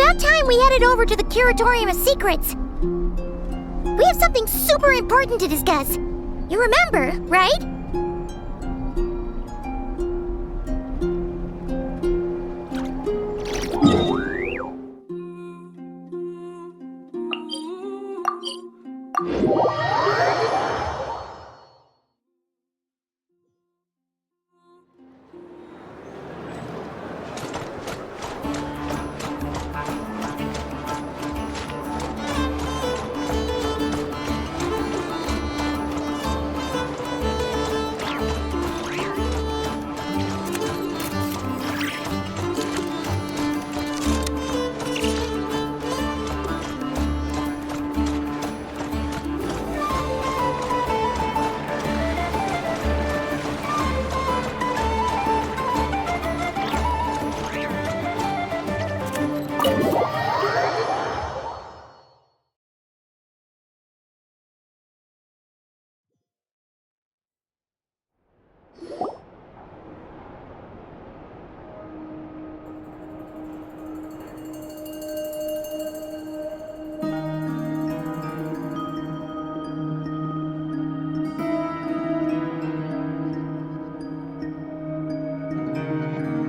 about time we headed over to the Curatorium of Secrets. We have something super important to discuss. You remember, right?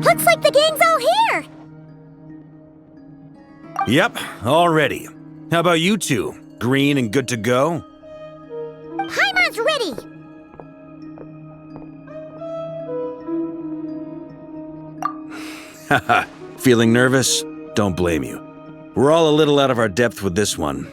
Looks like the gang's all here! Yep, all ready. How about you two? Green and good to go? Paimon's ready! Haha, feeling nervous? Don't blame you. We're all a little out of our depth with this one.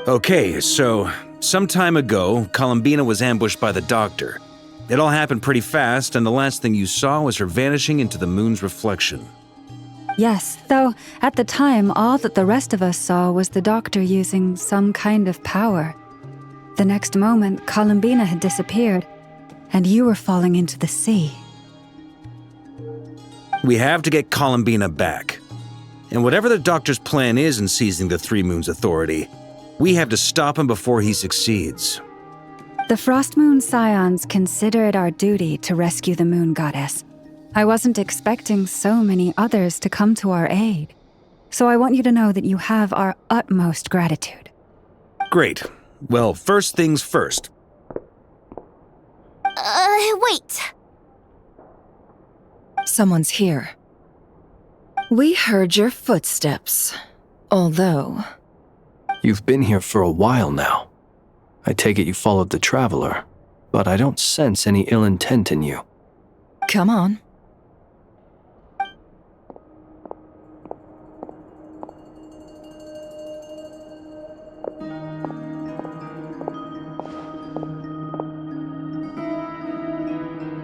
Okay, so, some time ago, Columbina was ambushed by the Doctor. It all happened pretty fast, and the last thing you saw was her vanishing into the moon's reflection. Yes, though at the time, all that the rest of us saw was the Doctor using some kind of power. The next moment, Columbina had disappeared, and you were falling into the sea. We have to get Columbina back. And whatever the Doctor's plan is in seizing the Three Moons Authority, we have to stop him before he succeeds. The Frost Moon Scions consider it our duty to rescue the Moon Goddess. I wasn't expecting so many others to come to our aid. So I want you to know that you have our utmost gratitude. Great. Well, first things first. Wait. Someone's here. We heard your footsteps, although... You've been here for a while now. I take it you followed the Traveler, but I don't sense any ill intent in you. Come on.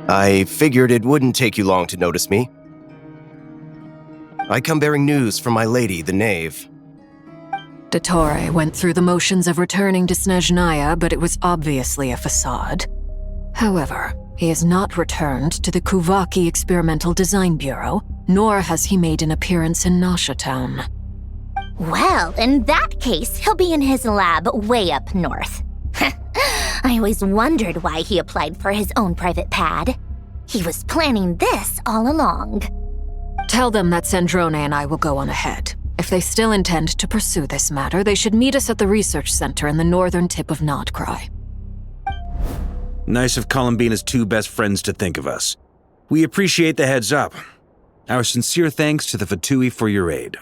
I figured it wouldn't take you long to notice me. I come bearing news from my lady, the Knave. Dottore went through the motions of returning to Snezhnaya, but it was obviously a facade. However, he has not returned to the Kuvaki Experimental Design Bureau, nor has he made an appearance in Nasha Town. Well, in that case, he'll be in his lab way up north. I always wondered why he applied for his own private pad. He was planning this all along. Tell them that Sandrone and I will go on ahead. If they still intend to pursue this matter, they should meet us at the research center in the northern tip of Nodcry. Nice of Columbina's two best friends to think of us. We appreciate the heads up. Our sincere thanks to the Fatui for your aid.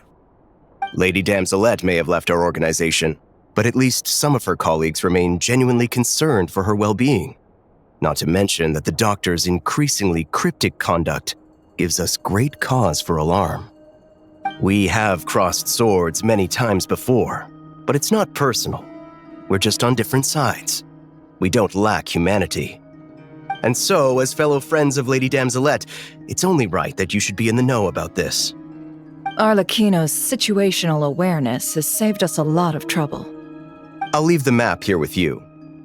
Lady Damselette may have left our organization, but at least some of her colleagues remain genuinely concerned for her well-being. Not to mention that the Doctor's increasingly cryptic conduct gives us great cause for alarm. We have crossed swords many times before, but it's not personal. We're just on different sides. We don't lack humanity. And so, as fellow friends of Lady Damselette, it's only right that you should be in the know about this. Arlecchino's situational awareness has saved us a lot of trouble. I'll leave the map here with you.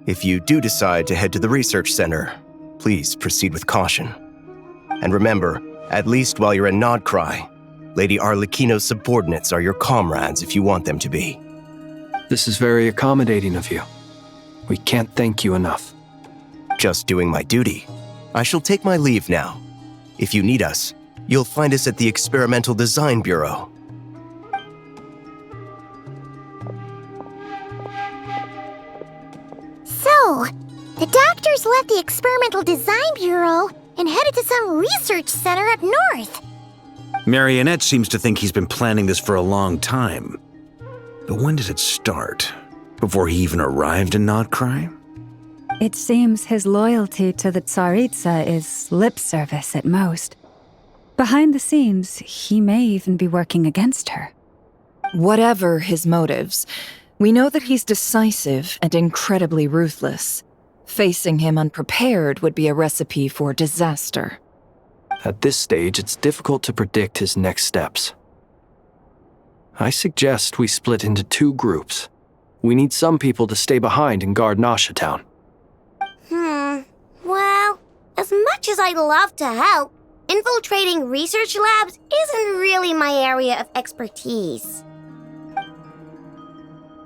If you do decide to head to the research center, please proceed with caution. And remember, at least while you're in Nodcry, Lady Arlecchino's subordinates are your comrades if you want them to be. This is very accommodating of you. We can't thank you enough. Just doing my duty. I shall take my leave now. If you need us, you'll find us at the Experimental Design Bureau. Oh, the doctors left the Experimental Design Bureau and headed to some research center up north. Marionette seems to think he's been planning this for a long time. But when did it start? Before he even arrived in Notcry? It seems his loyalty to the Tsaritsa is lip service at most. Behind the scenes, he may even be working against her. Whatever his motives, we know that he's decisive and incredibly ruthless. Facing him unprepared would be a recipe for disaster. At this stage, it's difficult to predict his next steps. I suggest we split into 2 groups. We need some people to stay behind and guard Nasha Town. Well, as much as I'd love to help, infiltrating research labs isn't really my area of expertise.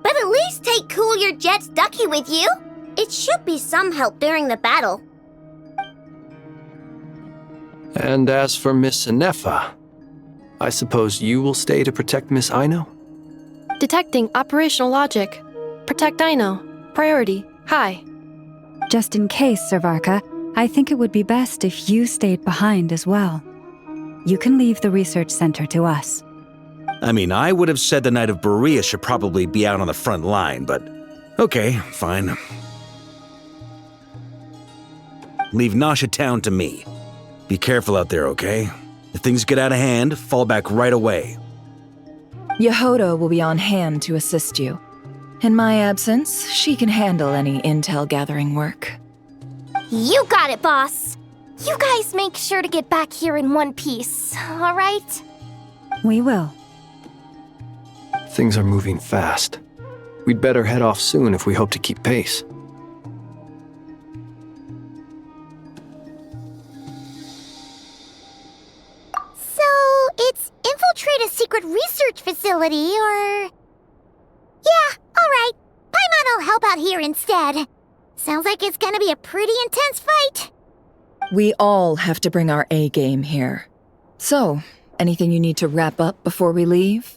But at least take Cool Your Jet's Ducky with you. It should be some help during the battle. And as for Miss Inefa, I suppose you will stay to protect Miss Aino? Detecting operational logic. Protect Aino. Priority. High. Just in case, Servarka, I think it would be best if you stayed behind as well. You can leave the research center to us. I mean, I would have said the Knight of Berea should probably be out on the front line, but okay, fine. Leave Nasha Town to me. Be careful out there, okay? If things get out of hand, fall back right away. Yehoda will be on hand to assist you. In my absence, she can handle any intel gathering work. You got it, boss. You guys make sure to get back here in one piece, all right? We will. Things are moving fast. We'd better head off soon if we hope to keep pace. So, it's infiltrate a secret research facility, or... Yeah, alright. Paimon will help out here instead. Sounds like it's gonna be a pretty intense fight. We all have to bring our A game here. So, anything you need to wrap up before we leave?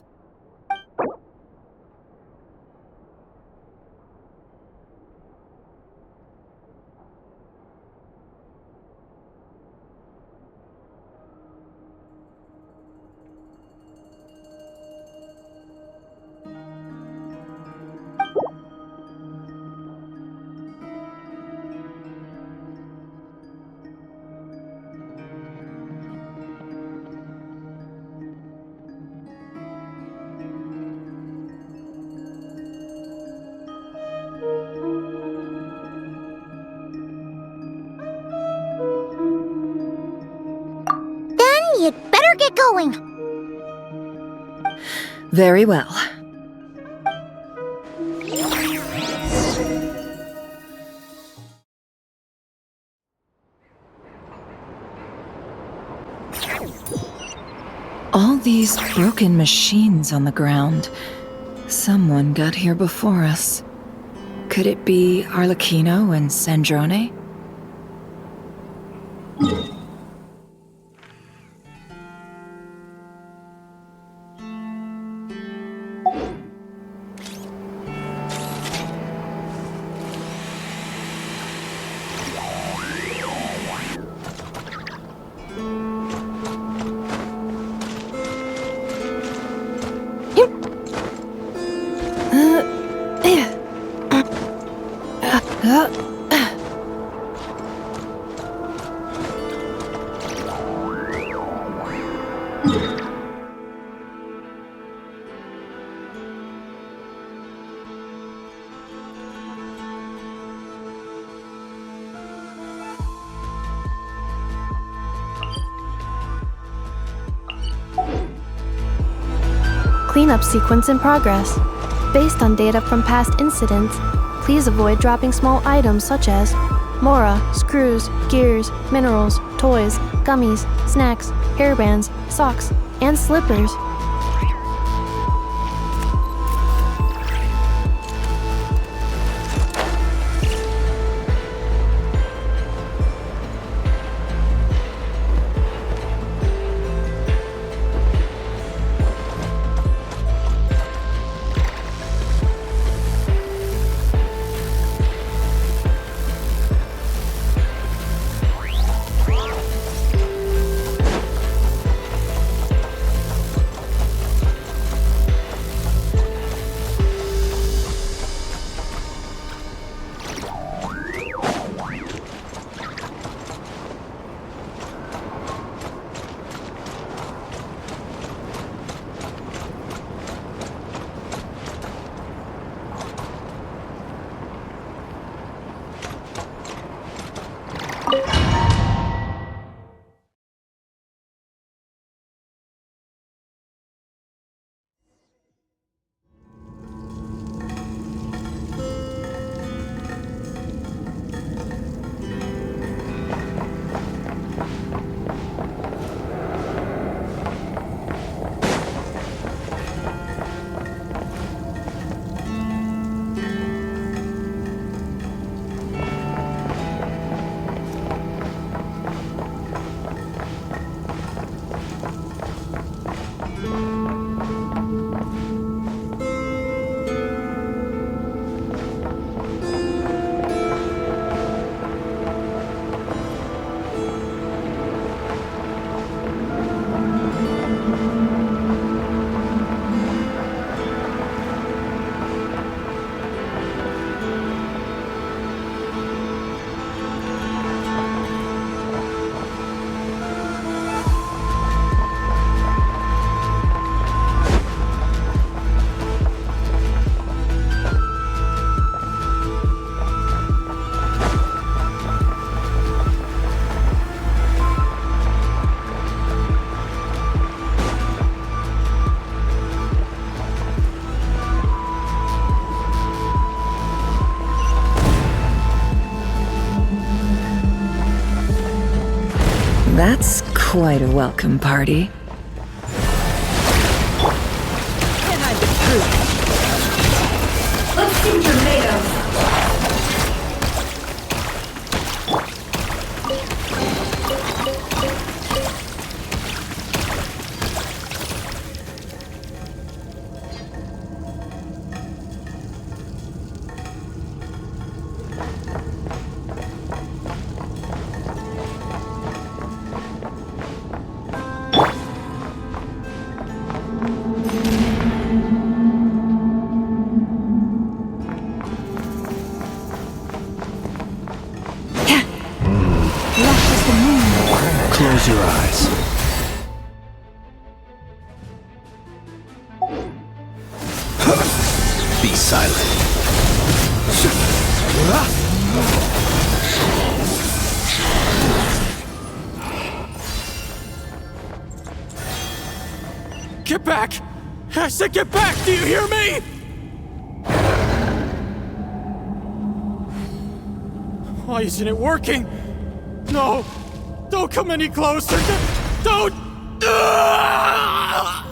You'd better get going. Very well. All these broken machines on the ground. Someone got here before us. Could it be Arlecchino and Sandrone? Cleanup sequence in progress. Based on data from past incidents, please avoid dropping small items such as Mora, screws, gears, minerals, toys, gummies, snacks, hairbands, socks, and slippers. Quite a welcome party. Let's see what you're made of. Close your eyes. Be silent. Get back! I said get back! Do you hear me? Why isn't it working? No! Don't come any closer! Don't! Ah!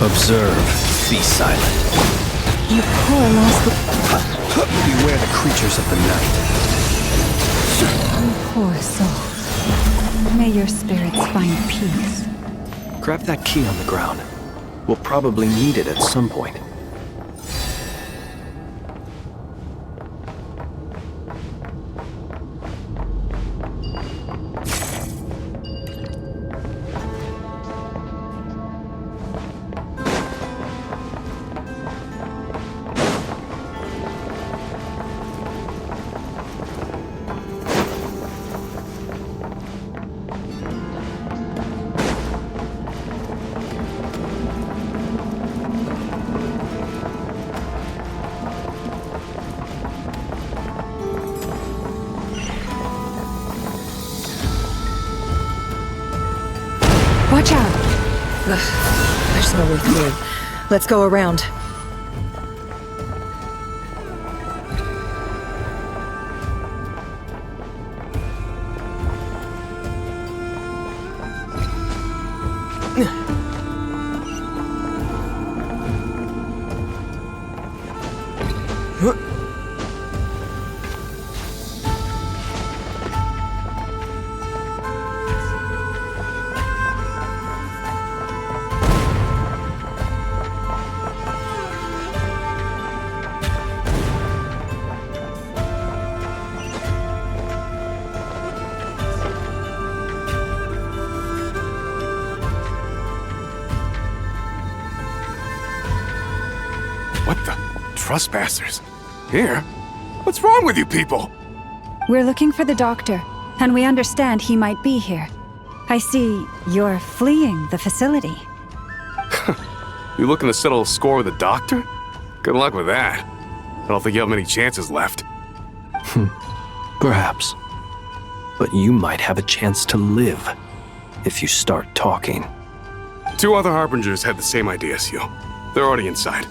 Observe. Be silent. You poor lost. Beware the creatures of the night. Poor souls. May your spirits find peace. Grab that key on the ground. We'll probably need it at some point. Watch out! Ugh, there's no way through. Let's go around. What the? Trespassers? Here? What's wrong with you people? We're looking for the doctor, and we understand he might be here. I see you're fleeing the facility. You looking to settle a score with the doctor? Good luck with that. I don't think you have many chances left. Perhaps. But you might have a chance to live if you start talking. 2 other Harbingers had the same idea as you. They're already inside.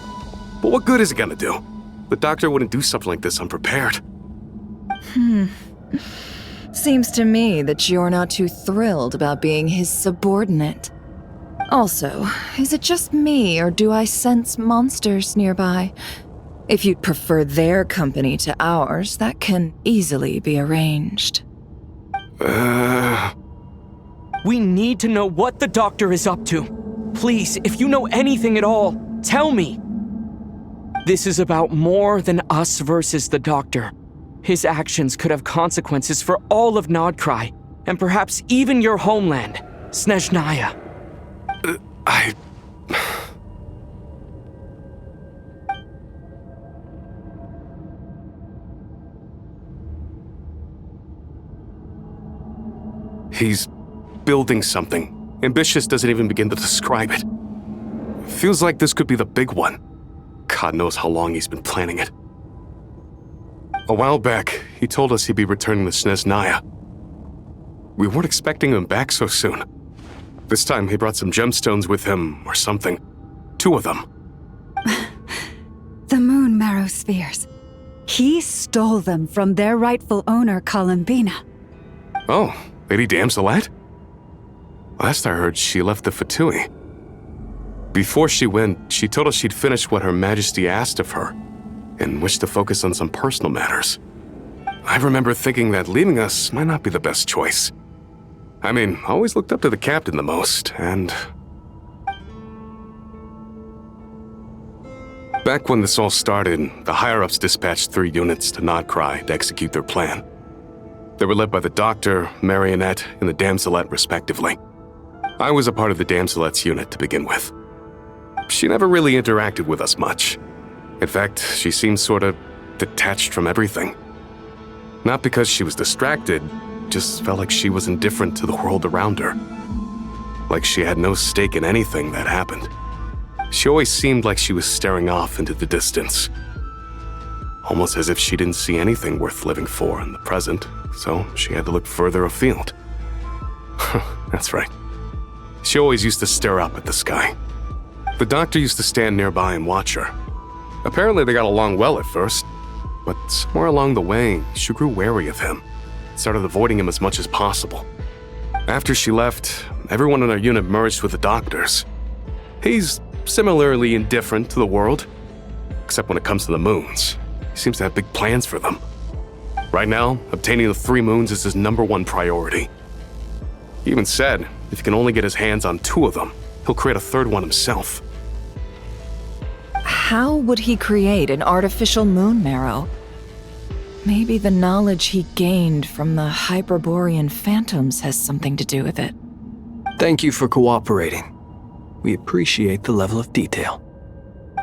But what good is it gonna do? The doctor wouldn't do something like this unprepared. Seems to me that you're not too thrilled about being his subordinate. Also, is it just me, or do I sense monsters nearby? If you'd prefer their company to ours, that can easily be arranged. We need to know what the doctor is up to. Please, if you know anything at all, tell me. This is about more than us versus the doctor. His actions could have consequences for all of Nodcry, and perhaps even your homeland. Snezhnaya. He's building something. Ambitious doesn't even begin to describe it. Feels like this could be the big one. God knows how long he's been planning it. A while back, he told us he'd be returning to Snezhnaya. We weren't expecting him back so soon. This time he brought some gemstones with him, or something. 2 of them. The moon marrow spheres. He stole them from their rightful owner, Columbina. Oh, Lady Damselette? Last I heard, she left the Fatui. Before she went, she told us she'd finished what Her Majesty asked of her, and wished to focus on some personal matters. I remember thinking that leaving us might not be the best choice. I mean, I always looked up to the captain the most, and... Back when this all started, the higher-ups dispatched 3 units to Nodcry to execute their plan. They were led by the Doctor, Marionette, and the Damselette, respectively. I was a part of the Damselette's unit to begin with. She never really interacted with us much. In fact, she seemed sort of detached from everything. Not because she was distracted, just felt like she was indifferent to the world around her. Like she had no stake in anything that happened. She always seemed like she was staring off into the distance. Almost as if she didn't see anything worth living for in the present, so she had to look further afield. That's right. She always used to stare up at the sky. The Doctor used to stand nearby and watch her. Apparently they got along well at first, but somewhere along the way, she grew wary of him, started avoiding him as much as possible. After she left, everyone in our unit merged with the Doctor's. He's similarly indifferent to the world, except when it comes to the moons. He seems to have big plans for them. Right now, obtaining the 3 moons is his #1 priority. He even said if he can only get his hands on 2 of them, he'll create a 3rd one himself. How would he create an artificial moon marrow? Maybe the knowledge he gained from the Hyperborean phantoms has something to do with it. Thank you for cooperating. We appreciate the level of detail.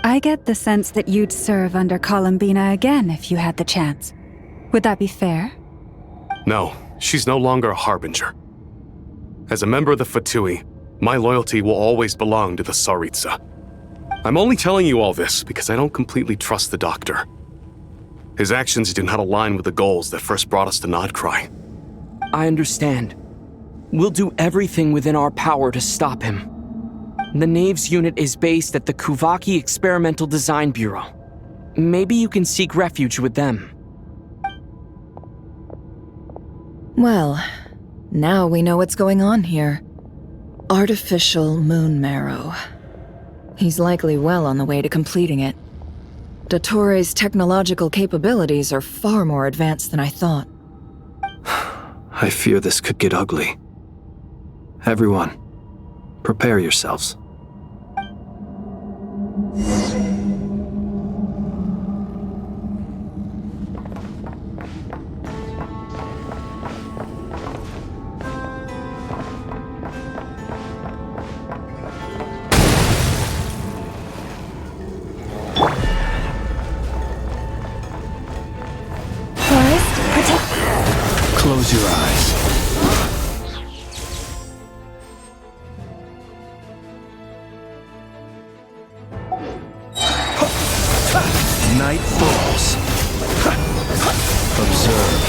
I get the sense that you'd serve under Columbina again if you had the chance. Would that be fair? No, she's no longer a harbinger. As a member of the Fatui, my loyalty will always belong to the Tsaritsa. I'm only telling you all this because I don't completely trust the Doctor. His actions do not align with the goals that first brought us to Nodcry. I understand. We'll do everything within our power to stop him. The Knave's unit is based at the Kuvaki Experimental Design Bureau. Maybe you can seek refuge with them. Well, now we know what's going on here. Artificial moon marrow. He's likely well on the way to completing it. Dottore's technological capabilities are far more advanced than I thought. I fear this could get ugly. Everyone, prepare yourselves. Close your eyes. Night falls. Observe.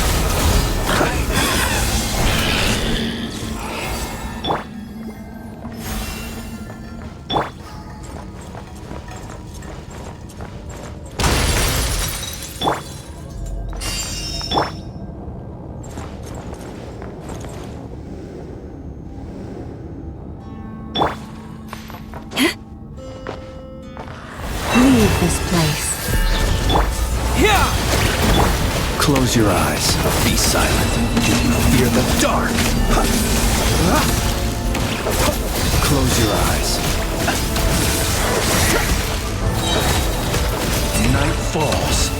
Leave this place. Close your eyes. Be silent. Do you fear the dark? Close your eyes. Night falls.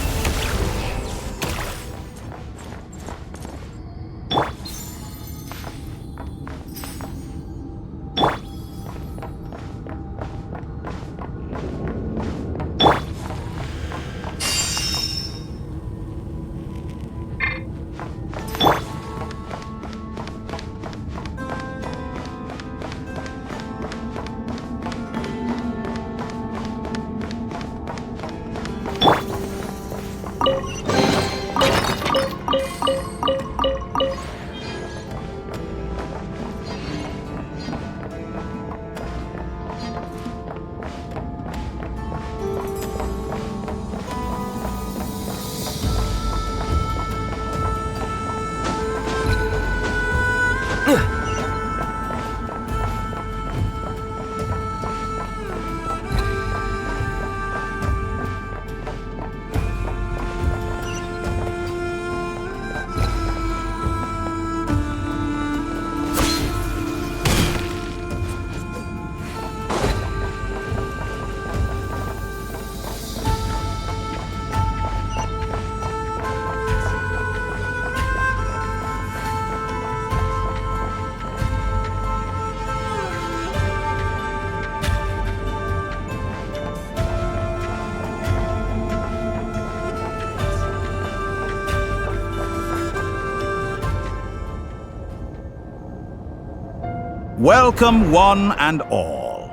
Welcome, one and all.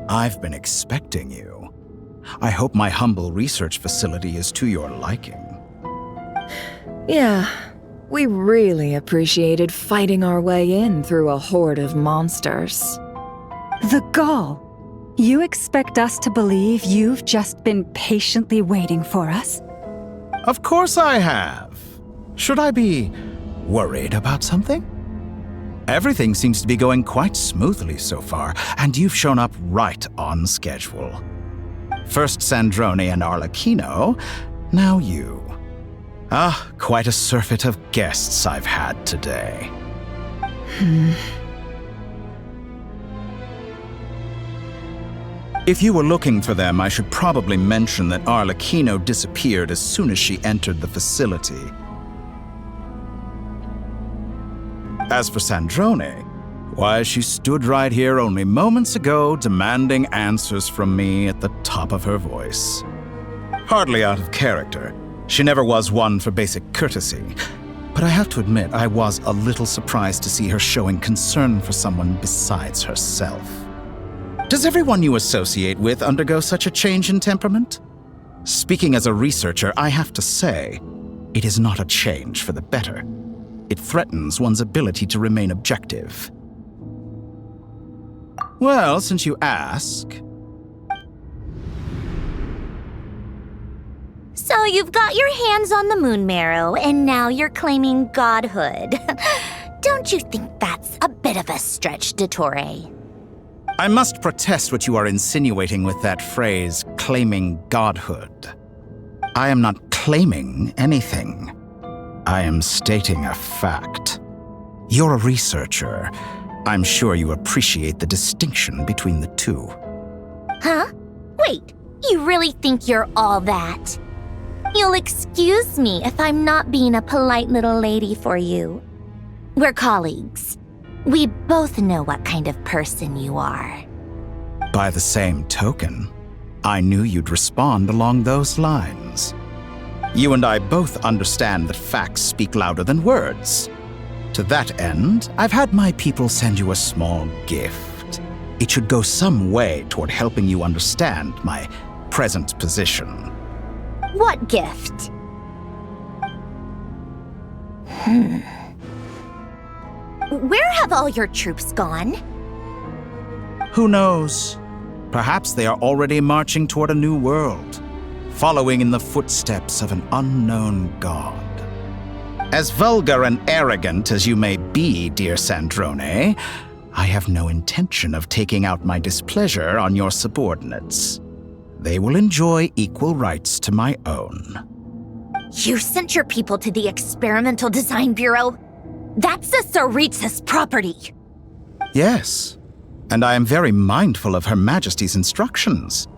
I've been expecting you. I hope my humble research facility is to your liking. Yeah, we really appreciated fighting our way in through a horde of monsters. The gall! You expect us to believe you've just been patiently waiting for us? Of course I have. Should I be worried about something? Everything seems to be going quite smoothly so far, and you've shown up right on schedule. First Sandrone and Arlecchino, now you. Ah, quite a surfeit of guests I've had today. If you were looking for them, I should probably mention that Arlecchino disappeared as soon as she entered the facility. As for Sandrone, why, she stood right here only moments ago demanding answers from me at the top of her voice. Hardly out of character. She never was one for basic courtesy. But I have to admit, I was a little surprised to see her showing concern for someone besides herself. Does everyone you associate with undergo such a change in temperament? Speaking as a researcher, I have to say, it is not a change for the better. It threatens one's ability to remain objective. Well, since you ask... So you've got your hands on the moon marrow, and now you're claiming godhood. Don't you think that's a bit of a stretch, Dottore? I must protest what you are insinuating with that phrase, claiming godhood. I am not claiming anything. I am stating a fact. You're a researcher. I'm sure you appreciate the distinction between the two. Huh? Wait, you really think you're all that? You'll excuse me if I'm not being a polite little lady for you. We're colleagues. We both know what kind of person you are. By the same token, I knew you'd respond along those lines. You and I both understand that facts speak louder than words. To that end, I've had my people send you a small gift. It should go some way toward helping you understand my present position. What gift? Where have all your troops gone? Who knows? Perhaps they are already marching toward a new world, following in the footsteps of an unknown god. As vulgar and arrogant as you may be, dear Sandrone, I have no intention of taking out my displeasure on your subordinates. They will enjoy equal rights to my own. You sent your people to the Experimental Design Bureau? That's a Tsaritsa's property. Yes, and I am very mindful of Her Majesty's instructions.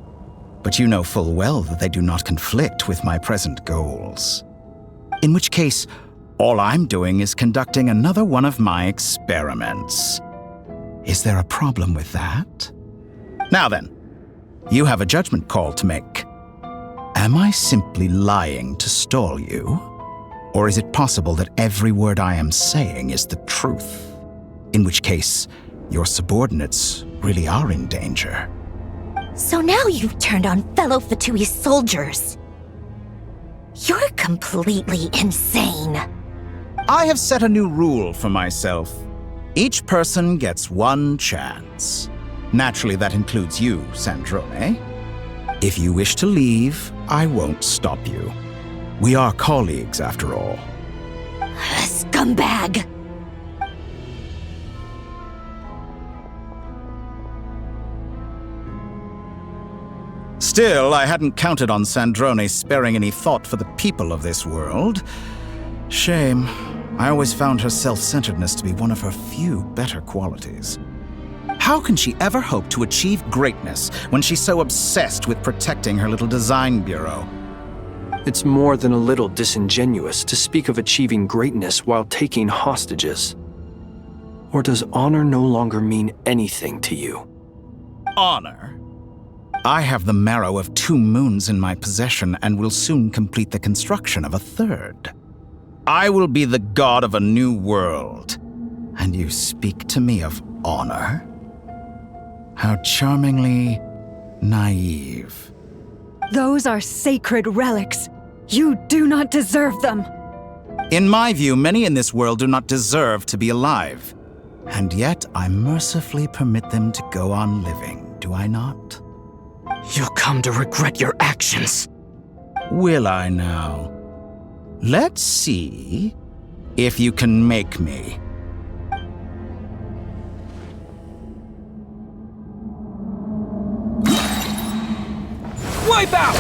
But you know full well that they do not conflict with my present goals. In which case, all I'm doing is conducting another one of my experiments. Is there a problem with that? Now then, you have a judgment call to make. Am I simply lying to stall you? Or is it possible that every word I am saying is the truth? In which case, your subordinates really are in danger. So now you've turned on fellow Fatui soldiers. You're completely insane. I have set a new rule for myself. Each person gets one chance. Naturally, that includes you, Sandrone. If you wish to leave, I won't stop you. We are colleagues, after all. Scumbag! Still, I hadn't counted on Sandrone sparing any thought for the people of this world. Shame. I always found her self-centeredness to be one of her few better qualities. How can she ever hope to achieve greatness when she's so obsessed with protecting her little design bureau? It's more than a little disingenuous to speak of achieving greatness while taking hostages. Or does honor no longer mean anything to you? Honor? I have the marrow of 2 moons in my possession and will soon complete the construction of a 3rd. I will be the god of a new world. And you speak to me of honor? How charmingly naive. Those are sacred relics. You do not deserve them. In my view, many in this world do not deserve to be alive. And yet I mercifully permit them to go on living, do I not? You'll come to regret your actions. Will I now? Let's see if you can make me. Wipe out!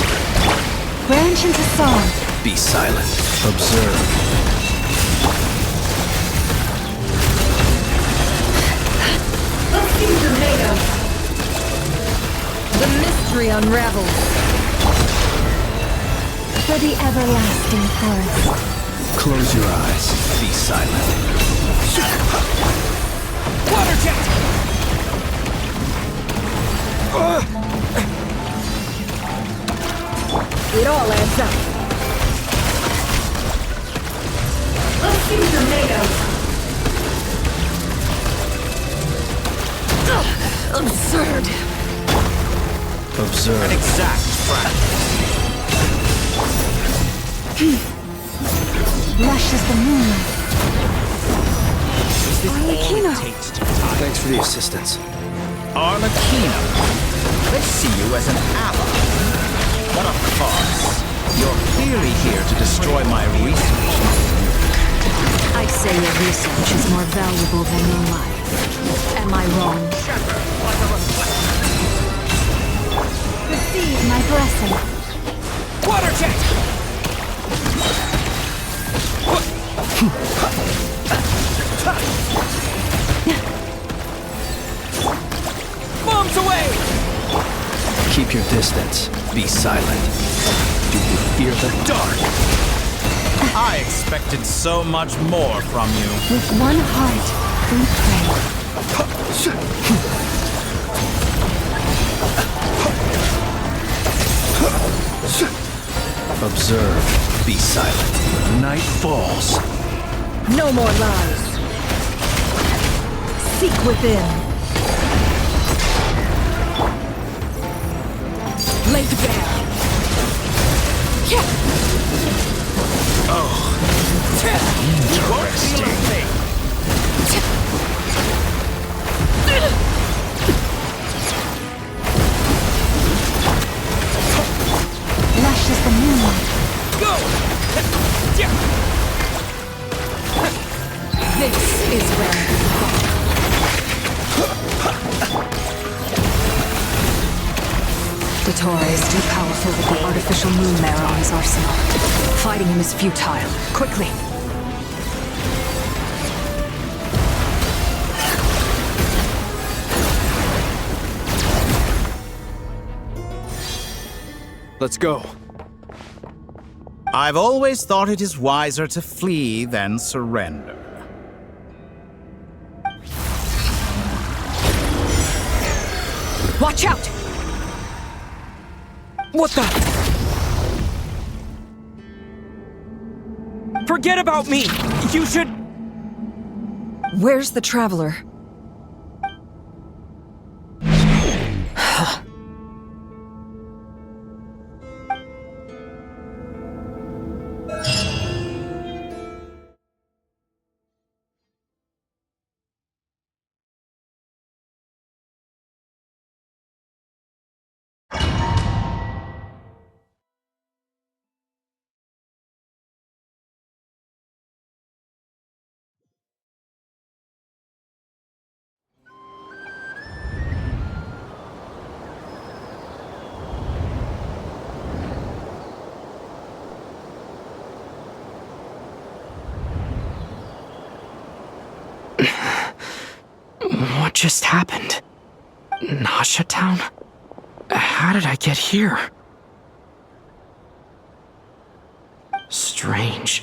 Branch into song. Be silent. Observe. The mystery unravels. For the everlasting forest. Close your eyes. Be silent. Water jet! It all adds up. Let's see what you're made of. Absurd. Observe. Exact Lush as the moonlight. Arlecchino. Thanks for the assistance. Arlecchino. They see you as an ally. What a farce. You're clearly here to destroy my research. I say your research is more valuable than your life. Am I wrong? Receive my blessing. water jet! Bombs away! Keep your distance. Be silent. Do you fear the dark? I expected so much more from you. With one heart, we pray. Observe. Be silent. Night falls. No more lies. Seek within. Laid bare. Lush as the moonlight. Go! This is where we fall. Dottore is too powerful with the artificial moon mare on his arsenal. Fighting him is futile. Quickly! Let's go. I've always thought it is wiser to flee than surrender. Watch out! What the? Forget about me! You should... Where's the Traveler? What just happened? Nasha Town? How did I get here? Strange.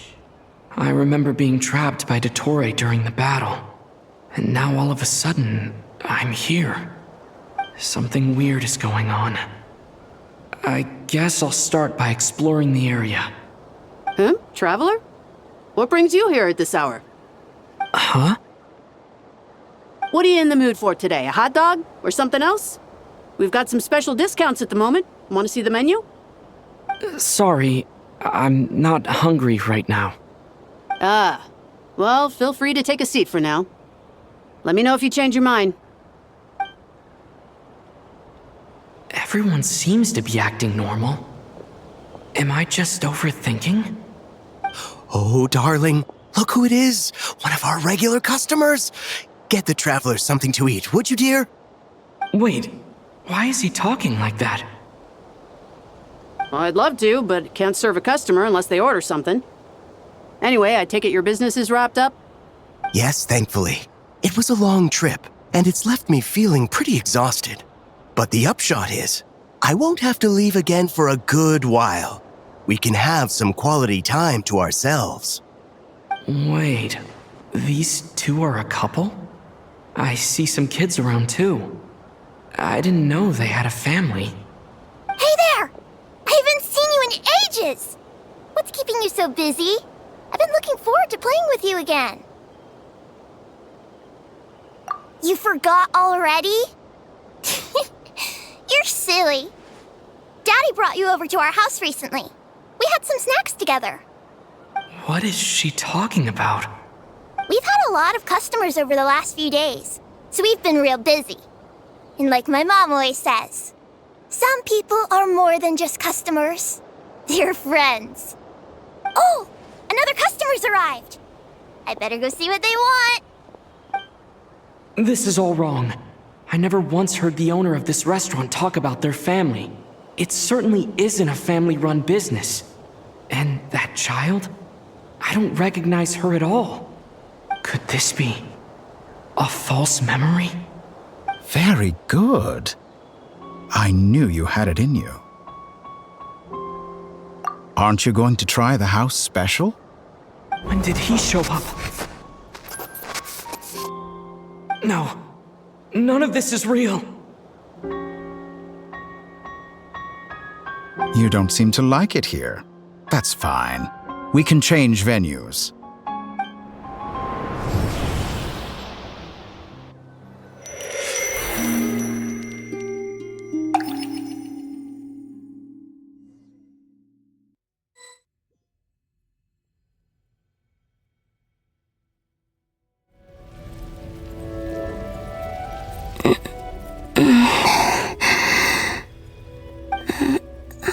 I remember being trapped by Dottore during the battle. And now all of a sudden, I'm here. Something weird is going on. I guess I'll start by exploring the area. Traveler? What brings you here at this hour? Huh? What are you in the mood for today? A hot dog? Or something else? We've got some special discounts at the moment. Want to see the menu? Sorry, I'm not hungry right now. Ah. Well, feel free to take a seat for now. Let me know if you change your mind. Everyone seems to be acting normal. Am I just overthinking? Oh, darling, look who it is. One of our regular customers. Get the traveler something to eat, would you, dear? Wait, why is he talking like that? Well, I'd love to, but can't serve a customer unless they order something. Anyway, I take it your business is wrapped up? Yes, thankfully. It was a long trip, and it's left me feeling pretty exhausted. But the upshot is, I won't have to leave again for a good while. We can have some quality time to ourselves. Wait, these two are a couple? I see some kids around too. I didn't know they had a family. Hey there! I haven't seen you in ages! What's keeping you so busy? I've been looking forward to playing with you again. You forgot already? You're silly. Daddy brought you over to our house recently. We had some snacks together. What is she talking about? We've had a lot of customers over the last few days, so we've been real busy. And like my mom always says, some people are more than just customers. They're friends. Oh, another customer's arrived. I better go see what they want. This is all wrong. I never once heard the owner of this restaurant talk about their family. It certainly isn't a family-run business. And that child? I don't recognize her at all. Could this be a false memory? Very good. I knew you had it in you. Aren't you going to try the house special? When did he show up? No. None of this is real. You don't seem to like it here. That's fine. We can change venues.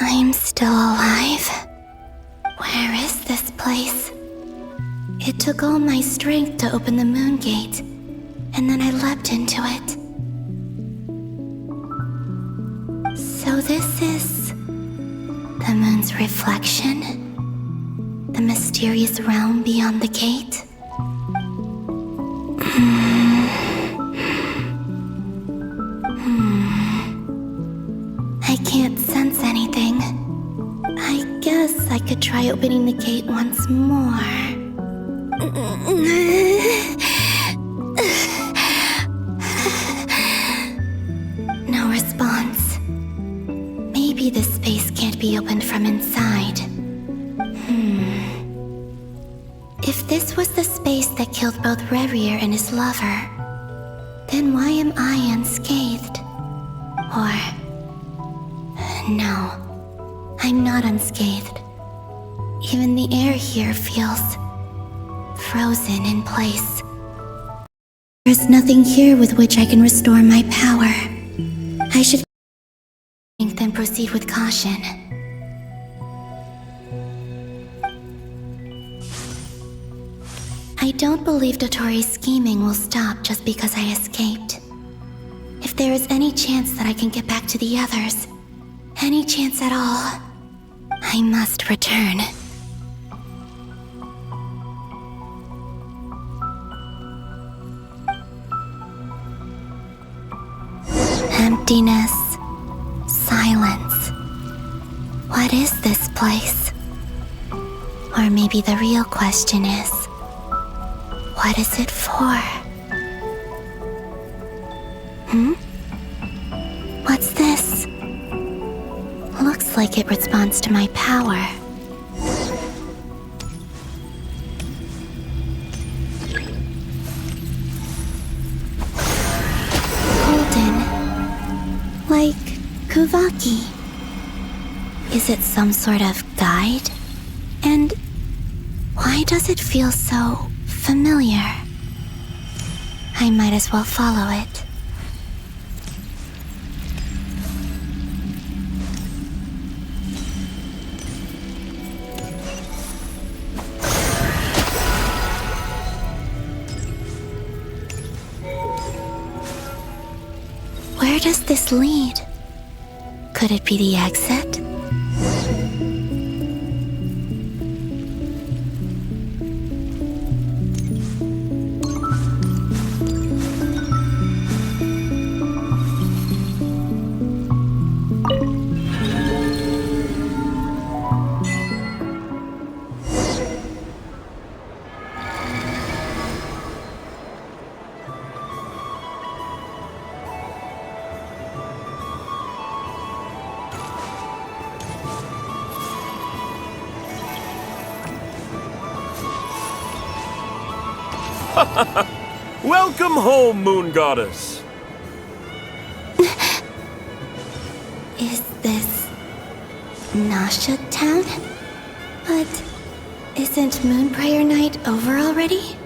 I'm still alive. Where is this place? It took all my strength to open the moon gate, and then I leapt into it. So this is the moon's reflection? The mysterious realm beyond the gate? I can't sense anything. I guess I could try opening the gate once more. No response. Maybe this space can't be opened from inside. If this was the space that killed both Revier and his lover, then why am I unscathed? Or... no, I'm not unscathed. Even the air here feels frozen in place. There's nothing here with which I can restore my power. I should then proceed with caution. I don't believe Dotori's scheming will stop just because I escaped. If there is any chance that I can get back to the others, any chance at all, I must return. Emptiness, silence. What is this place? Or maybe the real question is, what is it for? What's this? Looks like it responds to my power. Kuvaki. Is it some sort of guide? And why does it feel so familiar? I might as well follow it. Where does this lead? Could it be the exit? Welcome home, Moon Goddess! Is this Nasha Town? But isn't Moon Prayer Night over already?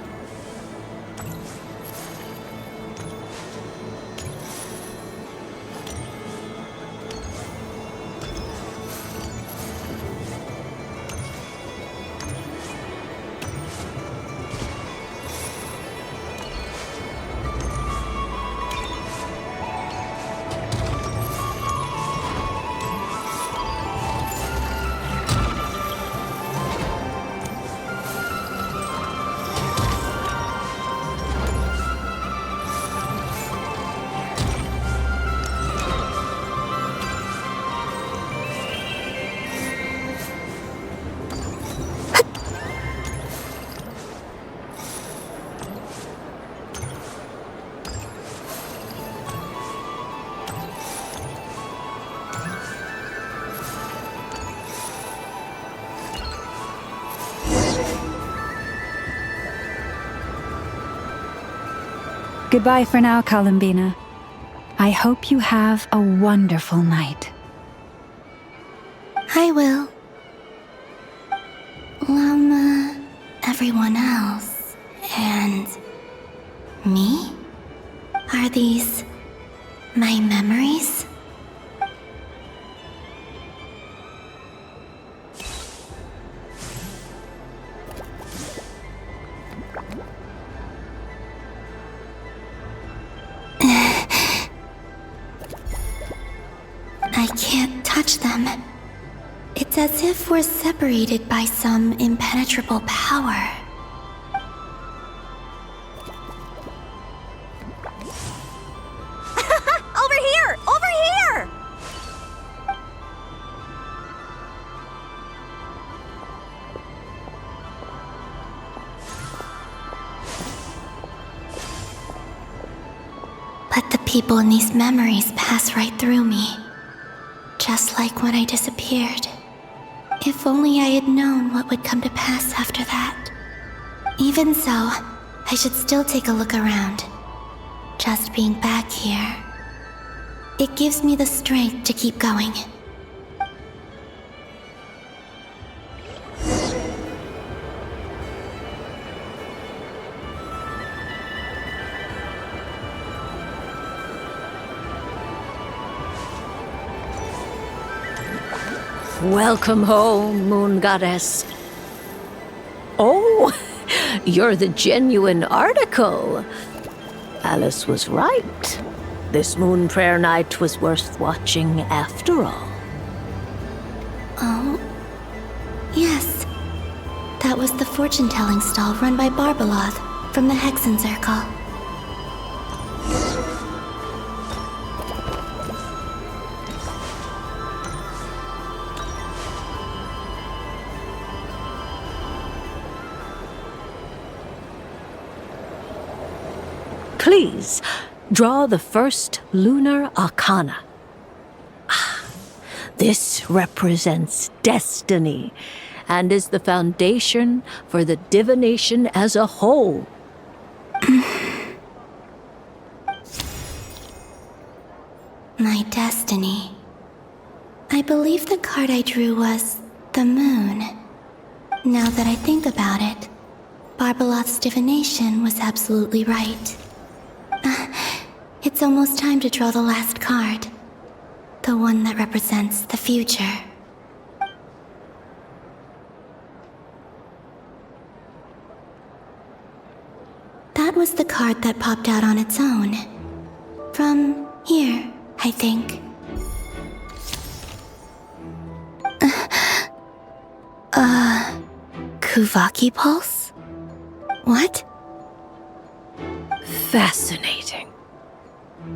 Goodbye for now, Columbina. I hope you have a wonderful night. I will. Llama, everyone else, and me? Are these my memories? I can't touch them. It's as if we're separated by some impenetrable power. Over here! Over here! But the people in these memories pass right through me. Just like when I disappeared. If only I had known what would come to pass after that. Even so, I should still take a look around. Just being back here, it gives me the strength to keep going. Welcome home, Moon Goddess. Oh, you're the genuine article. Alice was right. This Moon Prayer Night was worth watching after all. Oh, yes. That was the fortune-telling stall run by Barbaloth from the Hexen Circle. Please, draw the first lunar arcana. This represents destiny and is the foundation for the divination as a whole. My destiny. I believe the card I drew was the moon. Now that I think about it, Barbalot's divination was absolutely right. It's almost time to draw the last card. The one that represents the future. That was the card that popped out on its own. From here, I think. Kuvaki Pulse? What? Fascinating.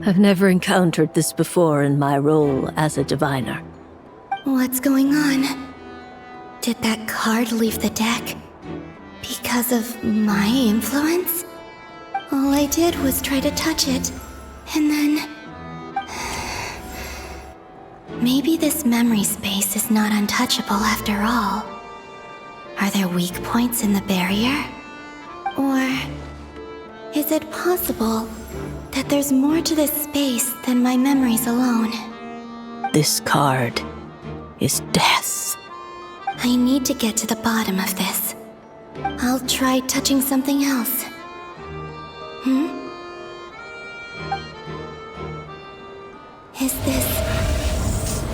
I've never encountered this before in my role as a diviner. What's going on? Did that card leave the deck? Because of my influence? All I did was try to touch it, and then... Maybe this memory space is not untouchable after all. Are there weak points in the barrier? Or is it possible that there's more to this space than my memories alone? This card is death. I need to get to the bottom of this. I'll try touching something else. Is this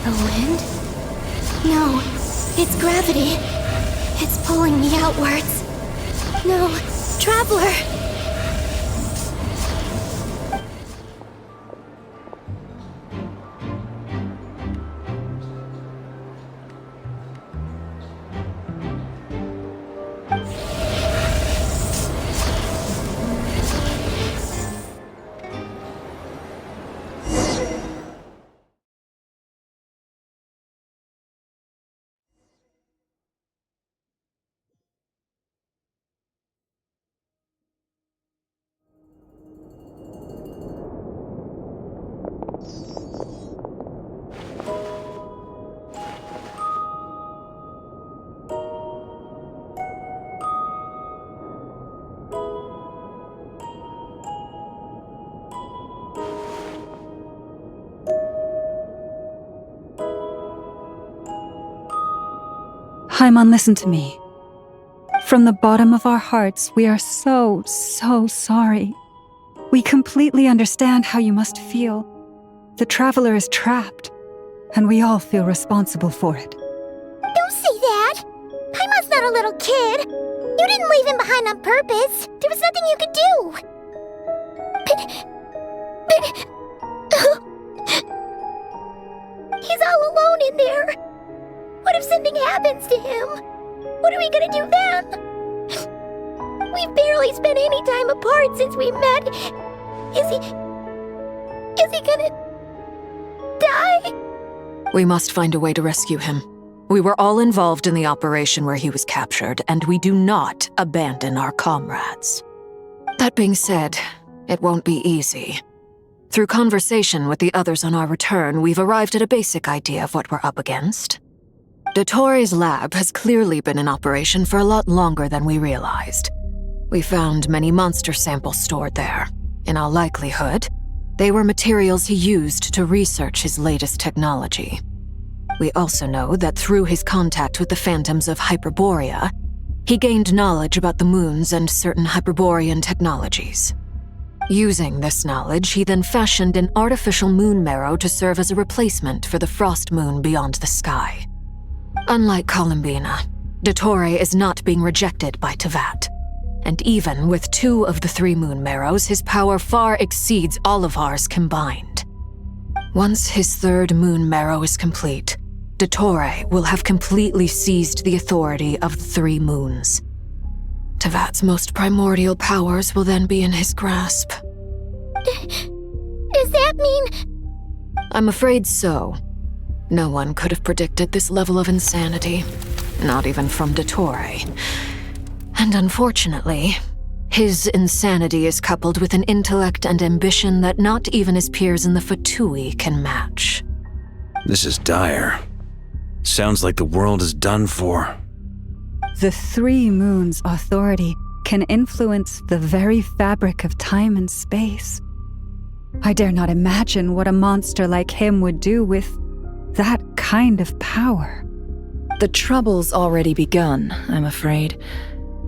the wind? No, it's gravity. It's pulling me outwards. No, Traveler! Haimon, listen to me. From the bottom of our hearts, we are so sorry. We completely understand how you must feel. The Traveler is trapped, and we all feel responsible for it. Don't say that! Paimon's not a little kid! You didn't leave him behind on purpose! There was nothing you could do! He's all alone in there! What if something happens to him? What are we gonna do then? We've barely spent any time apart since we met. Is he gonna die? We must find a way to rescue him. We were all involved in the operation where he was captured, and we do not abandon our comrades. That being said, it won't be easy. Through conversation with the others on our return, we've arrived at a basic idea of what we're up against. Dottore's lab has clearly been in operation for a lot longer than we realized. We found many monster samples stored there. In all likelihood, they were materials he used to research his latest technology. We also know that through his contact with the phantoms of Hyperborea, he gained knowledge about the moons and certain Hyperborean technologies. Using this knowledge, he then fashioned an artificial moon marrow to serve as a replacement for the frost moon beyond the sky. Unlike Columbina, Dottore is not being rejected by Teyvat. And even with 2 of the 3 moon marrows, his power far exceeds all of ours combined. Once his 3rd moon marrow is complete, Dottore will have completely seized the authority of the 3 moons. Teyvat's most primordial powers will then be in his grasp. Does that mean... I'm afraid so. No one could have predicted this level of insanity, not even from Dottore. And unfortunately, his insanity is coupled with an intellect and ambition that not even his peers in the Fatui can match. This is dire. Sounds like the world is done for. The 3 moons' authority can influence the very fabric of time and space. I dare not imagine what a monster like him would do with That kind of power. The trouble's already begun, I'm afraid.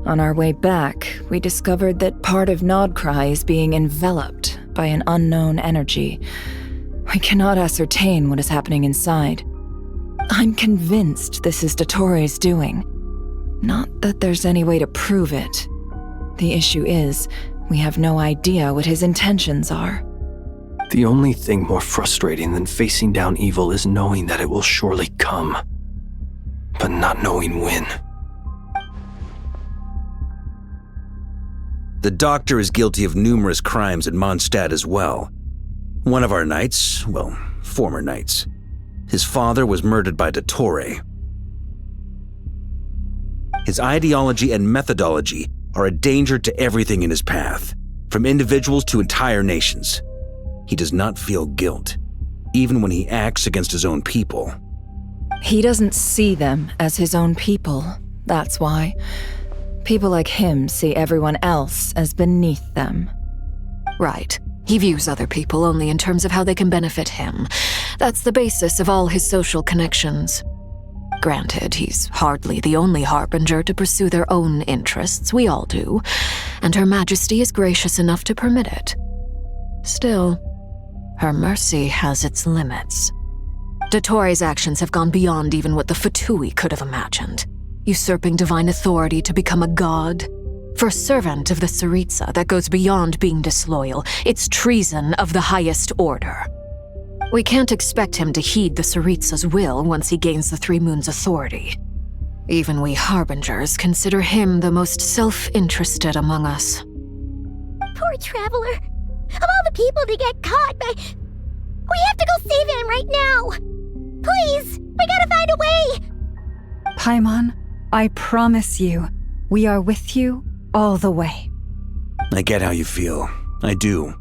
On our way back, we discovered that part of Nodcry is being enveloped by an unknown energy. We cannot ascertain what is happening inside. I'm convinced this is Dottore's doing. Not that there's any way to prove it. The issue is, we have no idea what his intentions are. The only thing more frustrating than facing down evil is knowing that it will surely come, but not knowing when. The Doctor is guilty of numerous crimes at Mondstadt as well. One of our knights, well, former knights, his father was murdered by Dottore. His ideology and methodology are a danger to everything in his path, from individuals to entire nations. He does not feel guilt, even when he acts against his own people. He doesn't see them as his own people, that's why. People like him see everyone else as beneath them. Right. He views other people only in terms of how they can benefit him. That's the basis of all his social connections. Granted, he's hardly the only harbinger to pursue their own interests. We all do. And Her Majesty is gracious enough to permit it. Still, her mercy has its limits. Dottore's actions have gone beyond even what the Fatui could have imagined. Usurping divine authority to become a god. For a servant of the Tsaritsa, that goes beyond being disloyal. It's treason of the highest order. We can't expect him to heed the Tsaritsa's will once he gains the Three Moons' authority. Even we Harbingers consider him the most self-interested among us. Poor Traveler. Of all the people to get caught by... We have to go save him right now! Please! We gotta find a way! Paimon, I promise you, we are with you all the way. I get how you feel. I do.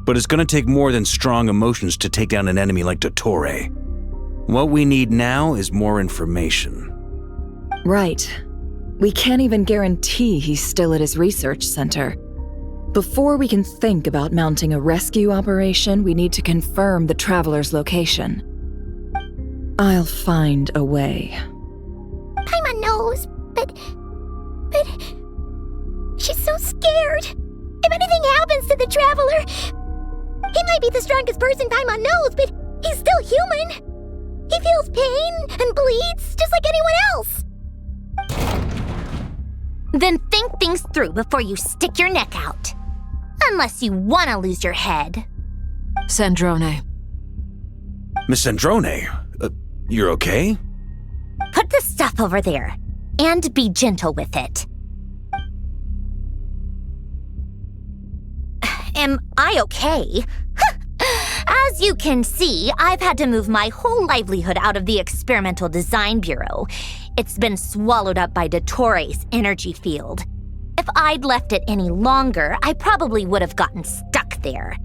But it's gonna take more than strong emotions to take down an enemy like Dottore. What we need now is more information. Right. We can't even guarantee he's still at his research center. Before we can think about mounting a rescue operation, we need to confirm the Traveler's location. I'll find a way. Paimon knows, but... She's so scared. If anything happens to the Traveler... He might be the strongest person Paimon knows, but he's still human. He feels pain and bleeds just like anyone else. Then think things through before you stick your neck out. Unless you want to lose your head. Sandrone. Miss Sandrone, you're okay? Put the stuff over there, and be gentle with it. Am I okay? As you can see, I've had to move my whole livelihood out of the Experimental Design Bureau. It's been swallowed up by Dottore's energy field. If I'd left it any longer, I probably would have gotten stuck there.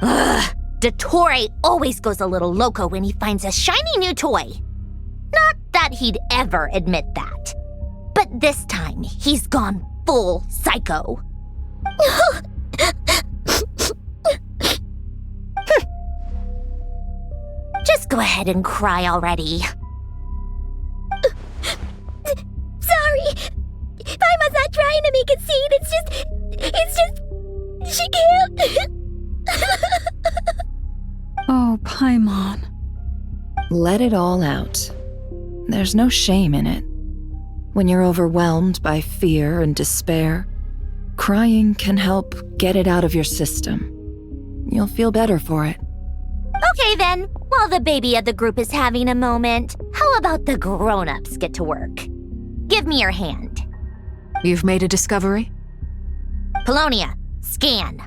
Ugh, Dottore always goes a little loco when he finds a shiny new toy. Not that he'd ever admit that. But this time, he's gone full psycho. Just go ahead and cry already. Sorry. Paimon's not trying to make it seem. It's just... She can't. Oh, Paimon. Let it all out. There's no shame in it. When you're overwhelmed by fear and despair, crying can help get it out of your system. You'll feel better for it. Okay then, while the baby of the group is having a moment, how about the grown-ups get to work? Give me your hand. You've made a discovery? Polonia, scan.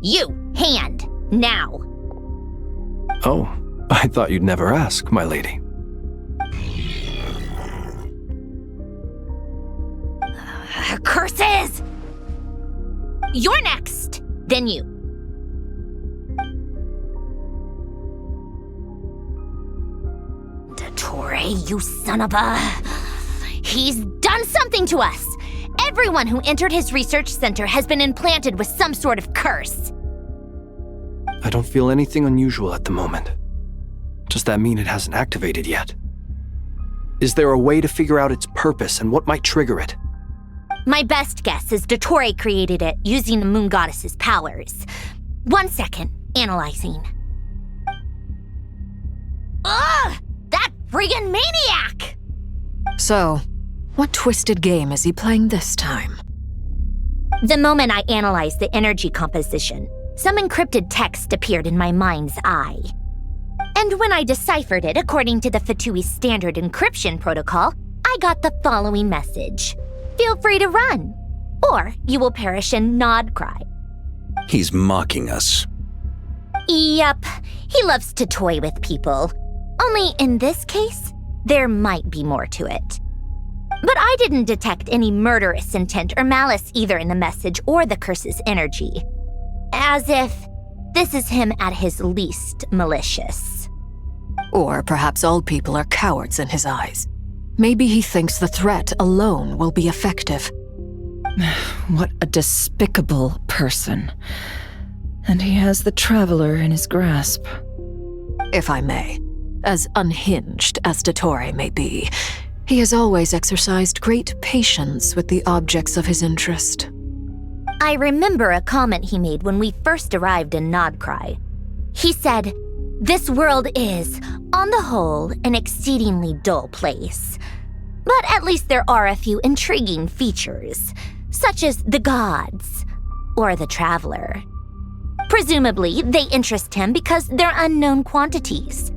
You, hand, now. Oh, I thought you'd never ask, my lady. Curses! You're next, then you. Dottore, you son of a... He's done something to us! Everyone who entered his research center has been implanted with some sort of curse. I don't feel anything unusual at the moment. Does that mean it hasn't activated yet? Is there a way to figure out its purpose and what might trigger it? My best guess is Dottore created it using the moon goddess's powers. 1 second, analyzing. Ugh! That friggin' maniac! So, what twisted game is he playing this time? The moment I analyzed the energy composition, some encrypted text appeared in my mind's eye. And when I deciphered it according to the Fatui standard encryption protocol, I got the following message. Feel free to run, or you will perish in nod cry. He's mocking us. Yep, he loves to toy with people. Only in this case, there might be more to it. But I didn't detect any murderous intent or malice either in the message or the curse's energy. As if this is him at his least malicious. Or perhaps all people are cowards in his eyes. Maybe he thinks the threat alone will be effective. What a despicable person. And he has the Traveler in his grasp. If I may, as unhinged as Dottore may be, he has always exercised great patience with the objects of his interest. I remember a comment he made when we first arrived in Nodcry. He said, "This world is, on the whole, an exceedingly dull place. But at least there are a few intriguing features, such as the gods, or the Traveler. Presumably, they interest him because they're unknown quantities.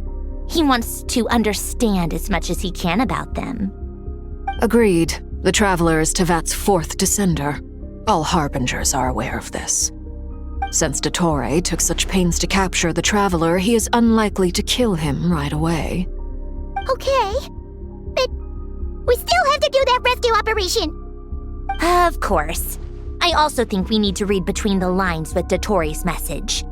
He wants to understand as much as he can about them." Agreed. The Traveler is Tevat's fourth descender. All Harbingers are aware of this. Since Dottore took such pains to capture the Traveler, he is unlikely to kill him right away. Okay, but we still have to do that rescue operation. Of course. I also think we need to read between the lines with Dottore's message.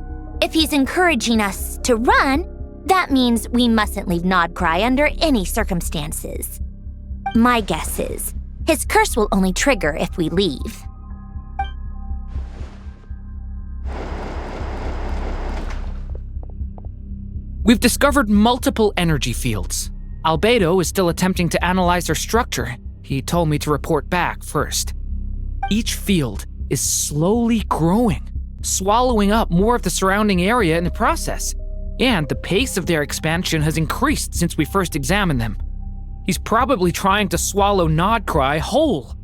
If he's encouraging us to run, that means we mustn't leave Nodcry under any circumstances. My guess is, his curse will only trigger if we leave. We've discovered multiple energy fields. Albedo is still attempting to analyze their structure. He told me to report back first. Each field is slowly growing, swallowing up more of the surrounding area in the process. And the pace of their expansion has increased since we first examined them. He's probably trying to swallow Nodcry whole.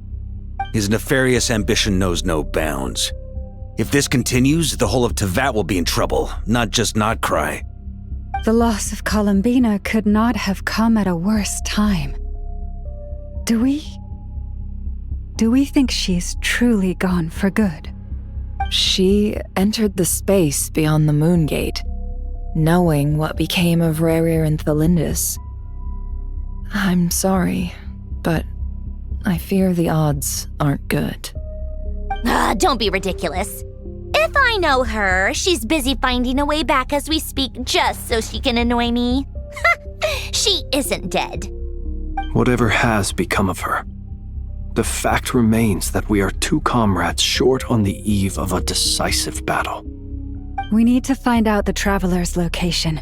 His nefarious ambition knows no bounds. If this continues, the whole of Tevat will be in trouble, not just Nodcry. The loss of Columbina could not have come at a worse time. Do we think she's truly gone for good? She entered the space beyond the Moon Gate, knowing what became of Rerir and Thalindus. I'm sorry, but I fear the odds aren't good. Don't be ridiculous. If I know her, she's busy finding a way back as we speak just so she can annoy me. She isn't dead. Whatever has become of her, the fact remains that we are two comrades short on the eve of a decisive battle. We need to find out the Traveler's location,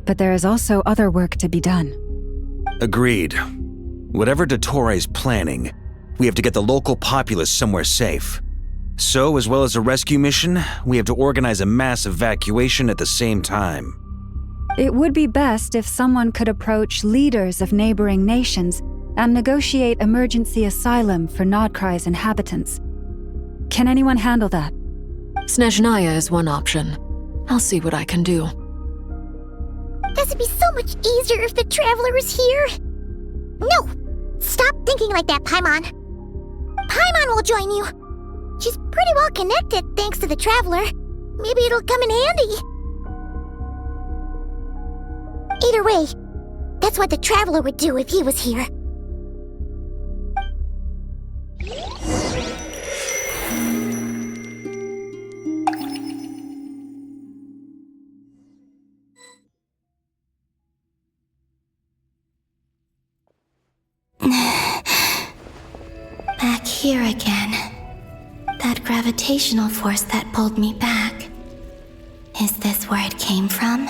but there is also other work to be done. Agreed. Whatever Dottore's planning, we have to get the local populace somewhere safe. So, as well as a rescue mission, we have to organize a mass evacuation at the same time. It would be best if someone could approach leaders of neighboring nations and negotiate emergency asylum for Nodcry's inhabitants. Can anyone handle that? Snezhnaya is one option. I'll see what I can do. This would be so much easier if the Traveler was here. No! Stop thinking like that, Paimon. Paimon will join you. She's pretty well connected thanks to the Traveler. Maybe it'll come in handy. Either way, that's what the Traveler would do if he was here. Back here again. That gravitational force that pulled me back. Is this where it came from?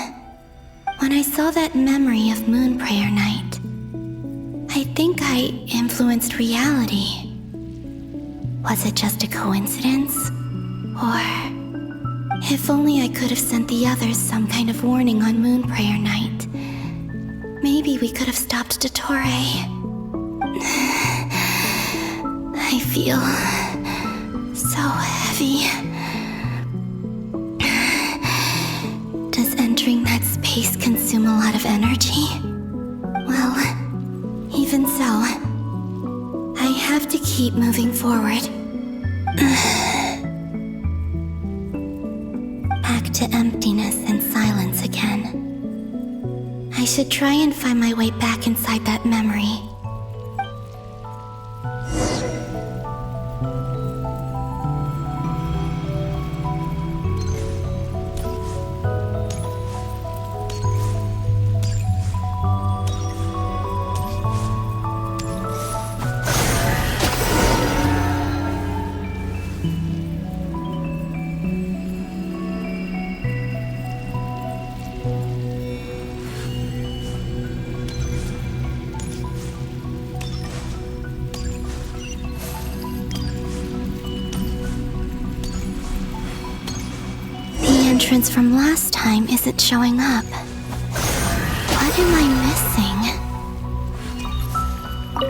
When I saw that memory of Moon Prayer Night, I think I influenced reality. Was it just a coincidence? Or if only I could have sent the others some kind of warning on Moon Prayer Night, maybe we could have stopped Dottore. I feel so heavy. Does entering that space consume a lot of energy? Well, even so, I have to keep moving forward. Back to emptiness and silence again. I should try and find my way back inside that memory. The entrance from last time isn't showing up. What am I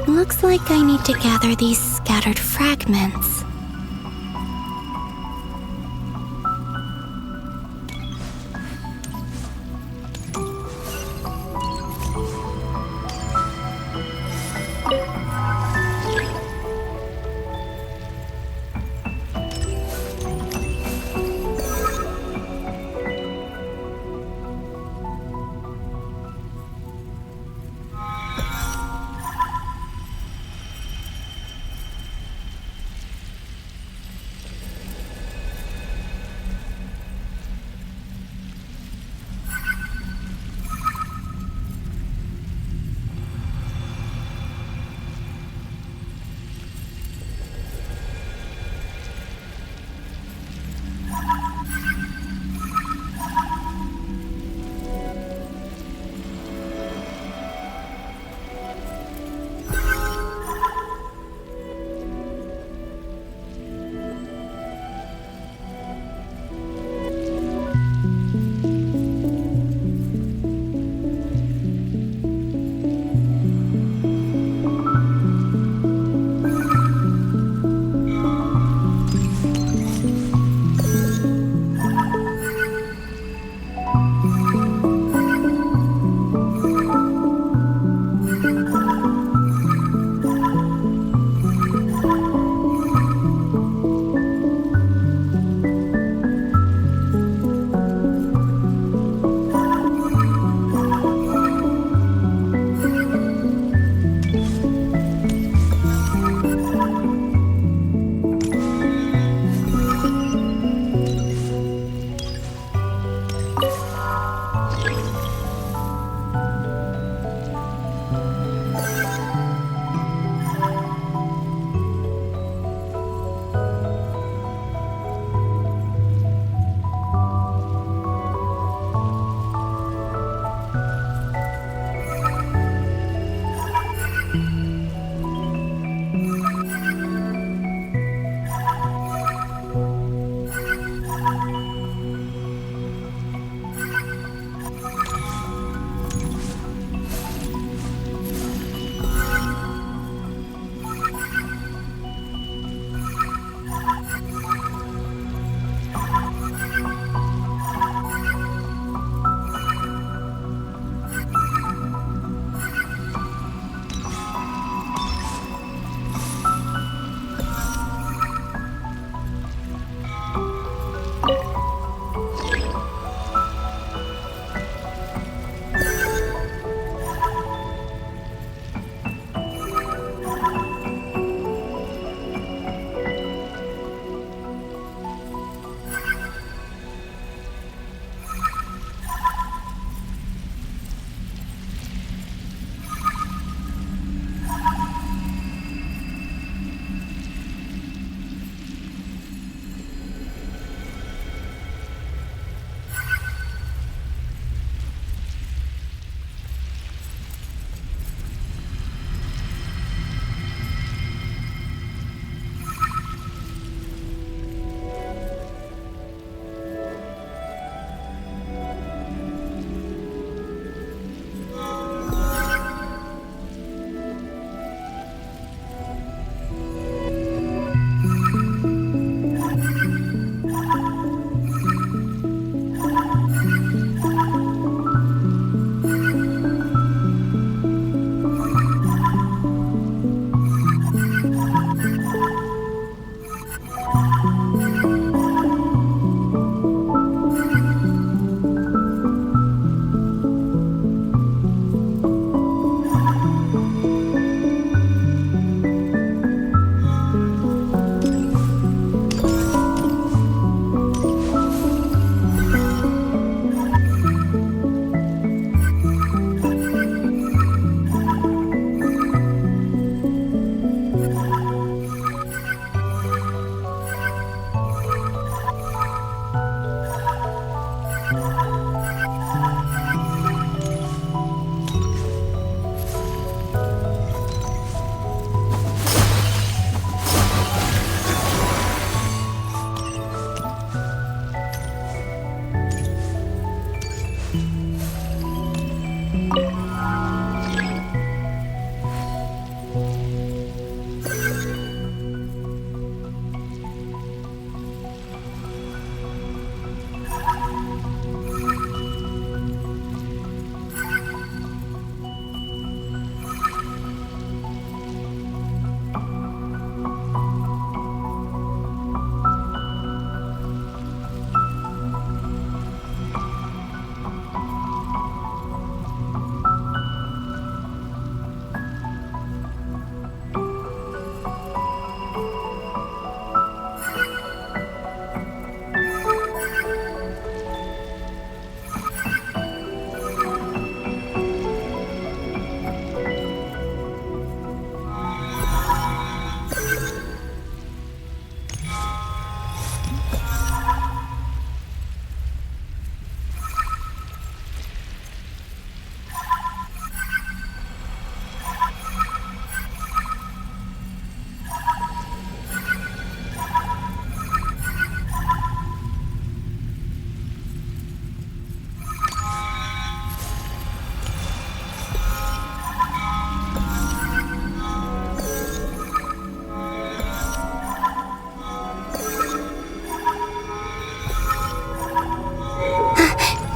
missing? Looks like I need to gather these scattered fragments.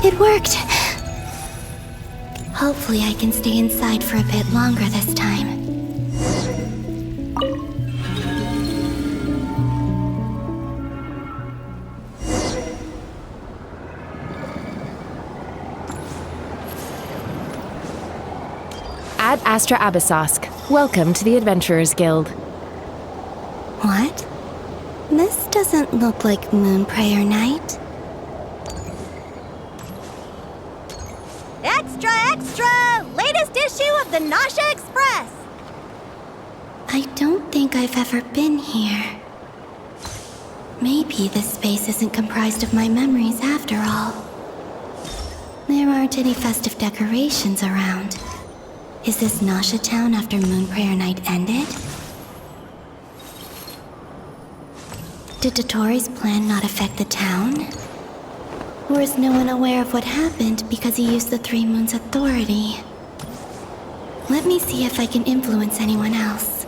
It worked! Hopefully I can stay inside for a bit longer this time. Ad Astra Abyssosk. Welcome to the Adventurers Guild. What? This doesn't look like Moon Prayer Night. Extra, extra! Latest issue of the Nasha Express! I don't think I've ever been here. Maybe this space isn't comprised of my memories after all. There aren't any festive decorations around. Is this Nasha Town after Moon Prayer Night ended? Did Dottore plan not affect the town? Or is no one aware of what happened because he used the Three Moons' authority? Let me see if I can influence anyone else.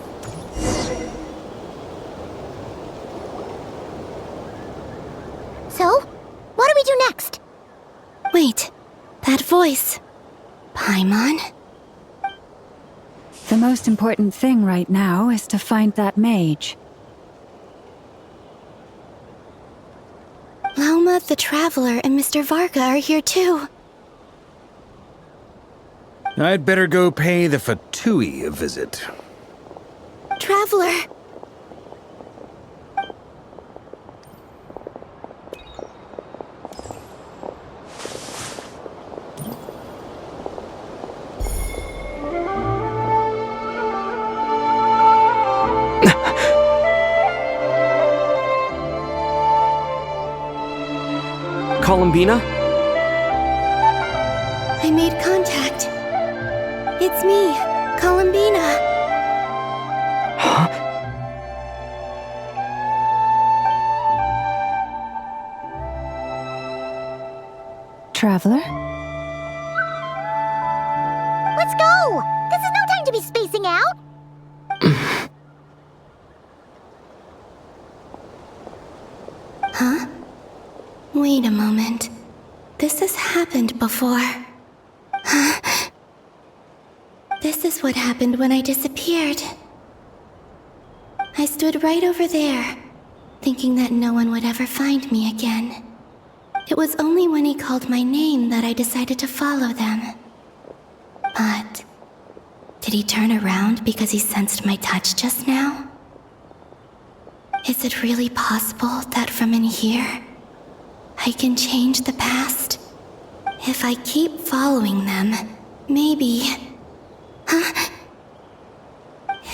So, what do we do next? Wait, that voice. Paimon? The most important thing right now is to find that mage. Lauma, the Traveler, and Mr. Varga are here too. I'd better go pay the Fatui a visit. Traveler! Columbina? I made contact. It's me, Columbina. Huh? Traveler? Let's go! This is no time to be spacing out! Huh? Wait a moment. This has happened before. Huh? This is what happened when I disappeared. I stood right over there, thinking that no one would ever find me again. It was only when he called my name that I decided to follow them. But did he turn around because he sensed my touch just now? Is it really possible that from in here, I can change the past? If I keep following them, maybe... Huh?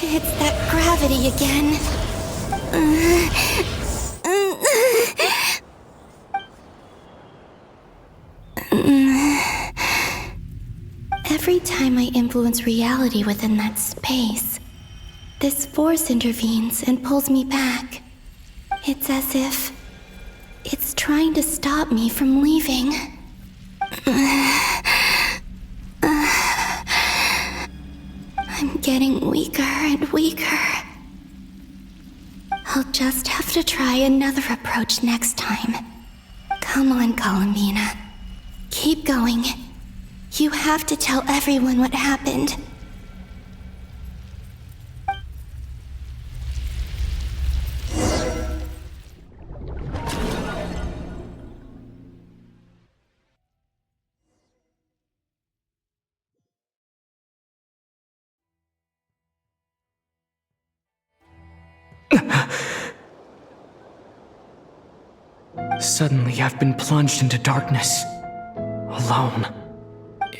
It's that gravity again. Every time I influence reality within that space, this force intervenes and pulls me back. It's as if it's trying to stop me from leaving. I'm getting weaker and weaker. I'll just have to try another approach next time. Come on, Columbina. Keep going. You have to tell everyone what happened. Suddenly, I've been plunged into darkness. Alone.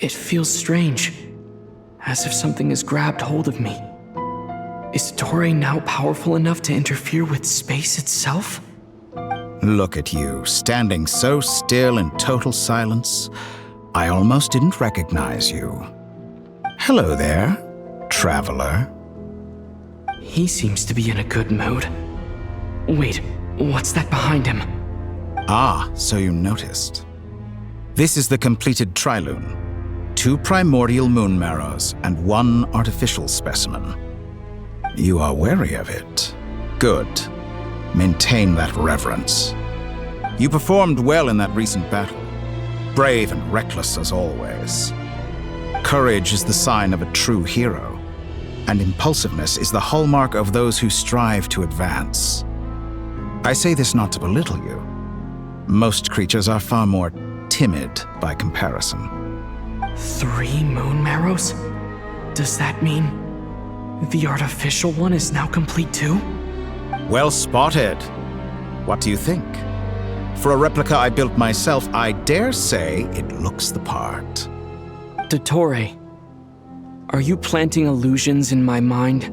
It feels strange. As if something has grabbed hold of me. Is Dottore now powerful enough to interfere with space itself? Look at you, standing so still in total silence. I almost didn't recognize you. Hello there, traveler. He seems to be in a good mood. Wait, what's that behind him? Ah, so you noticed. This is the completed Trilune. 2 primordial moon marrows and 1 artificial specimen. You are wary of it. Good. Maintain that reverence. You performed well in that recent battle. brave and reckless as always. Courage is the sign of a true hero, and impulsiveness is the hallmark of those who strive to advance. I say this not to belittle you. Most creatures are far more timid by comparison. 3 moon marrows? Does that mean the artificial one is now complete too? Well spotted. What do you think? For a replica I built myself, I dare say it looks the part. Dottore, are you planting illusions in my mind?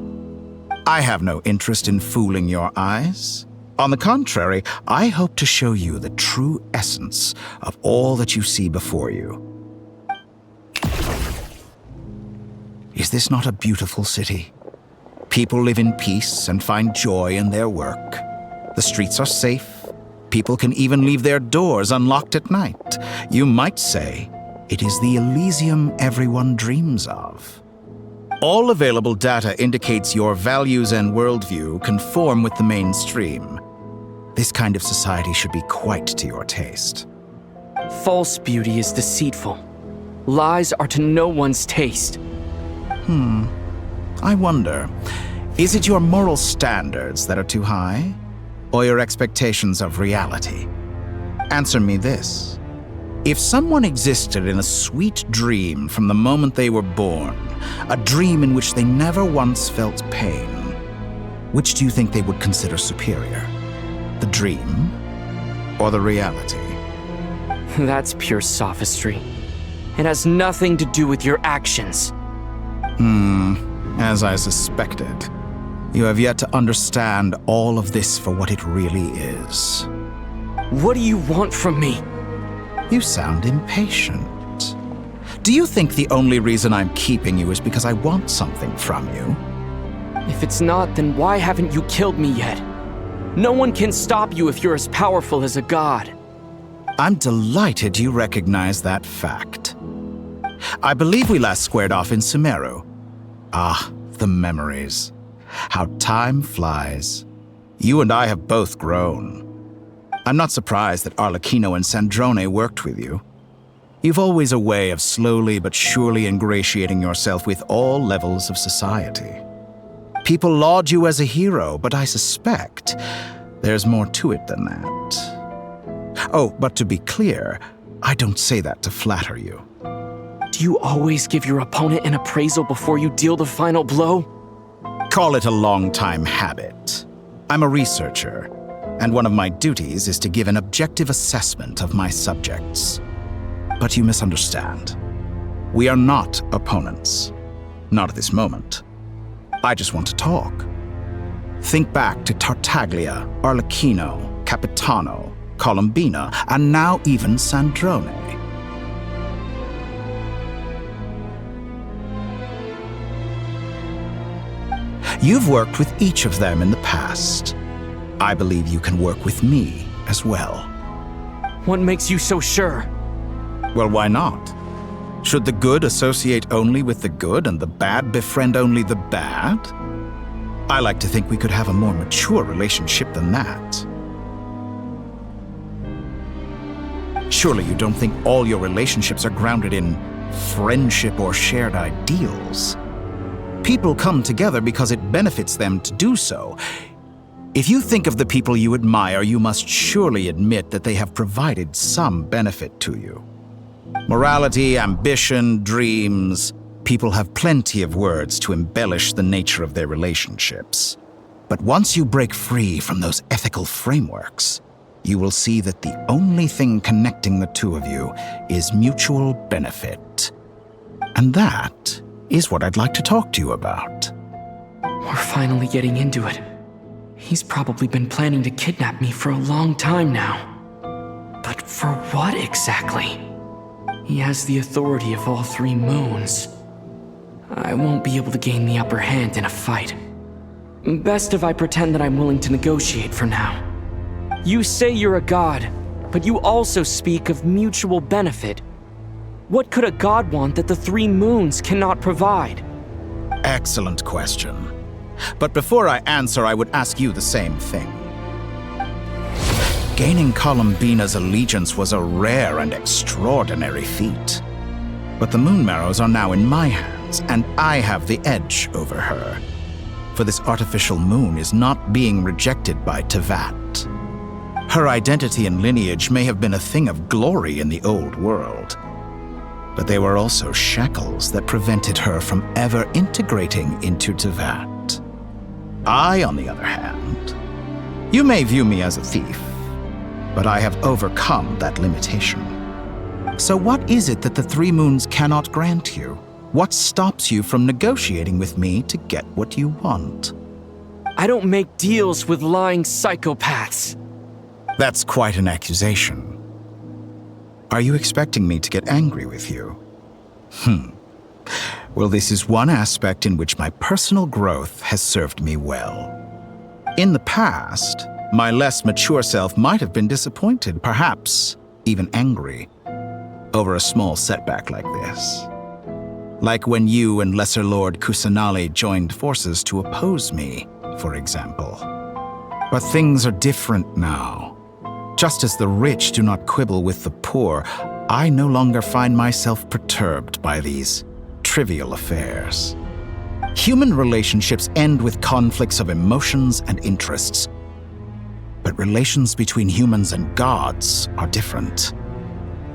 I have no interest in fooling your eyes. On the contrary, I hope to show you the true essence of all that you see before you. Is this not a beautiful city? People live in peace and find joy in their work. The streets are safe. People can even leave their doors unlocked at night. You might say it is the Elysium everyone dreams of. All available data indicates your values and worldview conform with the mainstream. This kind of society should be quite to your taste. False beauty is deceitful. Lies are to no one's taste. I wonder, is it your moral standards that are too high, or your expectations of reality? Answer me this. If someone existed in a sweet dream from the moment they were born, a dream in which they never once felt pain, which do you think they would consider superior? The dream or the reality? That's pure sophistry. It has nothing to do with your actions. As I suspected. You have yet to understand all of this for what it really is. What do you want from me? You sound impatient. Do you think the only reason I'm keeping you is because I want something from you? If it's not, then why haven't you killed me yet? No one can stop you if you're as powerful as a god. I'm delighted you recognize that fact. I believe we last squared off in Sumeru. Ah, the memories. How time flies. You and I have both grown. I'm not surprised that Arlecchino and Sandrone worked with you. You've always a way of slowly but surely ingratiating yourself with all levels of society. People laud you as a hero, but I suspect there's more to it than that. Oh, but to be clear, I don't say that to flatter you. Do you always give your opponent an appraisal before you deal the final blow? Call it a long-time habit. I'm a researcher, and one of my duties is to give an objective assessment of my subjects. But you misunderstand. We are not opponents. Not at this moment. I just want to talk. Think back to Tartaglia, Arlecchino, Capitano, Colombina, and now even Sandrone. You've worked with each of them in the past. I believe you can work with me as well. What makes you so sure? Well, why not? Should the good associate only with the good and the bad befriend only the bad? I like to think we could have a more mature relationship than that. Surely you don't think all your relationships are grounded in friendship or shared ideals? People come together because it benefits them to do so. If you think of the people you admire, you must surely admit that they have provided some benefit to you. Morality, ambition, dreams. People have plenty of words to embellish the nature of their relationships. But once you break free from those ethical frameworks, you will see that the only thing connecting the two of you is mutual benefit. And that is what I'd like to talk to you about. We're finally getting into it. He's probably been planning to kidnap me for a long time now. But for what exactly? He has the authority of all 3 moons. I won't be able to gain the upper hand in a fight. Best if I pretend that I'm willing to negotiate for now. You say you're a god, but you also speak of mutual benefit. What could a god want that the 3 moons cannot provide? Excellent question. But before I answer, I would ask you the same thing. Gaining Columbina's allegiance was a rare and extraordinary feat. But the Moon Marrows are now in my hands, and I have the edge over her. For this artificial moon is not being rejected by Tevat. Her identity and lineage may have been a thing of glory in the old world, but they were also shackles that prevented her from ever integrating into Tevat. I, on the other hand, you may view me as a thief, but I have overcome that limitation. So what is it that the Three Moons cannot grant you? What stops you from negotiating with me to get what you want? I don't make deals with lying psychopaths. That's quite an accusation. Are you expecting me to get angry with you? Well, this is one aspect in which my personal growth has served me well. In the past, my less mature self might have been disappointed, perhaps even angry, over a small setback like this. Like when you and Lesser Lord Kusanali joined forces to oppose me, for example. But things are different now. Just as the rich do not quibble with the poor, I no longer find myself perturbed by these trivial affairs. Human relationships end with conflicts of emotions and interests. But relations between humans and gods are different.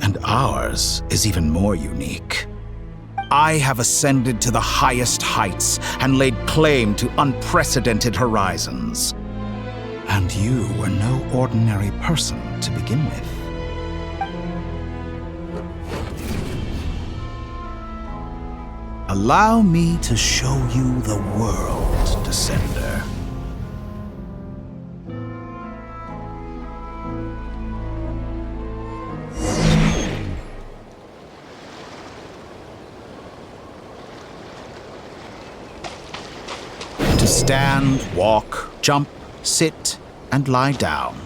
And ours is even more unique. I have ascended to the highest heights and laid claim to unprecedented horizons. And you were no ordinary person to begin with. Allow me to show you the world, Descender. To stand, walk, jump, sit, and lie down.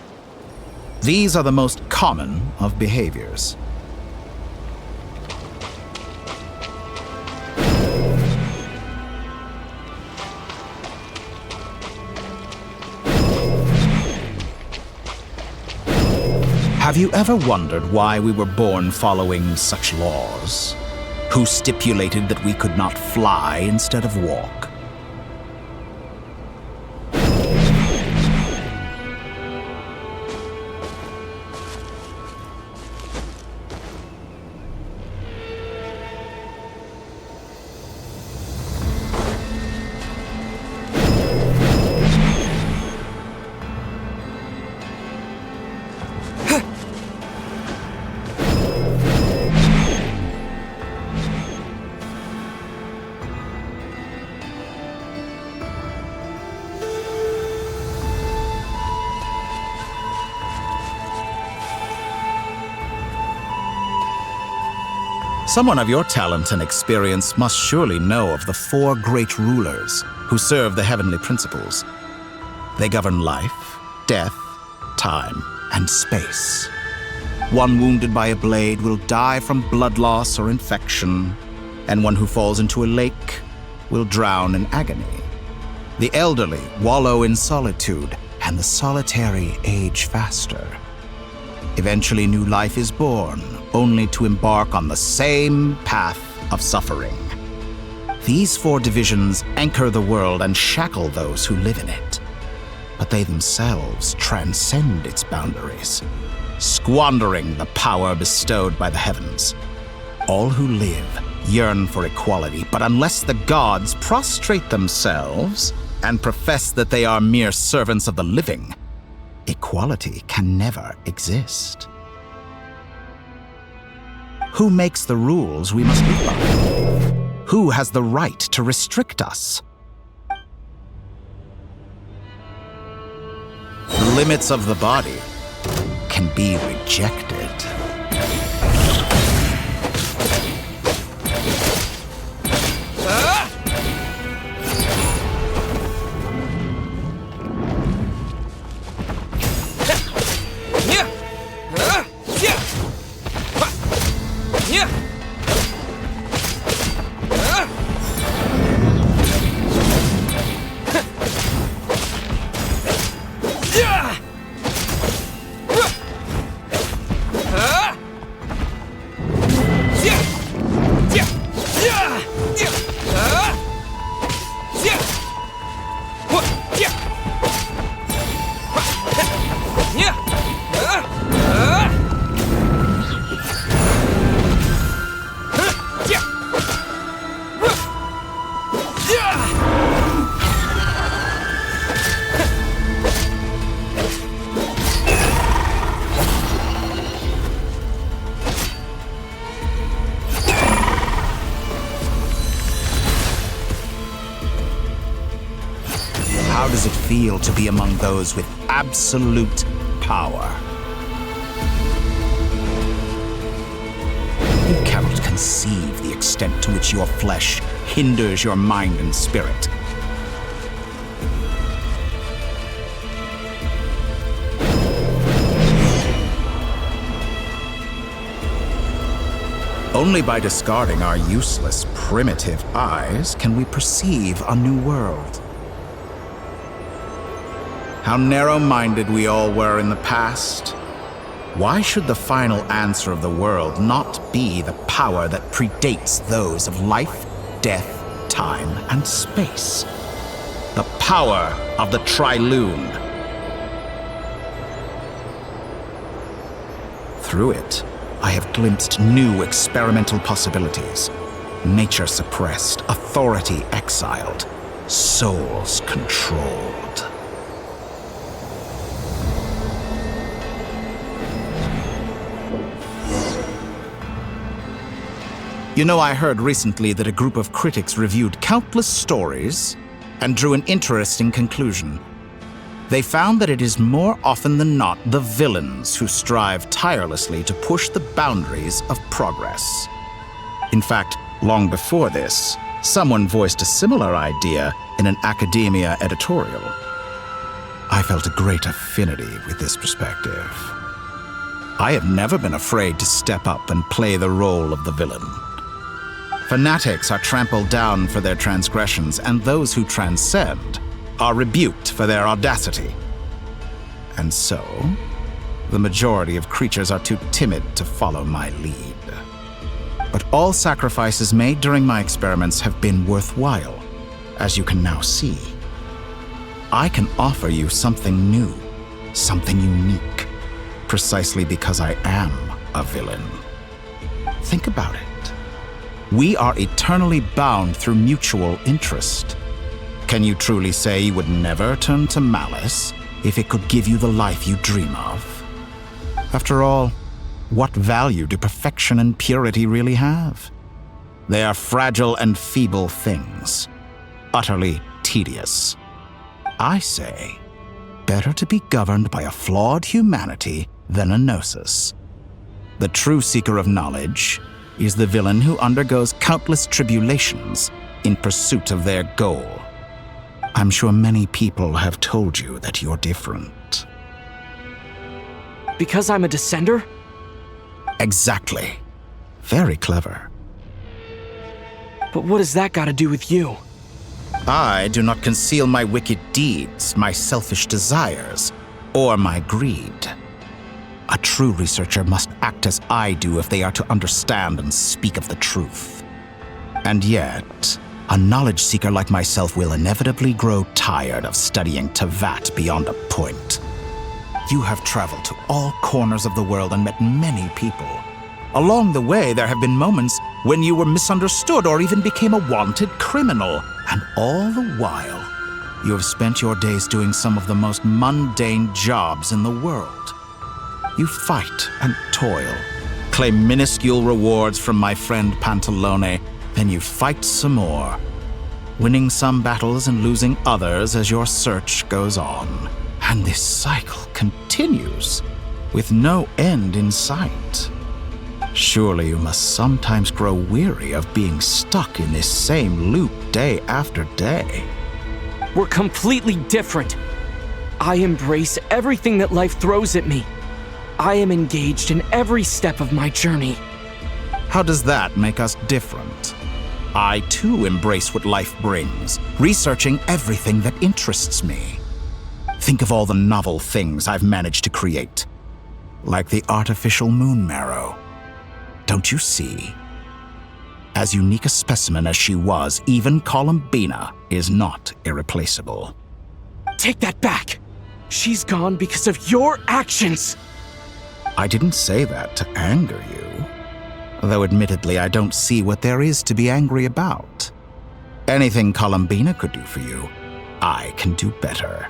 These are the most common of behaviors. Have you ever wondered why we were born following such laws? Who stipulated that we could not fly instead of walk? Someone of your talent and experience must surely know of the four great rulers who serve the heavenly principles. They govern life, death, time, and space. One wounded by a blade will die from blood loss or infection, and one who falls into a lake will drown in agony. The elderly wallow in solitude, and the solitary age faster. Eventually, new life is born, only to embark on the same path of suffering. These four divisions anchor the world and shackle those who live in it. But they themselves transcend its boundaries, squandering the power bestowed by the heavens. All who live yearn for equality, but unless the gods prostrate themselves and profess that they are mere servants of the living, equality can never exist. Who makes the rules we must live by? Who has the right to restrict us? The limits of the body can be rejected. does it feel to be among those with absolute power? You cannot conceive the extent to which your flesh hinders your mind and spirit. Only by discarding our useless, primitive eyes can we perceive a new world. How narrow-minded we all were in the past. Why should the final answer of the world not be the power that predates those of life, death, time, and space? The power of the Triloon. Through it, I have glimpsed new experimental possibilities. Nature suppressed, authority exiled, souls controlled. You know, I heard recently that a group of critics reviewed countless stories and drew an interesting conclusion. They found that it is more often than not the villains who strive tirelessly to push the boundaries of progress. In fact, long before this, someone voiced a similar idea in an academia editorial. I felt a great affinity with this perspective. I have never been afraid to step up and play the role of the villain. Fanatics are trampled down for their transgressions, and those who transcend are rebuked for their audacity. And so, the majority of creatures are too timid to follow my lead. But all sacrifices made during my experiments have been worthwhile, as you can now see. I can offer you something new, something unique, precisely because I am a villain. Think about it. We are eternally bound through mutual interest. Can you truly say you would never turn to malice if it could give you the life you dream of? After all, what value do perfection and purity really have? They are fragile and feeble things, utterly tedious. I say, better to be governed by a flawed humanity than a gnosis. The true seeker of knowledge is the villain who undergoes countless tribulations in pursuit of their goal. I'm sure many people have told you that you're different. Because I'm a descender? Exactly. Very clever. But what has that got to do with you? I do not conceal my wicked deeds, my selfish desires, or my greed. A true researcher must act as I do if they are to understand and speak of the truth. And yet, a knowledge seeker like myself will inevitably grow tired of studying Tevat beyond a point. You have traveled to all corners of the world and met many people. Along the way, there have been moments when you were misunderstood or even became a wanted criminal. And all the while, you have spent your days doing some of the most mundane jobs in the world. You fight and toil, claim minuscule rewards from my friend Pantalone, then you fight some more, winning some battles and losing others as your search goes on. And this cycle continues, with no end in sight. Surely you must sometimes grow weary of being stuck in this same loop day after day. We're completely different. I embrace everything that life throws at me. I am engaged in every step of my journey. How does that make us different? I too embrace what life brings, researching everything that interests me. Think of all the novel things I've managed to create, like the artificial moon marrow. Don't you see? As unique a specimen as she was, even Columbina is not irreplaceable. Take that back! She's gone because of your actions! I didn't say that to anger you. Though admittedly, I don't see what there is to be angry about. Anything Columbina could do for you, I can do better.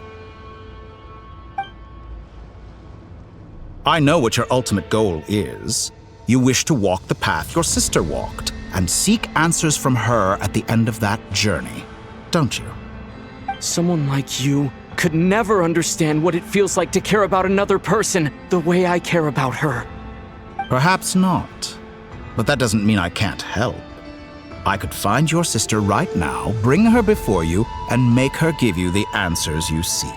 I know what your ultimate goal is. You wish to walk the path your sister walked, and seek answers from her at the end of that journey, don't you? Someone like you could never understand what it feels like to care about another person the way I care about her. Perhaps not. But that doesn't mean I can't help. I could find your sister right now, bring her before you, and make her give you the answers you seek.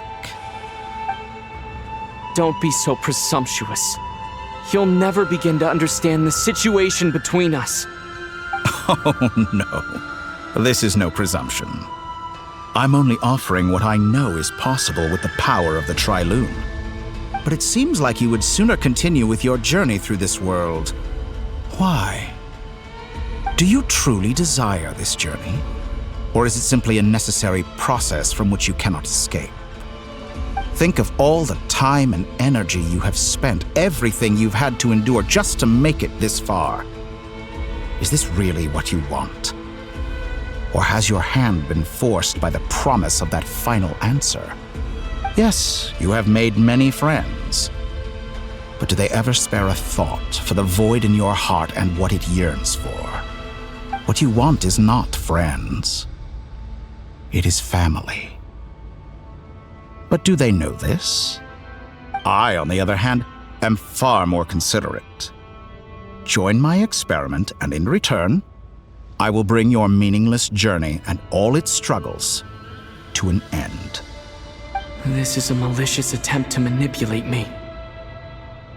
Don't be so presumptuous. You'll never begin to understand the situation between us. Oh, no. This is no presumption. I'm only offering what I know is possible with the power of the Triloon. But it seems like you would sooner continue with your journey through this world. Why? Do you truly desire this journey? Or is it simply a necessary process from which you cannot escape? Think of all the time and energy you have spent, everything you've had to endure just to make it this far. Is this really what you want? Or has your hand been forced by the promise of that final answer? Yes, you have made many friends. But do they ever spare a thought for the void in your heart and what it yearns for? What you want is not friends. It is family. But do they know this? I, on the other hand, am far more considerate. Join my experiment, and in return, I will bring your meaningless journey and all its struggles to an end. This is a malicious attempt to manipulate me.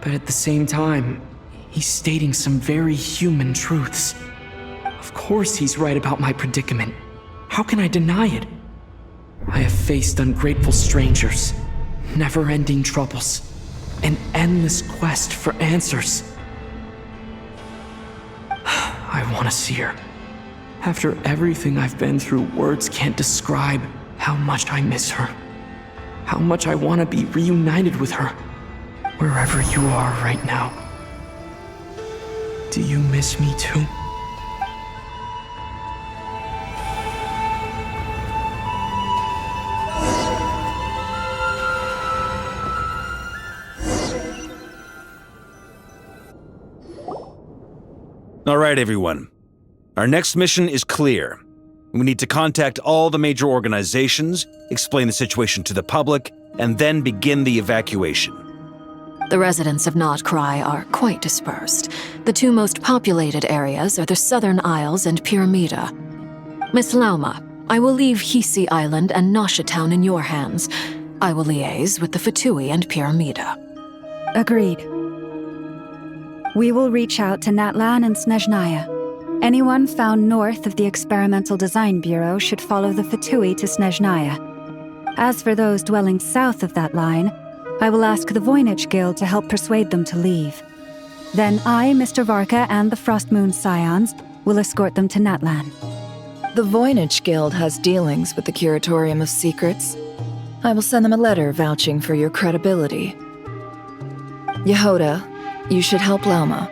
But at the same time, he's stating some very human truths. Of course he's right about my predicament. How can I deny it? I have faced ungrateful strangers, never-ending troubles, an endless quest for answers. I want to see her. After everything I've been through, words can't describe how much I miss her. How much I want to be reunited with her. Wherever you are right now. Do you miss me too? All right, everyone. Our next mission is clear. We need to contact all the major organizations, explain the situation to the public, and then begin the evacuation. The residents of Notcry are quite dispersed. The two most populated areas are the Southern Isles and Pyramida. Miss Lauma, I will leave Hisi Island and Nasha Town in your hands. I will liaise with the Fatui and Pyramida. Agreed. We will reach out to Natlan and Snezhnaya. Anyone found north of the Experimental Design Bureau should follow the Fatui to Snezhnaya. As for those dwelling south of that line, I will ask the Voynich Guild to help persuade them to leave. Then I, Mr. Varka, and the Frostmoon Scions will escort them to Natlan. The Voynich Guild has dealings with the Curatorium of Secrets. I will send them a letter vouching for your credibility. Yehoda, you should help Lauma.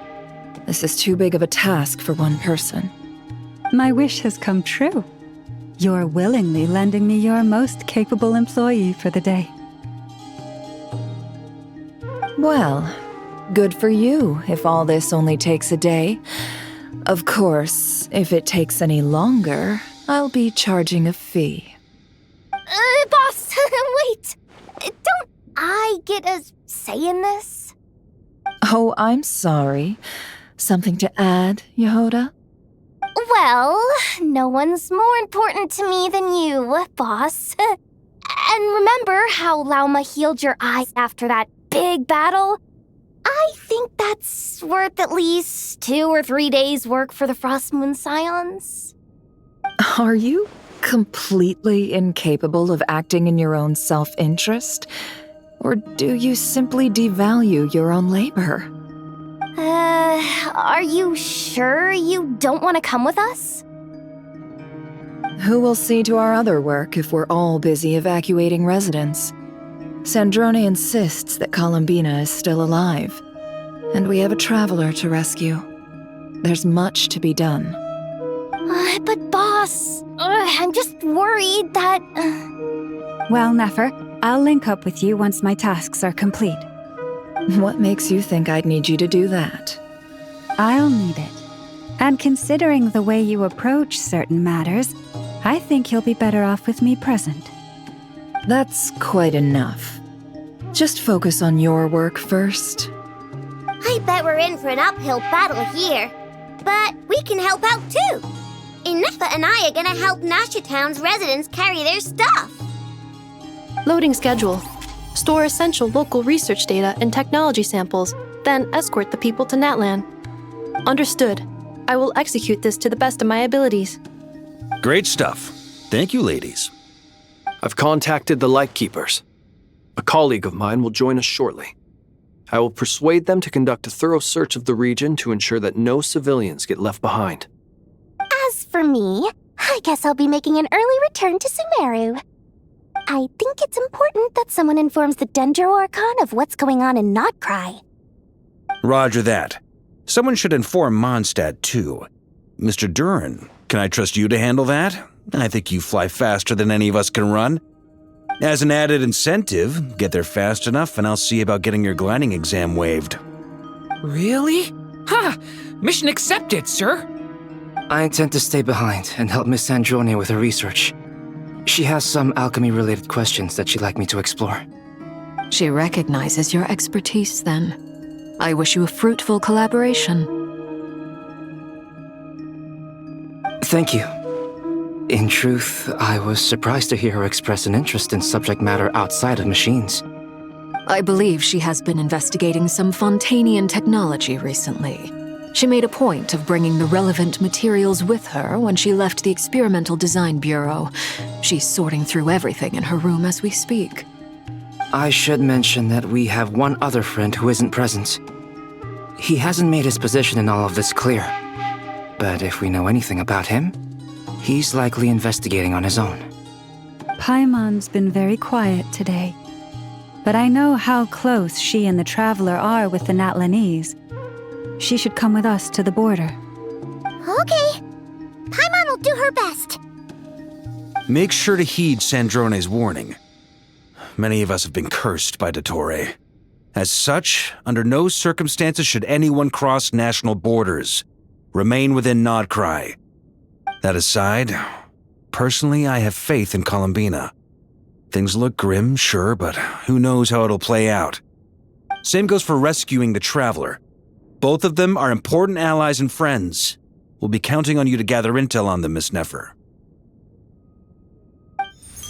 This is too big of a task for one person. My wish has come true. You're willingly lending me your most capable employee for the day. Well, good for you if all this only takes a day. Of course, if it takes any longer, I'll be charging a fee. Boss, wait! Don't I get a say in this? Oh, I'm sorry. Something to add, Yehoda? Well, no one's more important to me than you, boss. And remember how Lauma healed your eyes after that big battle? I think that's worth at least 2 or 3 days' work for the Frostmoon Scions. Are you completely incapable of acting in your own self-interest? Or do you simply devalue your own labor? Are you sure you don't want to come with us? Who will see to our other work if we're all busy evacuating residents? Sandrone insists that Columbina is still alive, and we have a traveler to rescue. There's much to be done. But boss, I'm just worried that... Well, Nefer, I'll link up with you once my tasks are complete. What makes you think I'd need you to do that? I'll need it. And considering the way you approach certain matters, I think you'll be better off with me present. That's quite enough. Just focus on your work first. I bet we're in for an uphill battle here. But we can help out too. Inefa and I are gonna help Nasha Town's residents carry their stuff. Loading schedule. Store essential local research data and technology samples, then escort the people to Natlan. Understood. I will execute this to the best of my abilities. Great stuff. Thank you, ladies. I've contacted the Lightkeepers. A colleague of mine will join us shortly. I will persuade them to conduct a thorough search of the region to ensure that no civilians get left behind. As for me, I guess I'll be making an early return to Sumeru. I think it's important that someone informs the Dendro Archon of what's going on in Notcry. Roger that. Someone should inform Mondstadt, too. Mr. Duran, can I trust you to handle that? I think you fly faster than any of us can run. As an added incentive, get there fast enough and I'll see about getting your gliding exam waived. Really? Ha! Mission accepted, sir. I intend to stay behind and help Miss Sandrone with her research. She has some alchemy-related questions that she'd like me to explore. She recognizes your expertise, then. I wish you a fruitful collaboration. Thank you. In truth, I was surprised to hear her express an interest in subject matter outside of machines. I believe she has been investigating some Fontanian technology recently. She made a point of bringing the relevant materials with her when she left the Experimental Design Bureau. She's sorting through everything in her room as we speak. I should mention that we have one other friend who isn't present. He hasn't made his position in all of this clear. But if we know anything about him, he's likely investigating on his own. Paimon's been very quiet today. But I know how close she and the Traveler are with the Natlanese. She should come with us to the border. Okay. Paimon will do her best. Make sure to heed Sandrone's warning. Many of us have been cursed by Dottore. As such, under no circumstances should anyone cross national borders. Remain within Notcry. That aside, personally I have faith in Columbina. Things look grim, sure, but who knows how it'll play out. Same goes for rescuing the Traveler. Both of them are important allies and friends. We'll be counting on you to gather intel on them, Miss Nefer.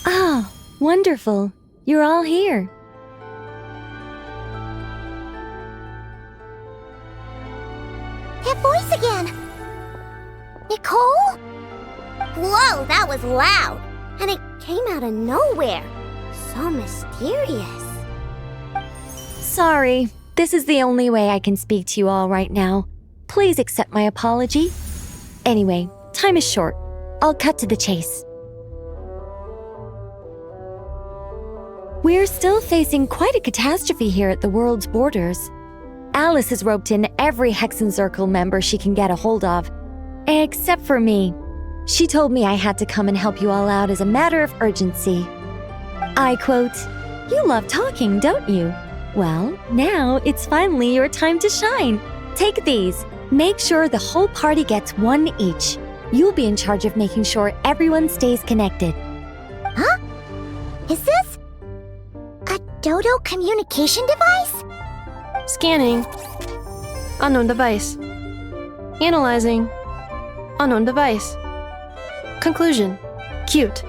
Ah, wonderful. You're all here. That voice again! Nicole? Whoa, that was loud! And it came out of nowhere. So mysterious. Sorry, this is the only way I can speak to you all right now. Please accept my apology. Anyway, time is short. I'll cut to the chase. We're still facing quite a catastrophe here at the world's borders. Alice has roped in every Hexenzirkel member she can get a hold of. Except for me. She told me I had to come and help you all out as a matter of urgency. I quote, "You love talking, don't you? Well, now it's finally your time to shine. Take these. Make sure the whole party gets one each. You'll be in charge of making sure everyone stays connected." Huh? Is this a Dodo communication device? Scanning. Unknown device. Analyzing. Unknown device. Conclusion. Cute.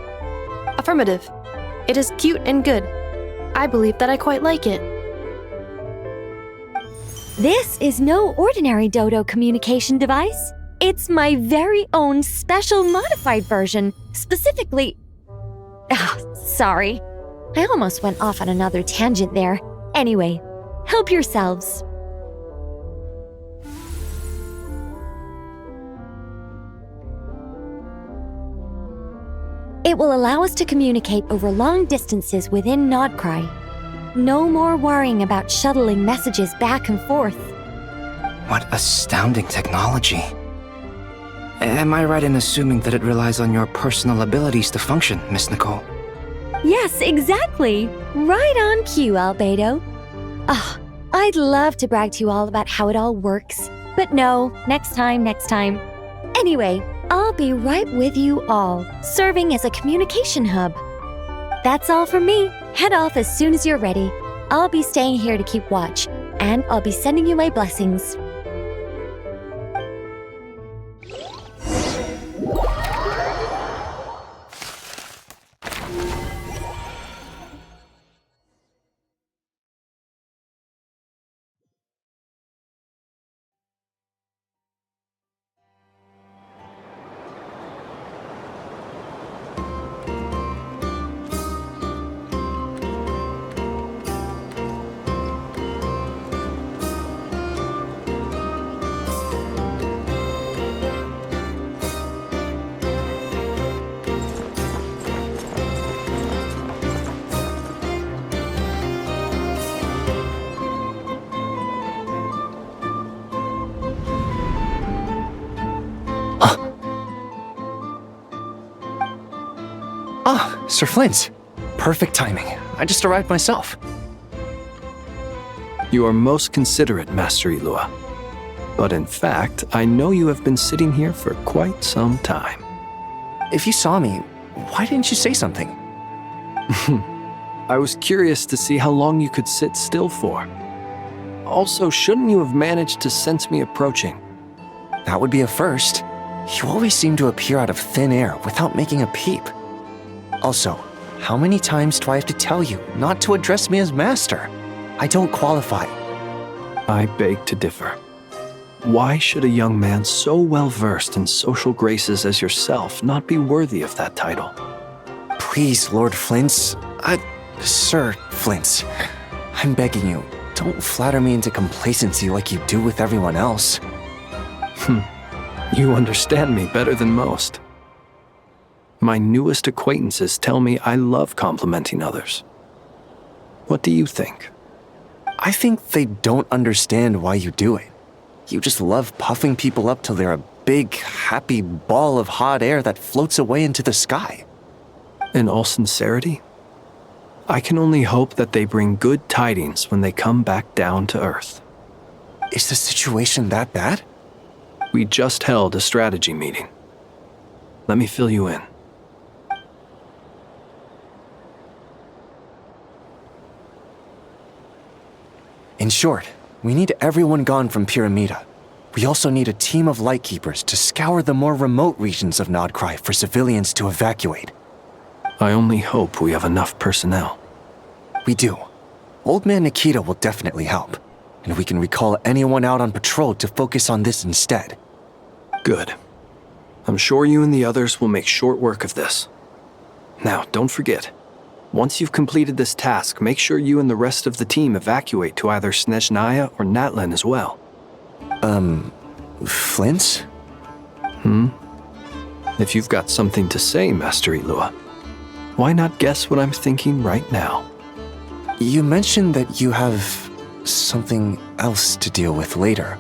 Affirmative. It is cute and good. I believe that I quite like it. This is no ordinary Dodo communication device. It's my very own special modified version, specifically... sorry. I almost went off on another tangent there. Anyway, help yourselves. It will allow us to communicate over long distances within Notcry. No more worrying about shuttling messages back and forth. What astounding technology. Am I right in assuming that it relies on your personal abilities to function, Miss Nicole? Yes, exactly. Right on cue, Albedo. I'd love to brag to you all about how it all works. But no, next time. Anyway, I'll be right with you all, serving as a communication hub. That's all from me. Head off as soon as you're ready. I'll be staying here to keep watch, and I'll be sending you my blessings. Sir Flint. Perfect timing. I just arrived myself. You are most considerate, Master Ilua. But in fact, I know you have been sitting here for quite some time. If you saw me, why didn't you say something? I was curious to see how long you could sit still for. Also, shouldn't you have managed to sense me approaching? That would be a first. You always seem to appear out of thin air without making a peep. Also, how many times do I have to tell you not to address me as master? I don't qualify. I beg to differ. Why should a young man so well versed in social graces as yourself not be worthy of that title? Please, Lord Flint's. Sir Flint's. I'm begging you, don't flatter me into complacency like you do with everyone else. You understand me better than most. My newest acquaintances tell me I love complimenting others. What do you think? I think they don't understand why you do it. You just love puffing people up till they're a big, happy ball of hot air that floats away into the sky. In all sincerity, I can only hope that they bring good tidings when they come back down to Earth. Is the situation that bad? We just held a strategy meeting. Let me fill you in. In short, we need everyone gone from Pyramida. We also need a team of lightkeepers to scour the more remote regions of Nodcry for civilians to evacuate. I only hope we have enough personnel. We do. Old Man Nikita will definitely help, and we can recall anyone out on patrol to focus on this instead. Good. I'm sure you and the others will make short work of this. Now, don't forget. Once you've completed this task, make sure you and the rest of the team evacuate to either Snezhnaya or Natlan as well. Flint? If you've got something to say, Master Ilua, why not guess what I'm thinking right now? You mentioned that you have something else to deal with later.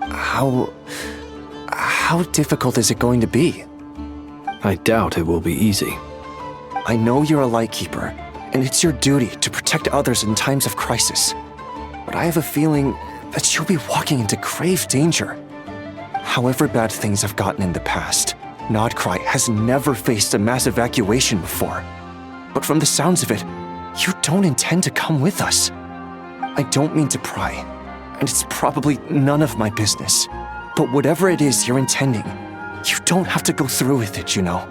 How difficult is it going to be? I doubt it will be easy. I know you're a lightkeeper, and it's your duty to protect others in times of crisis. But I have a feeling that you'll be walking into grave danger. However bad things have gotten in the past, Nodcry has never faced a mass evacuation before. But from the sounds of it, you don't intend to come with us. I don't mean to pry, and it's probably none of my business. But whatever it is you're intending, you don't have to go through with it, you know.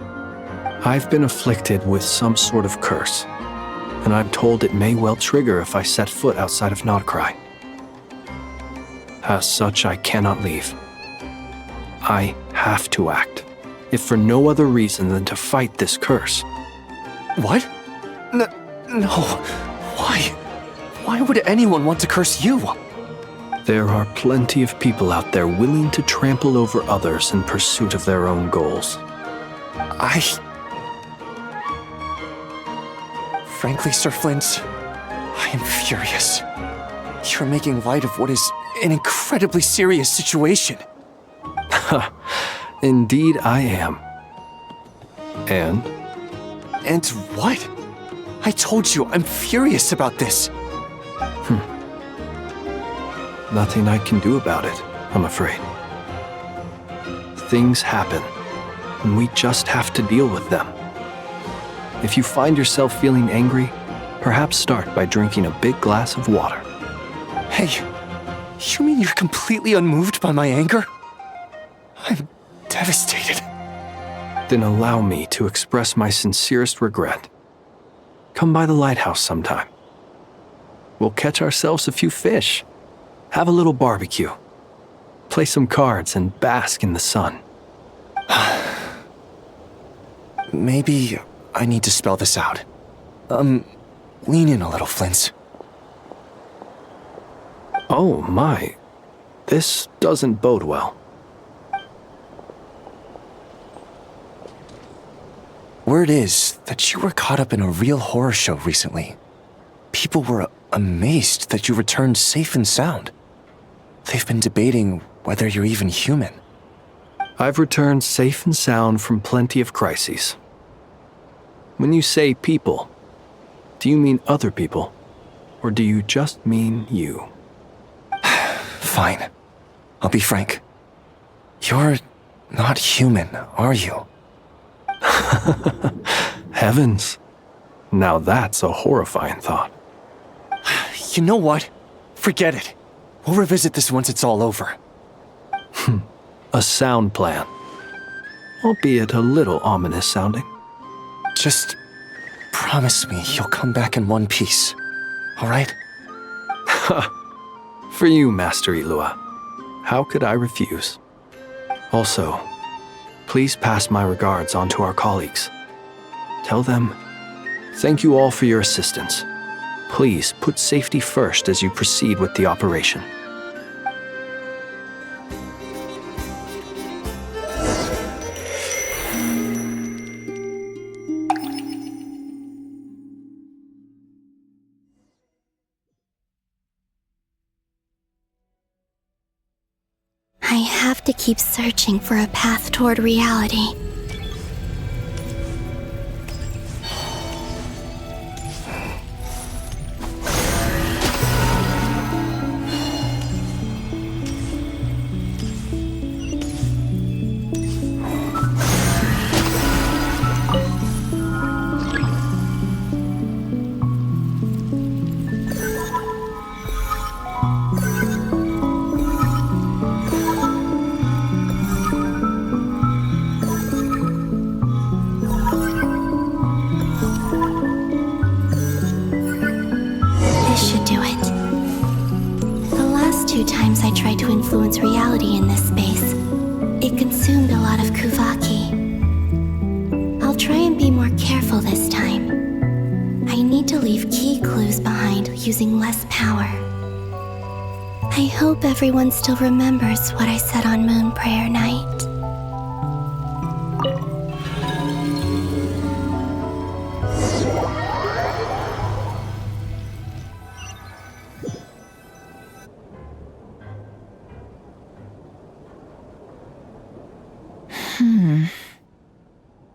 I've been afflicted with some sort of curse, and I'm told it may well trigger if I set foot outside of Nodcry. As such, I cannot leave. I have to act, if for no other reason than to fight this curse. What? No. Why? Why would anyone want to curse you? There are plenty of people out there willing to trample over others in pursuit of their own goals. Frankly, Sir Flint, I am furious. You're making light of what is an incredibly serious situation. Indeed I am. And? And what? I told you I'm furious about this. Nothing I can do about it, I'm afraid. Things happen, and we just have to deal with them. If you find yourself feeling angry, perhaps start by drinking a big glass of water. Hey, you mean you're completely unmoved by my anger? I'm devastated. Then allow me to express my sincerest regret. Come by the lighthouse sometime. We'll catch ourselves a few fish, have a little barbecue, play some cards, and bask in the sun. Maybe I need to spell this out. Lean in a little, Flint. Oh my, this doesn't bode well. Word is that you were caught up in a real horror show recently. People were amazed that you returned safe and sound. They've been debating whether you're even human. I've returned safe and sound from plenty of crises. When you say people, do you mean other people, or do you just mean you? Fine. I'll be frank. You're not human, are you? Heavens. Now that's a horrifying thought. You know what? Forget it. We'll revisit this once it's all over. A sound plan. Albeit a little ominous sounding. Just promise me you'll come back in one piece, all right? For you, Master Ilua. How could I refuse? Also, please pass my regards on to our colleagues. Tell them, thank you all for your assistance. Please put safety first as you proceed with the operation. I have to keep searching for a path toward reality. Times I tried to influence reality in this space, it consumed a lot of Kuvaki. I'll try and be more careful this time. I need to leave key clues behind using less power. I hope everyone still remembers what I said on Moon Prayer Night.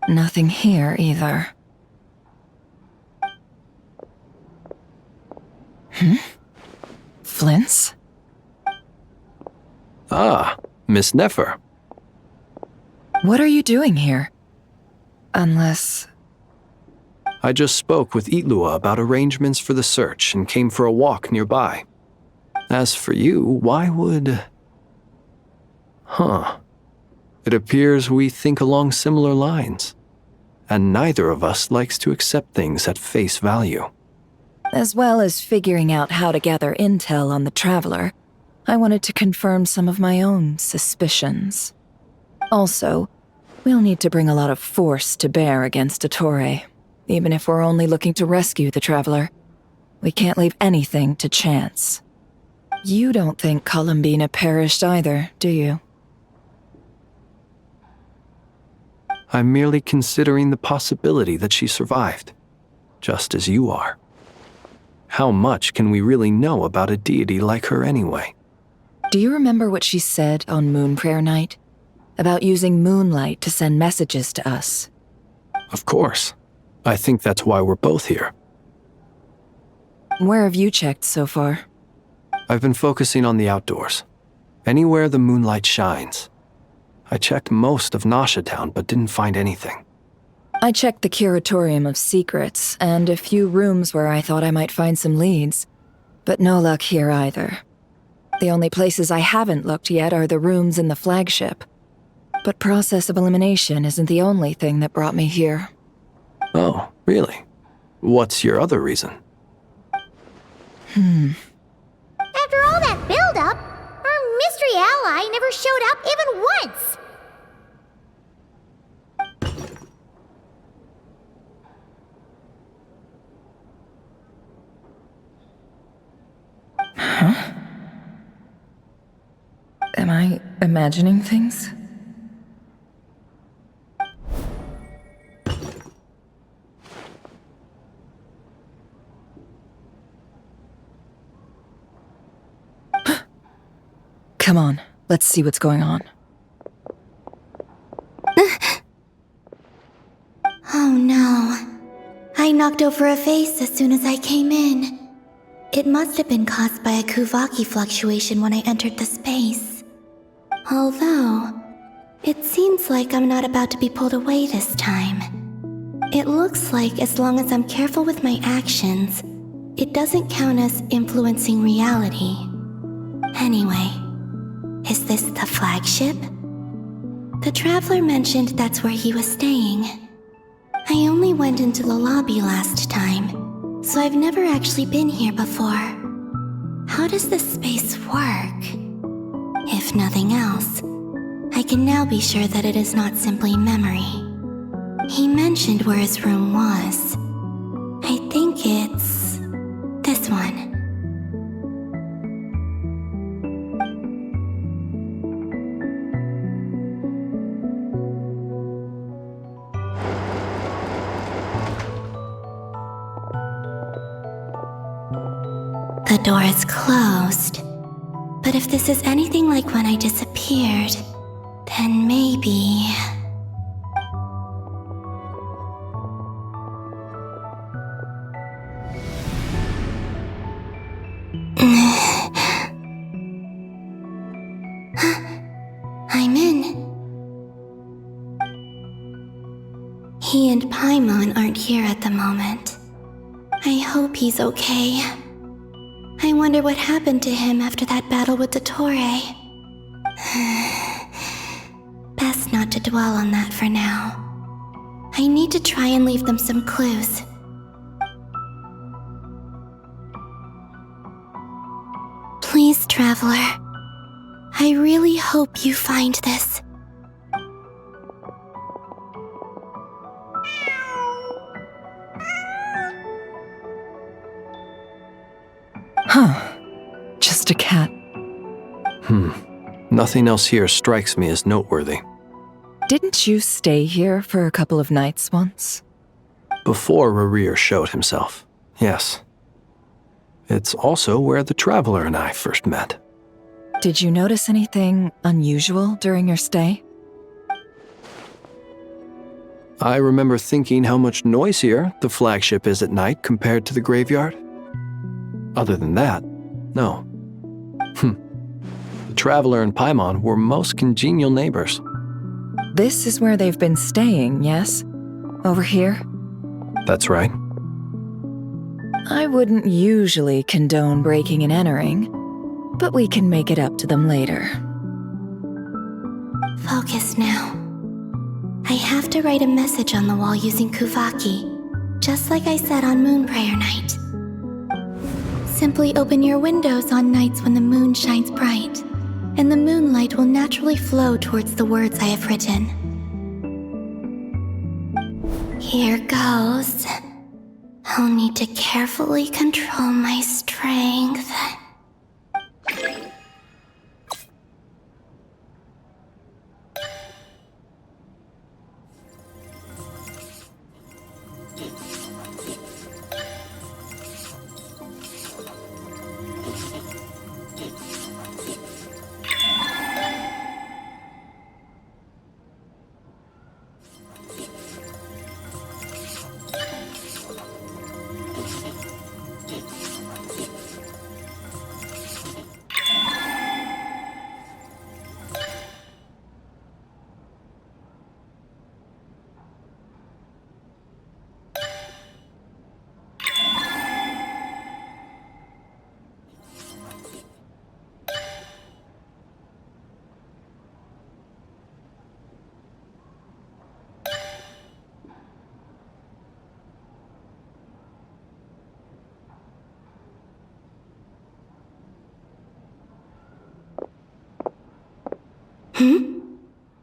Nothing here either. Flint's? Ah, Miss Nefer. What are you doing here? Unless... I just spoke with Ilua about arrangements for the search and came for a walk nearby. As for you, why would... It appears we think along similar lines. And neither of us likes to accept things at face value. As well as figuring out how to gather intel on the Traveler, I wanted to confirm some of my own suspicions. Also, we'll need to bring a lot of force to bear against Dottore, even if we're only looking to rescue the Traveler. We can't leave anything to chance. You don't think Columbina perished either, do you? I'm merely considering the possibility that she survived, just as you are. How much can we really know about a deity like her anyway? Do you remember what she said on Moon Prayer Night? About using moonlight to send messages to us? Of course. I think that's why we're both here. Where have you checked so far? I've been focusing on the outdoors. Anywhere the moonlight shines. I checked most of Nasha Town, but didn't find anything. I checked the Curatorium of Secrets and a few rooms where I thought I might find some leads, but no luck here either. The only places I haven't looked yet are the rooms in the flagship. But process of elimination isn't the only thing that brought me here. Oh, really? What's your other reason? After all that build-up, our mystery ally never showed up even once! Huh? Am I imagining things? Come on, let's see what's going on. Oh no. I knocked over a vase as soon as I came in. It must have been caused by a Kuvaki fluctuation when I entered the space. Although, it seems like I'm not about to be pulled away this time. It looks like as long as I'm careful with my actions, it doesn't count as influencing reality. Anyway, is this the flagship? The Traveler mentioned that's where he was staying. I only went into the lobby last time, so I've never actually been here before. How does this space work? If nothing else, I can now be sure that it is not simply memory. He mentioned where his room was. I think it's this one. The door is closed. But if this is anything like when I disappeared, then maybe... I'm in. He and Paimon aren't here at the moment. I hope he's okay. I wonder what happened to him after that battle with Dottore. Best not to dwell on that for now. I need to try and leave them some clues. Please, Traveler. I really hope you find this. Huh. Just a cat. Nothing else here strikes me as noteworthy. Didn't you stay here for a couple of nights once? Before Rerir showed himself, yes. It's also where the Traveler and I first met. Did you notice anything unusual during your stay? I remember thinking how much noisier the flagship is at night compared to the graveyard. Other than that, no. The Traveler and Paimon were most congenial neighbors. This is where they've been staying, yes? Over here? That's right. I wouldn't usually condone breaking and entering, but we can make it up to them later. Focus now. I have to write a message on the wall using Kuvaki, just like I said on Moon Prayer Night. Simply open your windows on nights when the moon shines bright, and the moonlight will naturally flow towards the words I have written. Here goes. I'll need to carefully control my strength.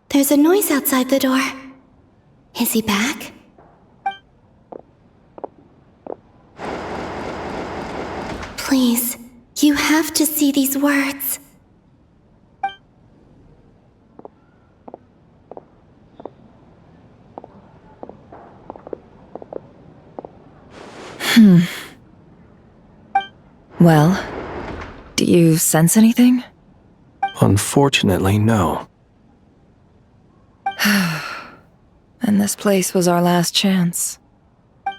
There's a noise outside the door. Is he back? Please, you have to see these words. Well, do you sense anything? Unfortunately, no. And this place was our last chance.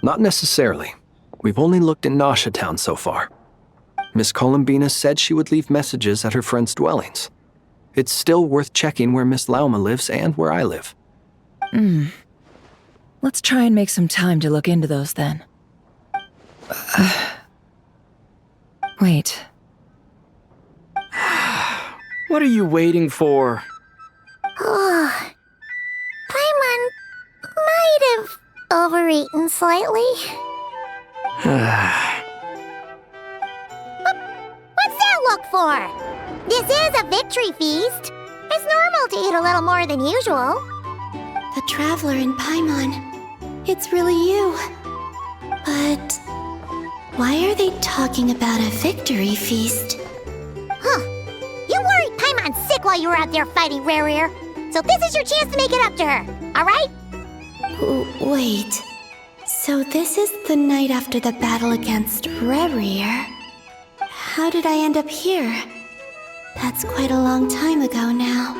Not necessarily. We've only looked in Nasha Town so far. Miss Columbina said she would leave messages at her friends' dwellings. It's still worth checking where Miss Lauma lives and where I live. Let's try and make some time to look into those then. Wait. What are you waiting for? Oh, Paimon might have overeaten slightly. What's that look for? This is a victory feast. It's normal to eat a little more than usual. The Traveler in Paimon. It's really you. But why are they talking about a victory feast? Huh. You worried Paimon sick while you were out there fighting Rare. So this is your chance to make it up to her, alright? Wait. So this is the night after the battle against Rare. How did I end up here? That's quite a long time ago now.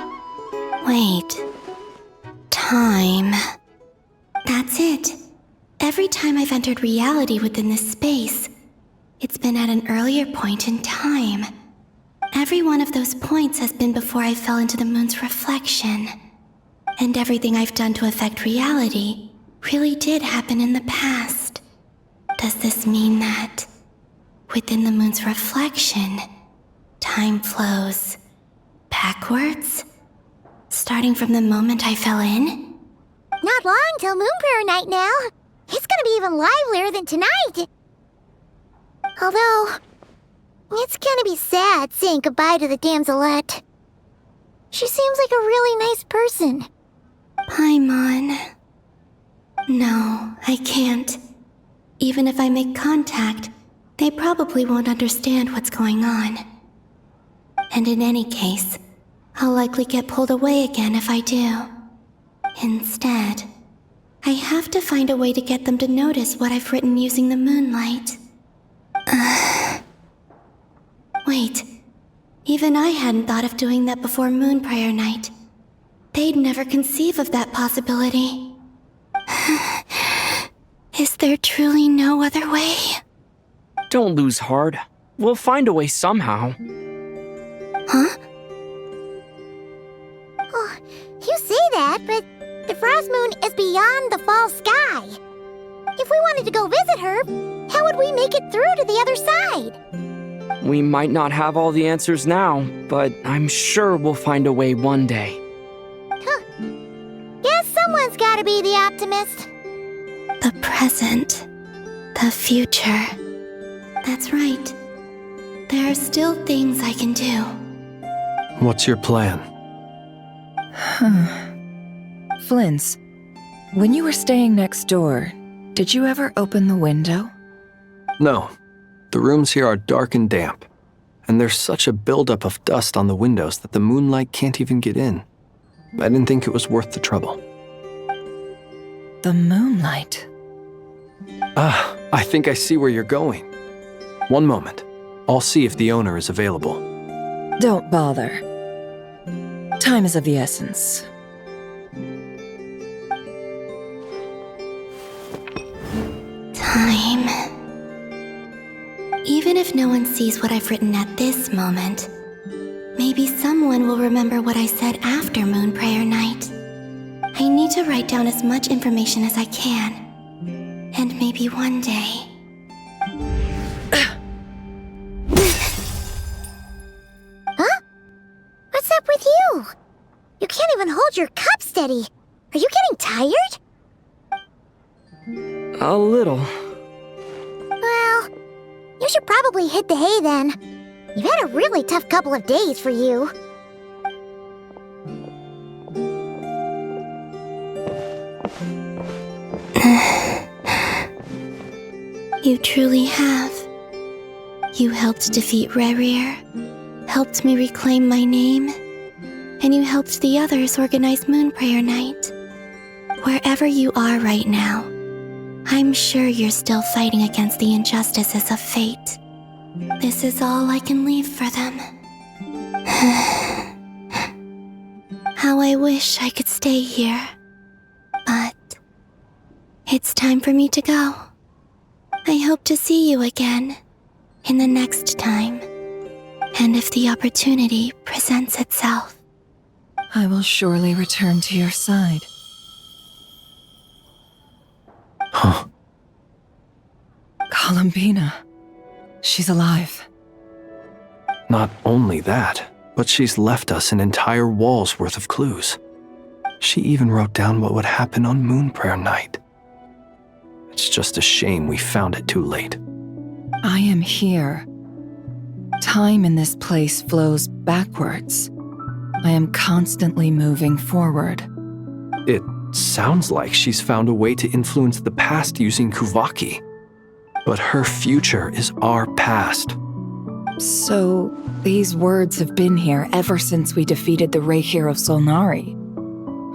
Wait. Time. That's it. Every time I've entered reality within this space, it's been at an earlier point in time. Every one of those points has been before I fell into the moon's reflection. And everything I've done to affect reality really did happen in the past. Does this mean that within the moon's reflection, time flows backwards? Starting from the moment I fell in? Not long till Moon Prayer Night now. It's gonna be even livelier than tonight. Although, it's gonna be sad saying goodbye to the damselette. She seems like a really nice person. Paimon. No, I can't. Even if I make contact, they probably won't understand what's going on. And in any case, I'll likely get pulled away again if I do. Instead, I have to find a way to get them to notice what I've written using the moonlight. Wait, even I hadn't thought of doing that before Moon Prayer Night. They'd never conceive of that possibility. Is there truly no other way? Don't lose heart. We'll find a way somehow. Huh? Oh, you say that, but the Frost Moon is beyond the fall sky. If we wanted to go visit her, how would we make it through to the other side? We might not have all the answers now, but I'm sure we'll find a way one day. Huh. Guess someone's gotta be the optimist. The present. The future. That's right. There are still things I can do. What's your plan? Flint's, when you were staying next door, did you ever open the window? No. The rooms here are dark and damp, and there's such a buildup of dust on the windows that the moonlight can't even get in. I didn't think it was worth the trouble. The moonlight. I think I see where you're going. One moment. I'll see if the owner is available. Don't bother. Time is of the essence. Time. Even if no one sees what I've written at this moment, maybe someone will remember what I said after Moon Prayer Night. I need to write down as much information as I can. And maybe one day... Huh? What's up with you? You can't even hold your cup steady. Are you getting tired? A little. Well, you should probably hit the hay then. You've had a really tough couple of days for you. You truly have. You helped defeat Rerir, helped me reclaim my name, and you helped the others organize Moon Prayer Night. Wherever you are right now, I'm sure you're still fighting against the injustices of fate. This is all I can leave for them. How I wish I could stay here. But it's time for me to go. I hope to see you again in the next time, and if the opportunity presents itself. I will surely return to your side. Huh. Columbina. She's alive. Not only that, but she's left us an entire wall's worth of clues. She even wrote down what would happen on Moon Prayer Night. It's just a shame we found it too late. I am here. Time in this place flows backwards. I am constantly moving forward. It sounds like she's found a way to influence the past using Kuvaki. But her future is our past. So, these words have been here ever since we defeated the Reikir of Solnari.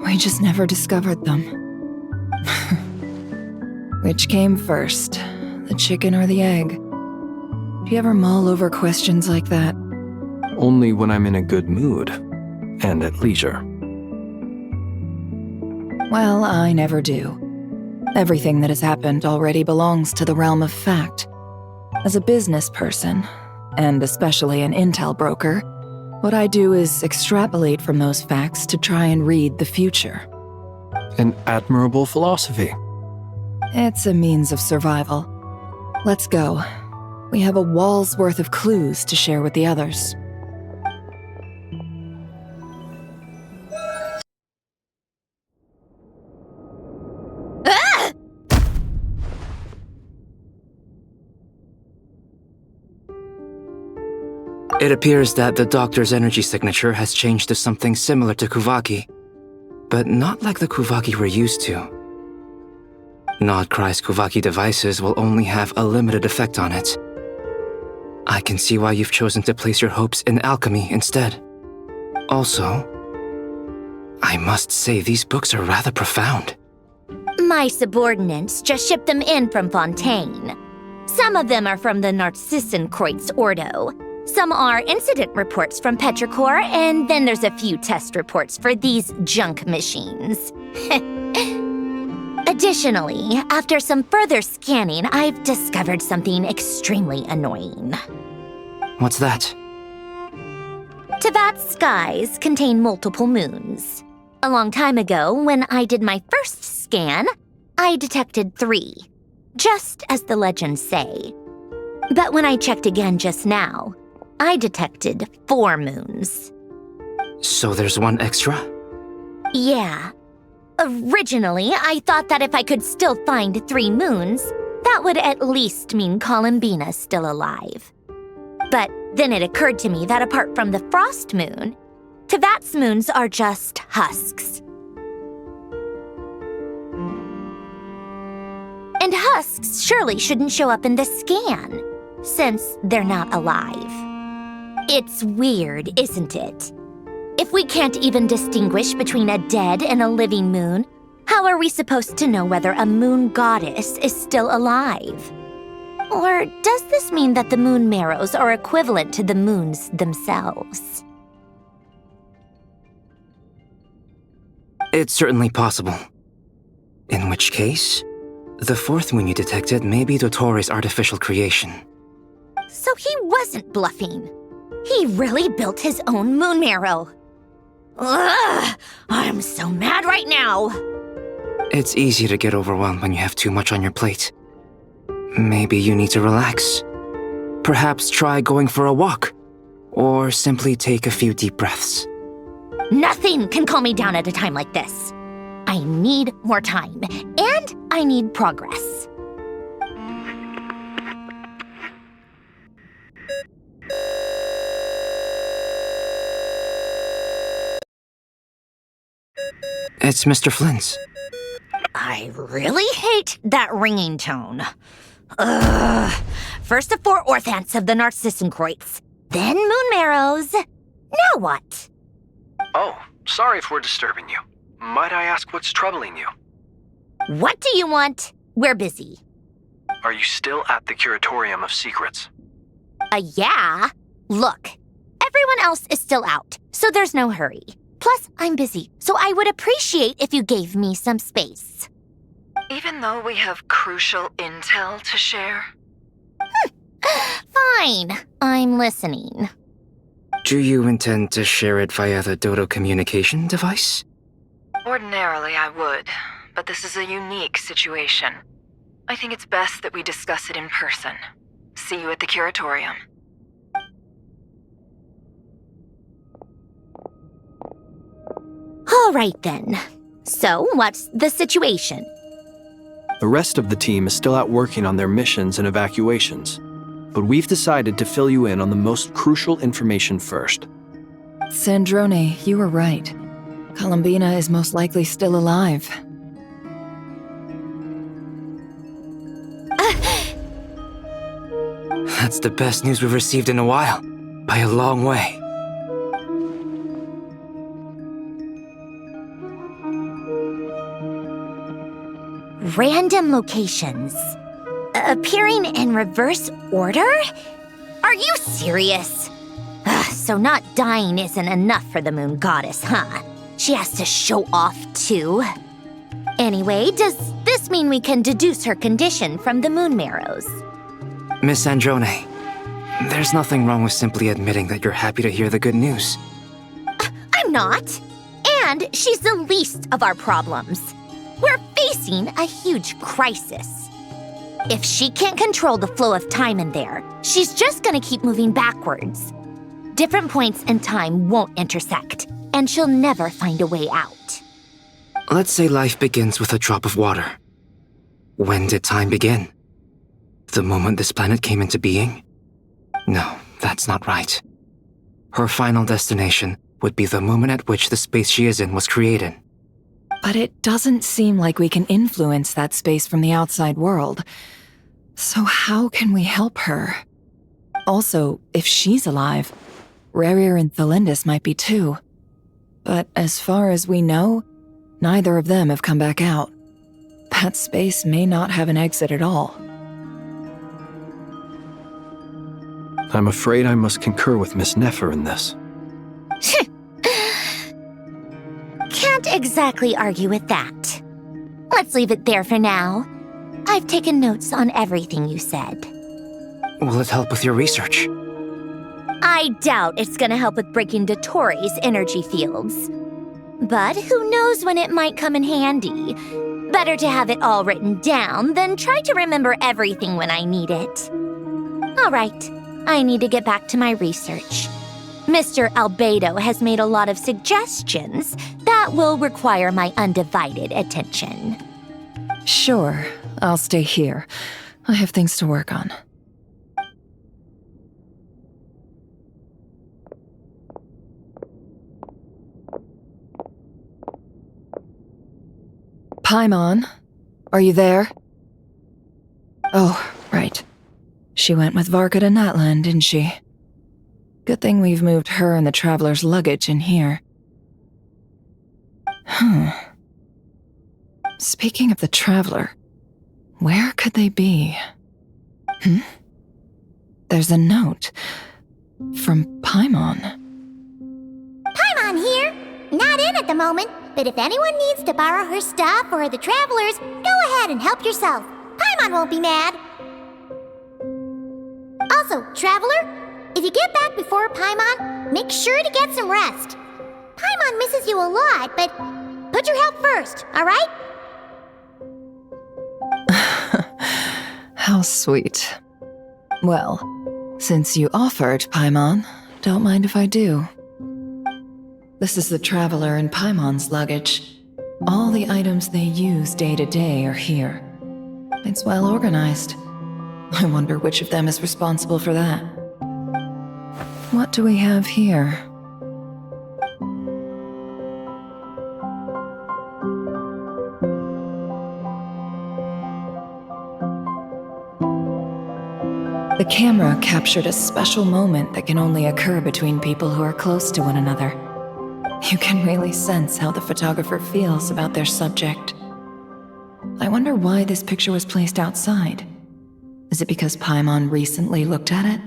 We just never discovered them. Which came first, the chicken or the egg? Do you ever mull over questions like that? Only when I'm in a good mood, and at leisure. Well, I never do. Everything that has happened already belongs to the realm of fact. As a business person, and especially an intel broker, what I do is extrapolate from those facts to try and read the future. An admirable philosophy. It's a means of survival. Let's go. We have a wall's worth of clues to share with the others. It appears that the doctor's energy signature has changed to something similar to Kuvaki, but not like the Kuvaki we're used to. Nodcry's Kuvaki devices will only have a limited effect on it. I can see why you've chosen to place your hopes in alchemy instead. Also, I must say these books are rather profound. My subordinates just shipped them in from Fontaine. Some of them are from the Narcissenkreuz Ordo. Some are incident reports from Petrichor, and then there's a few test reports for these junk machines. Additionally, after some further scanning, I've discovered something extremely annoying. What's that? Teyvat's skies contain multiple moons. A long time ago, when I did my first scan, I detected 3, just as the legends say. But when I checked again just now, I detected 4 moons. So there's one extra? Yeah. Originally, I thought that if I could still find 3 moons, that would at least mean Columbina's still alive. But then it occurred to me that apart from the frost moon, Teyvat's moons are just husks. And husks surely shouldn't show up in the scan, since they're not alive. It's weird, isn't it? If we can't even distinguish between a dead and a living moon, how are we supposed to know whether a moon goddess is still alive? Or does this mean that the moon marrows are equivalent to the moons themselves? It's certainly possible. In which case, the 4th moon you detected may be Dottore artificial creation. So he wasn't bluffing. He really built his own moon marrow. Ugh! I'm so mad right now! It's easy to get overwhelmed when you have too much on your plate. Maybe you need to relax. Perhaps try going for a walk, or simply take a few deep breaths. Nothing can calm me down at a time like this. I need more time, and I need progress. It's Mr. Flynn's. I really hate that ringing tone. Ugh. First the 4 orthants of the Narcissenkreuz, then moon marrows. Now what? Oh, sorry if we're disturbing you. Might I ask what's troubling you? What do you want? We're busy. Are you still at the Curatorium of Secrets? Yeah. Look, everyone else is still out, so there's no hurry. Plus, I'm busy, so I would appreciate if you gave me some space. Even though we have crucial intel to share? Fine. I'm listening. Do you intend to share it via the Dodo communication device? Ordinarily, I would, but this is a unique situation. I think it's best that we discuss it in person. See you at the Curatorium. All right then. So, what's the situation? The rest of the team is still out working on their missions and evacuations, but we've decided to fill you in on the most crucial information first. Sandrone, you were right. Columbina is most likely still alive. That's the best news we've received in a while, by a long way. Random locations. Appearing in reverse order? Are you serious? So not dying isn't enough for the moon goddess, huh? She has to show off too. Anyway, does this mean we can deduce her condition from the moon marrows? Miss Sandrone, there's nothing wrong with simply admitting that you're happy to hear the good news. I'm not. And she's the least of our problems. We're facing a huge crisis. If she can't control the flow of time in there, she's just gonna keep moving backwards. Different points in time won't intersect, and she'll never find a way out. Let's say life begins with a drop of water. When did time begin? The moment this planet came into being? No, that's not right. Her final destination would be the moment at which the space she is in was created. But it doesn't seem like we can influence that space from the outside world. So how can we help her? Also, if she's alive, Rerir and Thalindus might be too. But as far as we know, neither of them have come back out. That space may not have an exit at all. I'm afraid I must concur with Miss Nefer in this. Can't exactly argue with that. Let's leave it there for now. I've taken notes on everything you said. Will it help with your research? I doubt it's gonna help with breaking Dottoro's energy fields. But who knows when it might come in handy. Better to have it all written down than try to remember everything when I need it. All right, I need to get back to my research. Mr. Albedo has made a lot of suggestions that will require my undivided attention. Sure, I'll stay here. I have things to work on. Paimon, are you there? Oh, right. She went with Varka to Natlan, didn't she? Good thing we've moved her and the Traveler's luggage in here. Speaking of the Traveler, where could they be? There's a note from Paimon. Paimon here. Not in at the moment, but if anyone needs to borrow her stuff or the Travelers, go ahead and help yourself. Paimon won't be mad. Also, Traveler, if you get back before Paimon, make sure to get some rest. Paimon misses you a lot, but put your health first, alright? How sweet. Well, since you offered, Paimon, don't mind if I do. This is the Traveler and Paimon's luggage. All the items they use day to day are here. It's well organized. I wonder which of them is responsible for that. What do we have here? The camera captured a special moment that can only occur between people who are close to one another. You can really sense how the photographer feels about their subject. I wonder why this picture was placed outside. Is it because Paimon recently looked at it?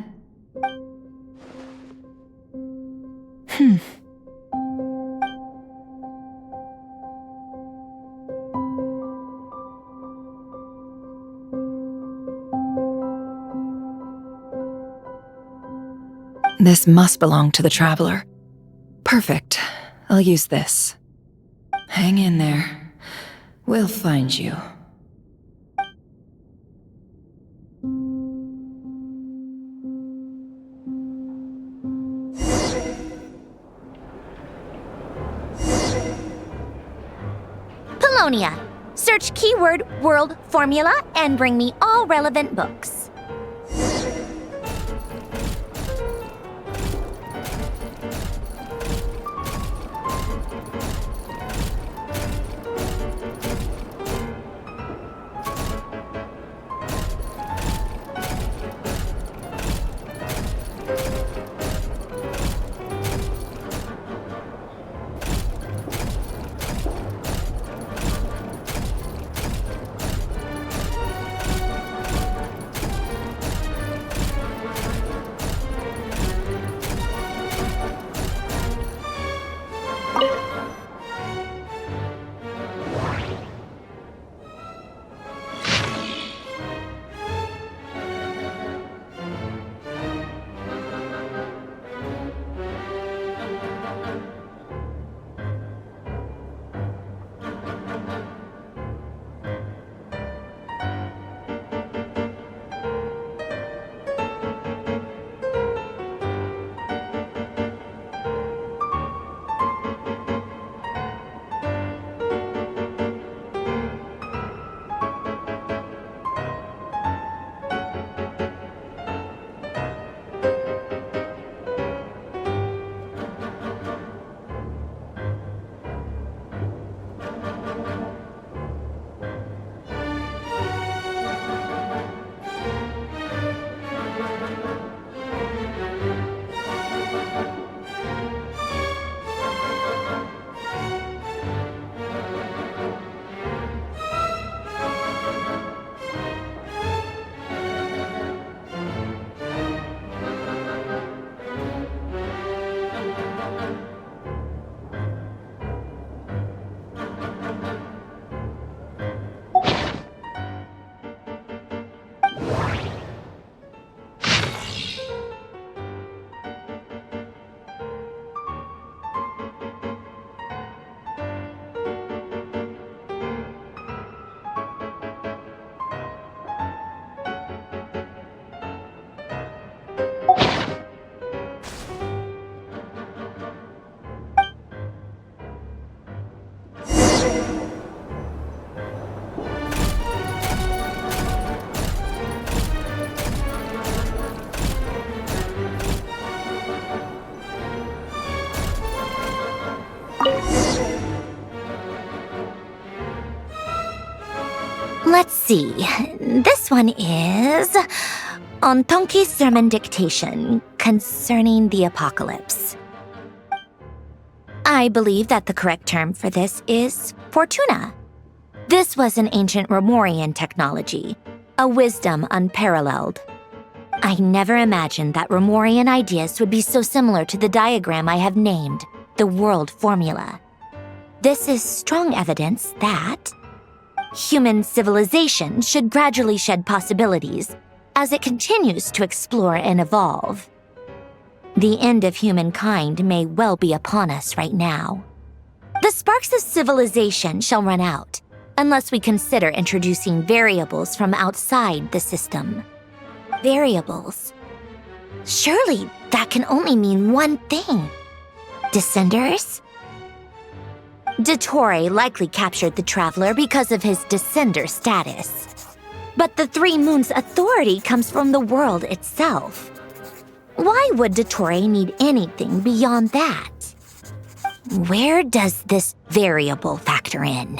This must belong to the Traveler. Perfect. I'll use this. Hang in there. We'll find you. Polonia. Search keyword world formula and bring me all relevant books. Let's see. This one is on Tonki's sermon dictation concerning the apocalypse. I believe that the correct term for this is Fortuna. This was an ancient Romorian technology, a wisdom unparalleled. I never imagined that Romorian ideas would be so similar to the diagram I have named, the world formula. This is strong evidence that human civilization should gradually shed possibilities as it continues to explore and evolve. The end of humankind may well be upon us right now. The sparks of civilization shall run out unless we consider introducing variables from outside the system. Variables. Surely that can only mean one thing. Descenders? Dottore likely captured the Traveler because of his descender status. But the Three Moons' authority comes from the world itself. Why would Dottore need anything beyond that? Where does this variable factor in?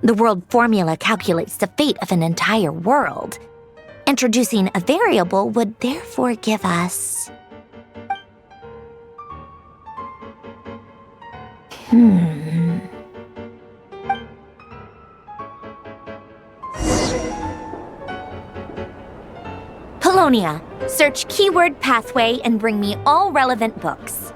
The world formula calculates the fate of an entire world. Introducing a variable would therefore give us... Polonia, search keyword pathway and bring me all relevant books.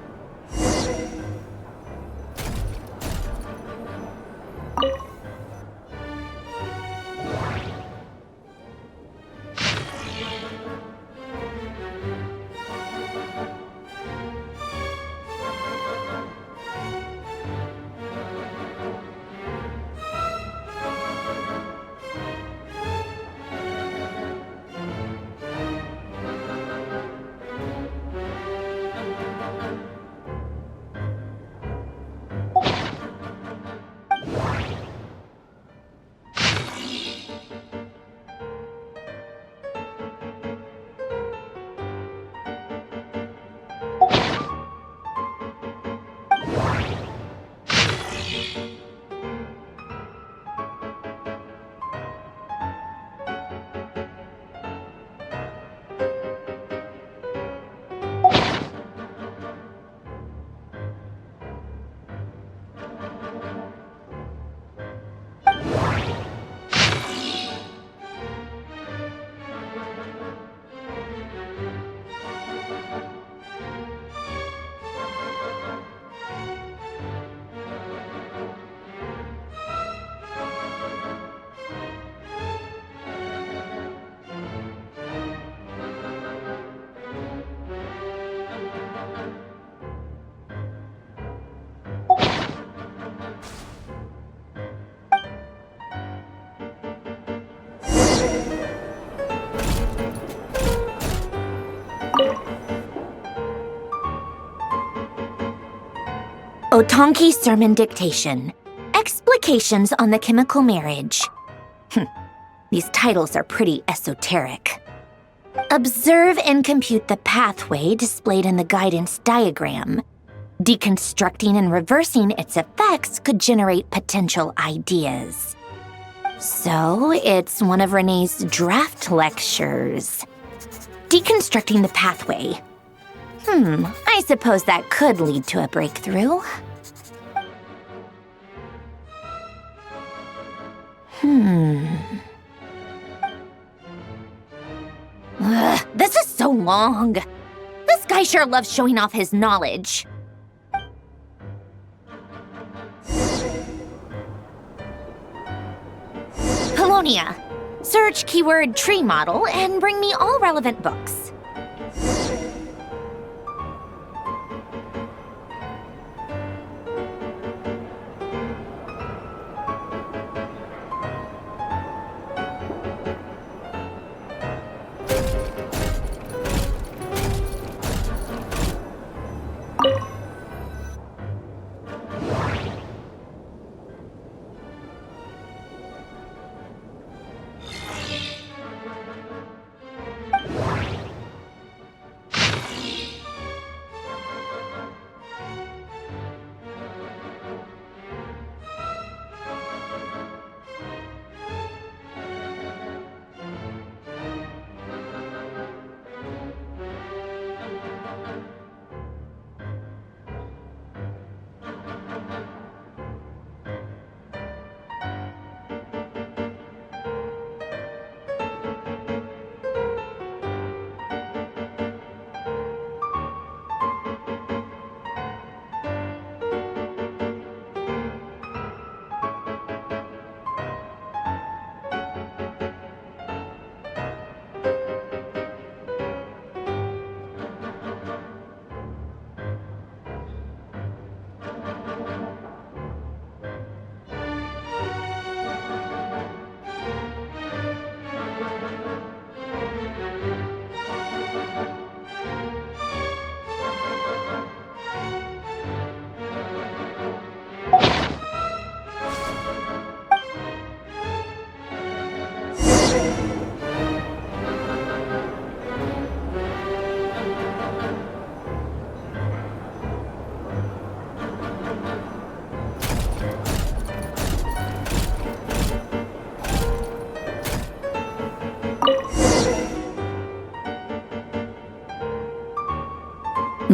Otonki Sermon Dictation. Explications on the Chemical Marriage. These titles are pretty esoteric. Observe and compute the pathway displayed in the guidance diagram. Deconstructing and reversing its effects could generate potential ideas. So, it's one of Renee's draft lectures. Deconstructing the pathway. I suppose that could lead to a breakthrough. This is so long. This guy sure loves showing off his knowledge. Polonia, search keyword tree model and bring me all relevant books.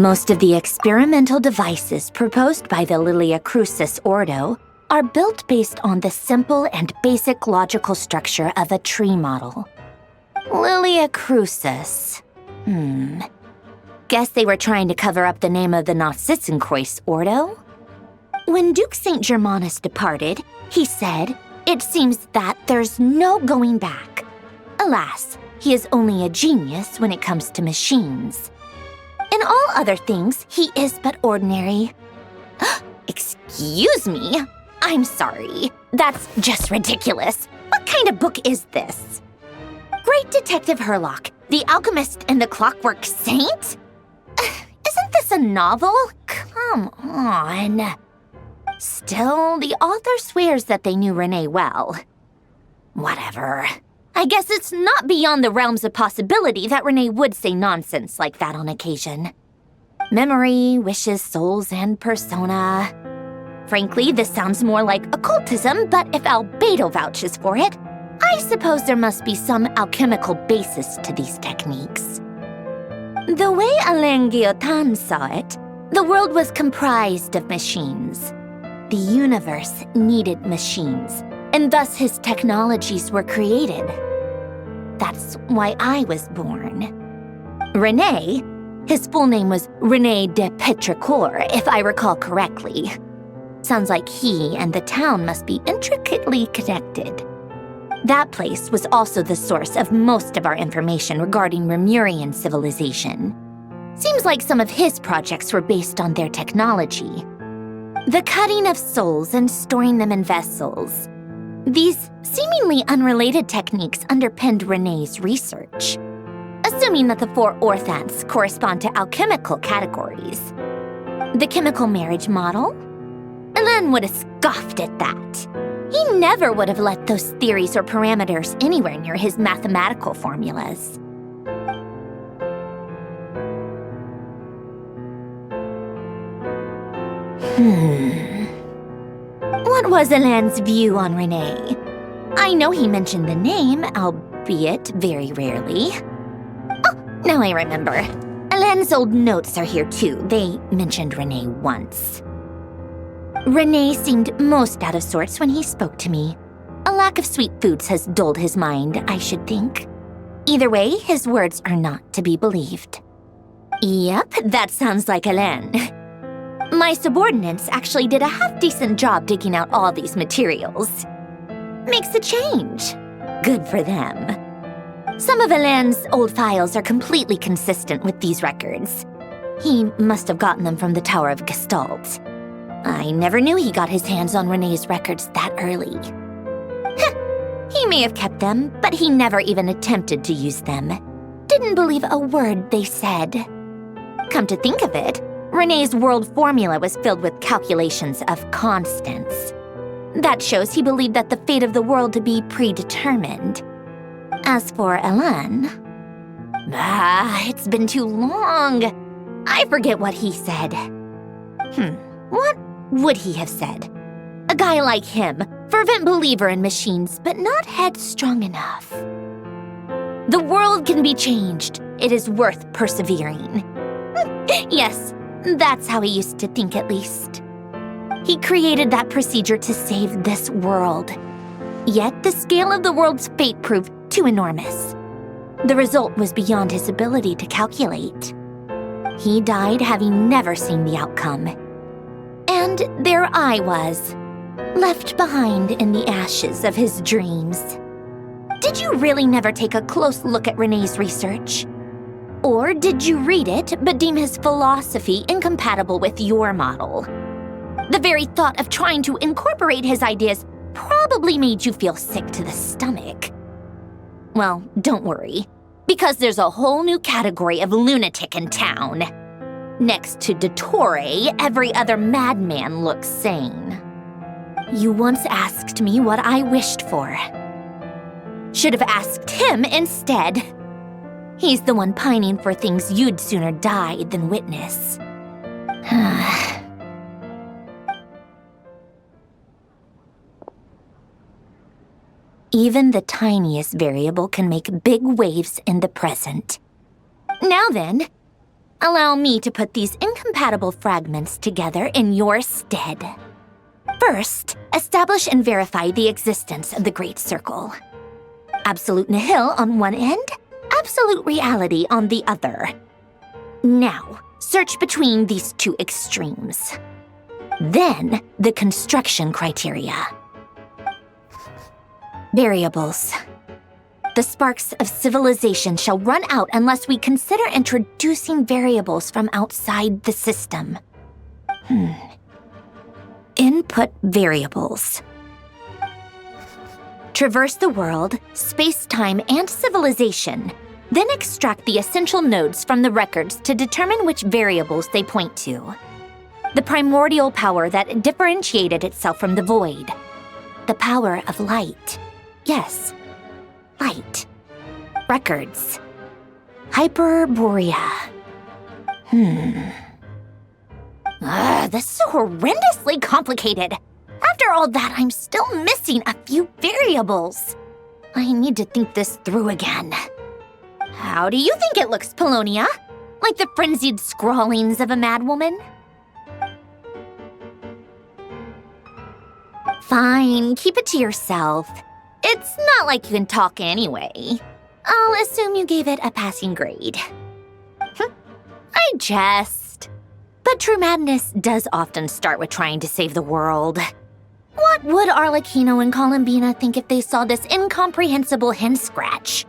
Most of the experimental devices proposed by the Lilia Crucis Ordo are built based on the simple and basic logical structure of a tree model. Lilia Crucis. Guess they were trying to cover up the name of the Nautitzenkreuz Ordo? When Duke St. Germanus departed, he said, "It seems that there's no going back." Alas, he is only a genius when it comes to machines. In all other things, he is but ordinary. Excuse me? I'm sorry. That's just ridiculous. What kind of book is this? Great Detective Herlock, the Alchemist and the Clockwork Saint? Isn't this a novel? Come on. Still, the author swears that they knew Renee well. Whatever. I guess it's not beyond the realms of possibility that Renee would say nonsense like that on occasion. Memory, wishes, souls, and persona. Frankly, this sounds more like occultism, but if Albedo vouches for it, I suppose there must be some alchemical basis to these techniques. The way Alain Guillotin saw it, the world was comprised of machines. The universe needed machines, and thus his technologies were created. That's why I was born. René, his full name was René de Petrichor, if I recall correctly. Sounds like he and the town must be intricately connected. That place was also the source of most of our information regarding Remurian civilization. Seems like some of his projects were based on their technology. The cutting of souls and storing them in vessels. These seemingly unrelated techniques underpinned René's research. Assuming that the 4 orthants correspond to alchemical categories. The chemical marriage model? Alain would have scoffed at that. He never would have let those theories or parameters anywhere near his mathematical formulas. What was Alain's view on Renee? I know he mentioned the name, albeit very rarely. Oh, now I remember. Alain's old notes are here too. They mentioned Renee once. Renee seemed most out of sorts when he spoke to me. A lack of sweet foods has dulled his mind, I should think. Either way, his words are not to be believed. Yep, that sounds like Alain. My subordinates actually did a half-decent job digging out all these materials. Makes a change. Good for them. Some of Alain's old files are completely consistent with these records. He must have gotten them from the Tower of Gestalt. I never knew he got his hands on Renée's records that early. He may have kept them, but he never even attempted to use them. Didn't believe a word they said. Come to think of it, Renée's world formula was filled with calculations of constants. That shows he believed that the fate of the world to be predetermined. As for Alain... it's been too long. I forget what he said. What would he have said? A guy like him, fervent believer in machines, but not headstrong enough. The world can be changed. It is worth persevering. Yes, that's how he used to think at least. He created that procedure to save this world. Yet the scale of the world's fate proved too enormous. The result was beyond his ability to calculate. He died having never seen the outcome. And there I was, left behind in the ashes of his dreams. Did you really never take a close look at Renée's research? Or did you read it but deem his philosophy incompatible with your model? The very thought of trying to incorporate his ideas probably made you feel sick to the stomach. Well, don't worry, because there's a whole new category of lunatic in town. Next to Dottore, every other madman looks sane. You once asked me what I wished for. Should have asked him instead. He's the one pining for things you'd sooner die than witness. Even the tiniest variable can make big waves in the present. Now then, Allow me to put these incompatible fragments together in your stead. First, establish and verify the existence of the Great Circle. Absolute nihil on one end, absolute reality on the other. Now, search between these two extremes. Then, the construction criteria. Variables. The sparks of civilization shall run out unless we consider introducing variables from outside the system. Input variables. Traverse the world, space-time, and civilization. Then extract the essential nodes from the records to determine which variables they point to. The primordial power that differentiated itself from the void. The power of light. Yes, light. Records. Hyperborea. This is so horrendously complicated. After all that, I'm still missing a few variables. I need to think this through again. How do you think it looks, Polonia? Like the frenzied scrawlings of a madwoman? Fine, keep it to yourself. It's not like you can talk anyway. I'll assume you gave it a passing grade. I jest. But true madness does often start with trying to save the world. What would Arlecchino and Columbina think if they saw this incomprehensible hen scratch?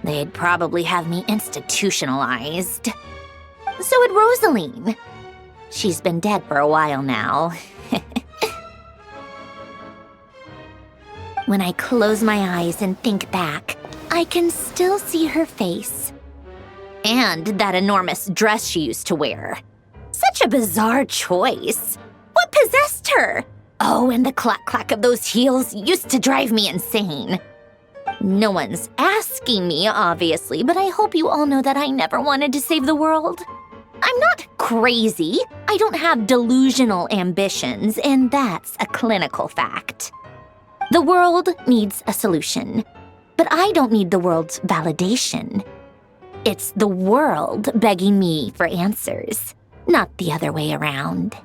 They'd probably have me institutionalized. So would Rosaline. She's been dead for a while now. When I close my eyes and think back, I can still see her face. And that enormous dress she used to wear. Such a bizarre choice. What possessed her? Oh, and the clack-clack of those heels used to drive me insane. No one's asking me, obviously, but I hope you all know that I never wanted to save the world. I'm not crazy. I don't have delusional ambitions, and that's a clinical fact. The world needs a solution, but I don't need the world's validation. It's the world begging me for answers, not the other way around.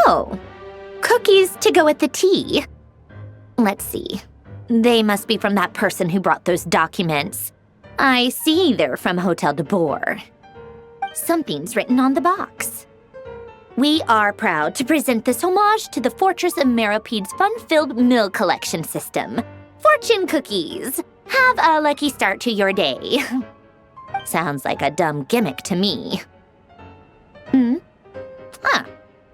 Oh, cookies to go with the tea. Let's see. They must be from that person who brought those documents. I see they're from Hotel de Boer. Something's written on the box. We are proud to present this homage to the Fortress of Meropede's fun-filled mill collection system. Fortune cookies! Have a lucky start to your day. Sounds like a dumb gimmick to me.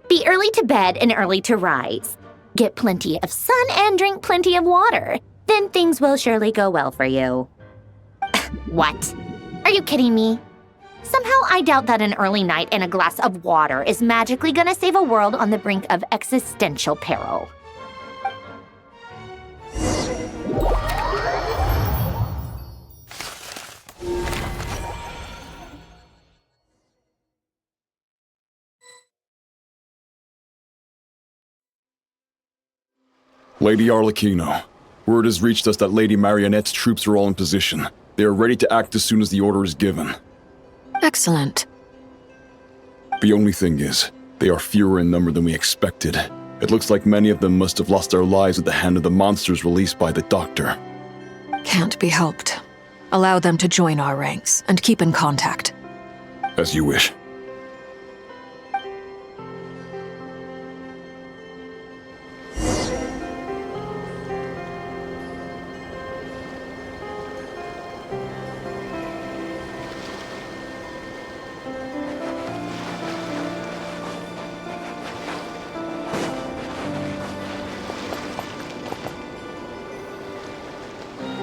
Be early to bed and early to rise. Get plenty of sun and drink plenty of water. Then things will surely go well for you. What? Are you kidding me? Somehow I doubt that an early night and a glass of water is magically gonna save a world on the brink of existential peril. Lady Arlecchino, word has reached us that Lady Marionette's troops are all in position. They are ready to act as soon as the order is given. Excellent. The only thing is, they are fewer in number than we expected. It looks like many of them must have lost their lives at the hand of the monsters released by the Doctor. Can't be helped. Allow them to join our ranks and keep in contact. As you wish.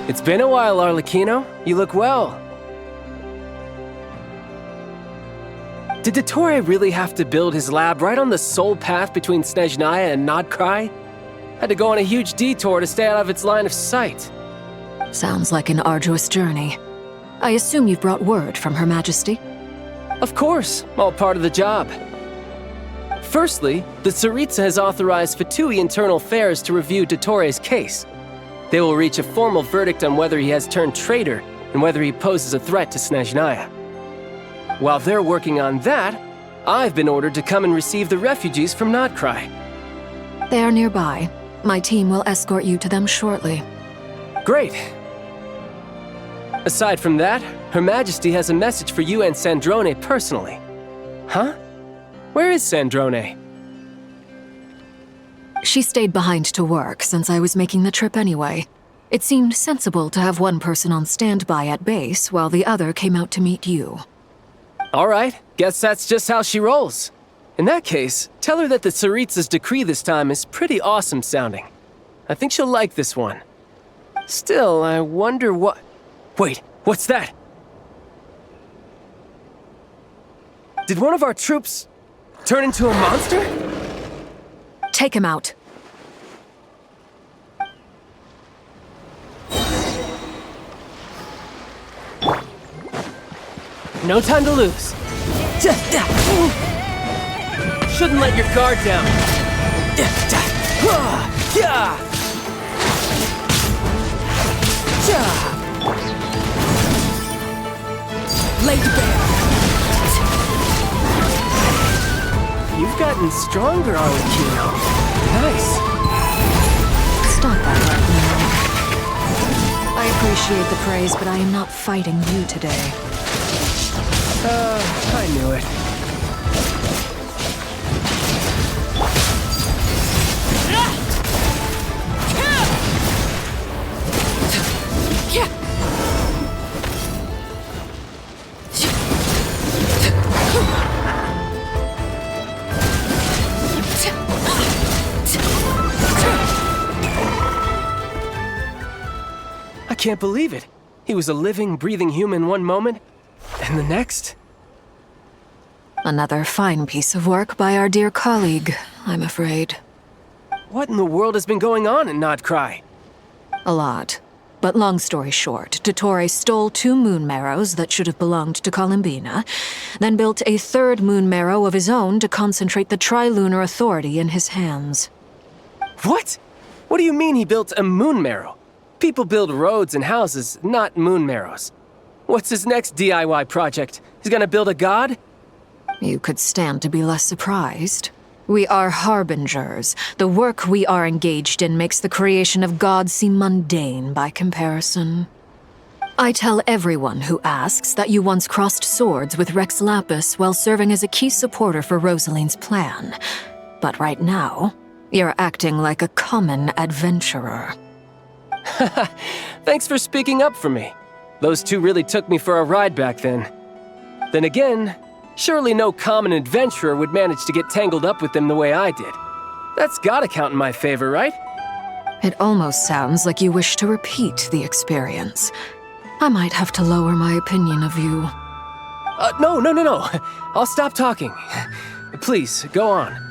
It's been a while, Arlecchino. You look well. Did Dottore really have to build his lab right on the sole path between Snezhnaya and Nodkrai? Had to go on a huge detour to stay out of its line of sight. Sounds like an arduous journey. I assume you've brought word from Her Majesty? Of course, all part of the job. Firstly, the Tsaritsa has authorized Fatui Internal Affairs to review Dottore's case. They will reach a formal verdict on whether he has turned traitor and whether he poses a threat to Snezhnaya. While they're working on that, I've been ordered to come and receive the refugees from Nodkrai. They are nearby. My team will escort you to them shortly. Great. Aside from that, Her Majesty has a message for you and Sandrone personally. Huh? Where is Sandrone? She stayed behind to work since I was making the trip anyway. It seemed sensible to have one person on standby at base while the other came out to meet you. All right, guess that's just how she rolls. In that case, tell her that the Tsaritsa's decree this time is pretty awesome sounding. I think she'll like this one. Still, I wonder what... Wait, what's that? Did one of our troops turn into a monster? Take him out. No time to lose. Shouldn't let your guard down. Laid bare. You've gotten stronger, Arlecchino. Nice. Stop that right now. I appreciate the praise, but I am not fighting you today. I knew it. I can't believe it. He was a living, breathing human one moment, and the next? Another fine piece of work by our dear colleague, I'm afraid. What in the world has been going on in Nodkrai? A lot. But long story short, Dottore stole 2 moon marrows that should have belonged to Columbina, then built a 3rd moon marrow of his own to concentrate the Trilunar Authority in his hands. What? What do you mean he built a moon marrow? People build roads and houses, not moon marrows. What's his next DIY project? He's gonna build a god? You could stand to be less surprised. We are harbingers. The work we are engaged in makes the creation of gods seem mundane by comparison. I tell everyone who asks that you once crossed swords with Rex Lapis while serving as a key supporter for Rosaline's plan. But right now, you're acting like a common adventurer. Thanks for speaking up for me. Those 2 really took me for a ride back then. Then again, surely no common adventurer would manage to get tangled up with them the way I did. That's gotta count in my favor, right? It almost sounds like you wish to repeat the experience. I might have to lower my opinion of you. No. I'll stop talking. Please, go on.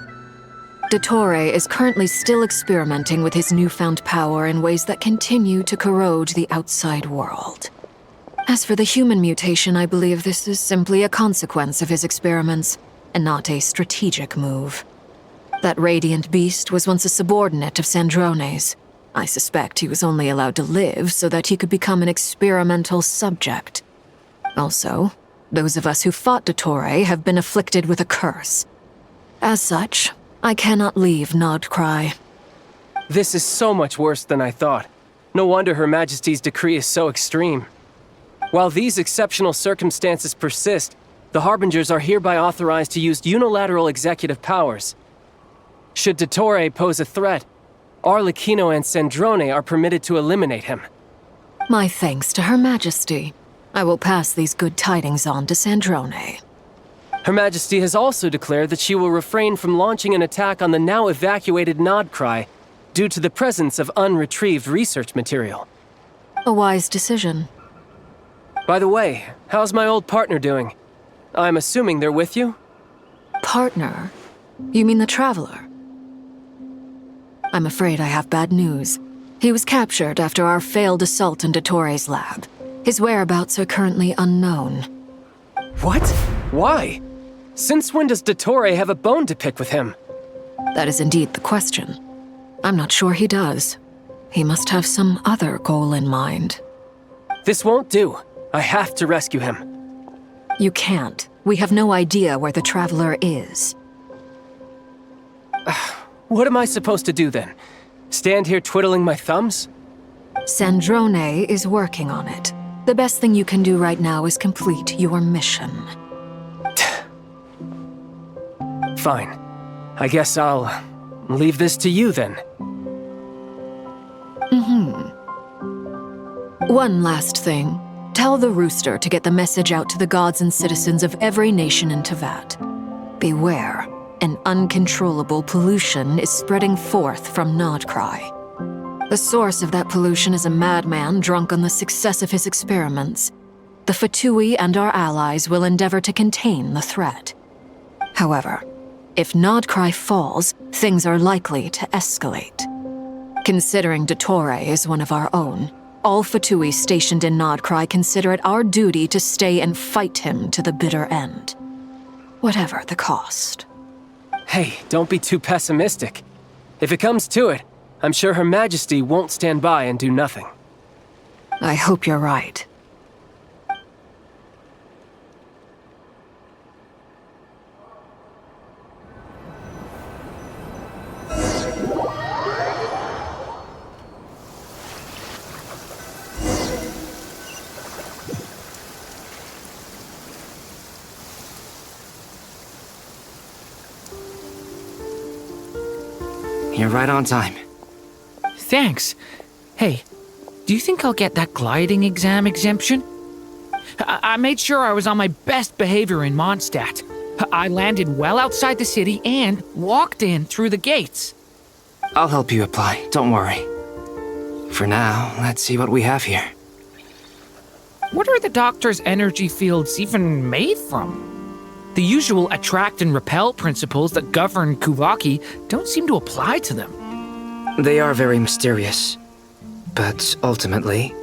Dottore is currently still experimenting with his newfound power in ways that continue to corrode the outside world. As for the human mutation, I believe this is simply a consequence of his experiments, and not a strategic move. That radiant beast was once a subordinate of Sandrone's. I suspect he was only allowed to live so that he could become an experimental subject. Also, those of us who fought Dottore have been afflicted with a curse. As such, I cannot leave Nodcry. This is so much worse than I thought. No wonder Her Majesty's decree is so extreme. While these exceptional circumstances persist, the Harbingers are hereby authorized to use unilateral executive powers. Should Dottore pose a threat, Arlecchino and Sandrone are permitted to eliminate him. My thanks to Her Majesty. I will pass these good tidings on to Sandrone. Her Majesty has also declared that she will refrain from launching an attack on the now evacuated Nodcry due to the presence of unretrieved research material. A wise decision. By the way, how's my old partner doing? I'm assuming they're with you? Partner? You mean the Traveler? I'm afraid I have bad news. He was captured after our failed assault in Dottore's lab. His whereabouts are currently unknown. What? Why? Since when does Dottore have a bone to pick with him? That is indeed the question. I'm not sure he does. He must have some other goal in mind. This won't do. I have to rescue him. You can't. We have no idea where the Traveler is. What am I supposed to do then? Stand here twiddling my thumbs? Sandrone is working on it. The best thing you can do right now is complete your mission. Fine. I guess I'll leave this to you then. One last thing. Tell the Rooster to get the message out to the gods and citizens of every nation in Tevat. Beware. An uncontrollable pollution is spreading forth from Nodcry. The source of that pollution is a madman drunk on the success of his experiments. The Fatui and our allies will endeavor to contain the threat. However, if Nodcry falls, things are likely to escalate. Considering Dottore is one of our own, all Fatui stationed in Nodcry consider it our duty to stay and fight him to the bitter end. Whatever the cost. Hey, don't be too pessimistic. If it comes to it, I'm sure Her Majesty won't stand by and do nothing. I hope you're right. You're right on time. Thanks. Hey, do you think I'll get that gliding exam exemption? I made sure I was on my best behavior in Mondstadt. I landed well outside the city and walked in through the gates. I'll help you apply, don't worry. For now, let's see what we have here. What are the Doctor's energy fields even made from? The usual attract and repel principles that govern Kuvaki don't seem to apply to them. They are very mysterious, but ultimately,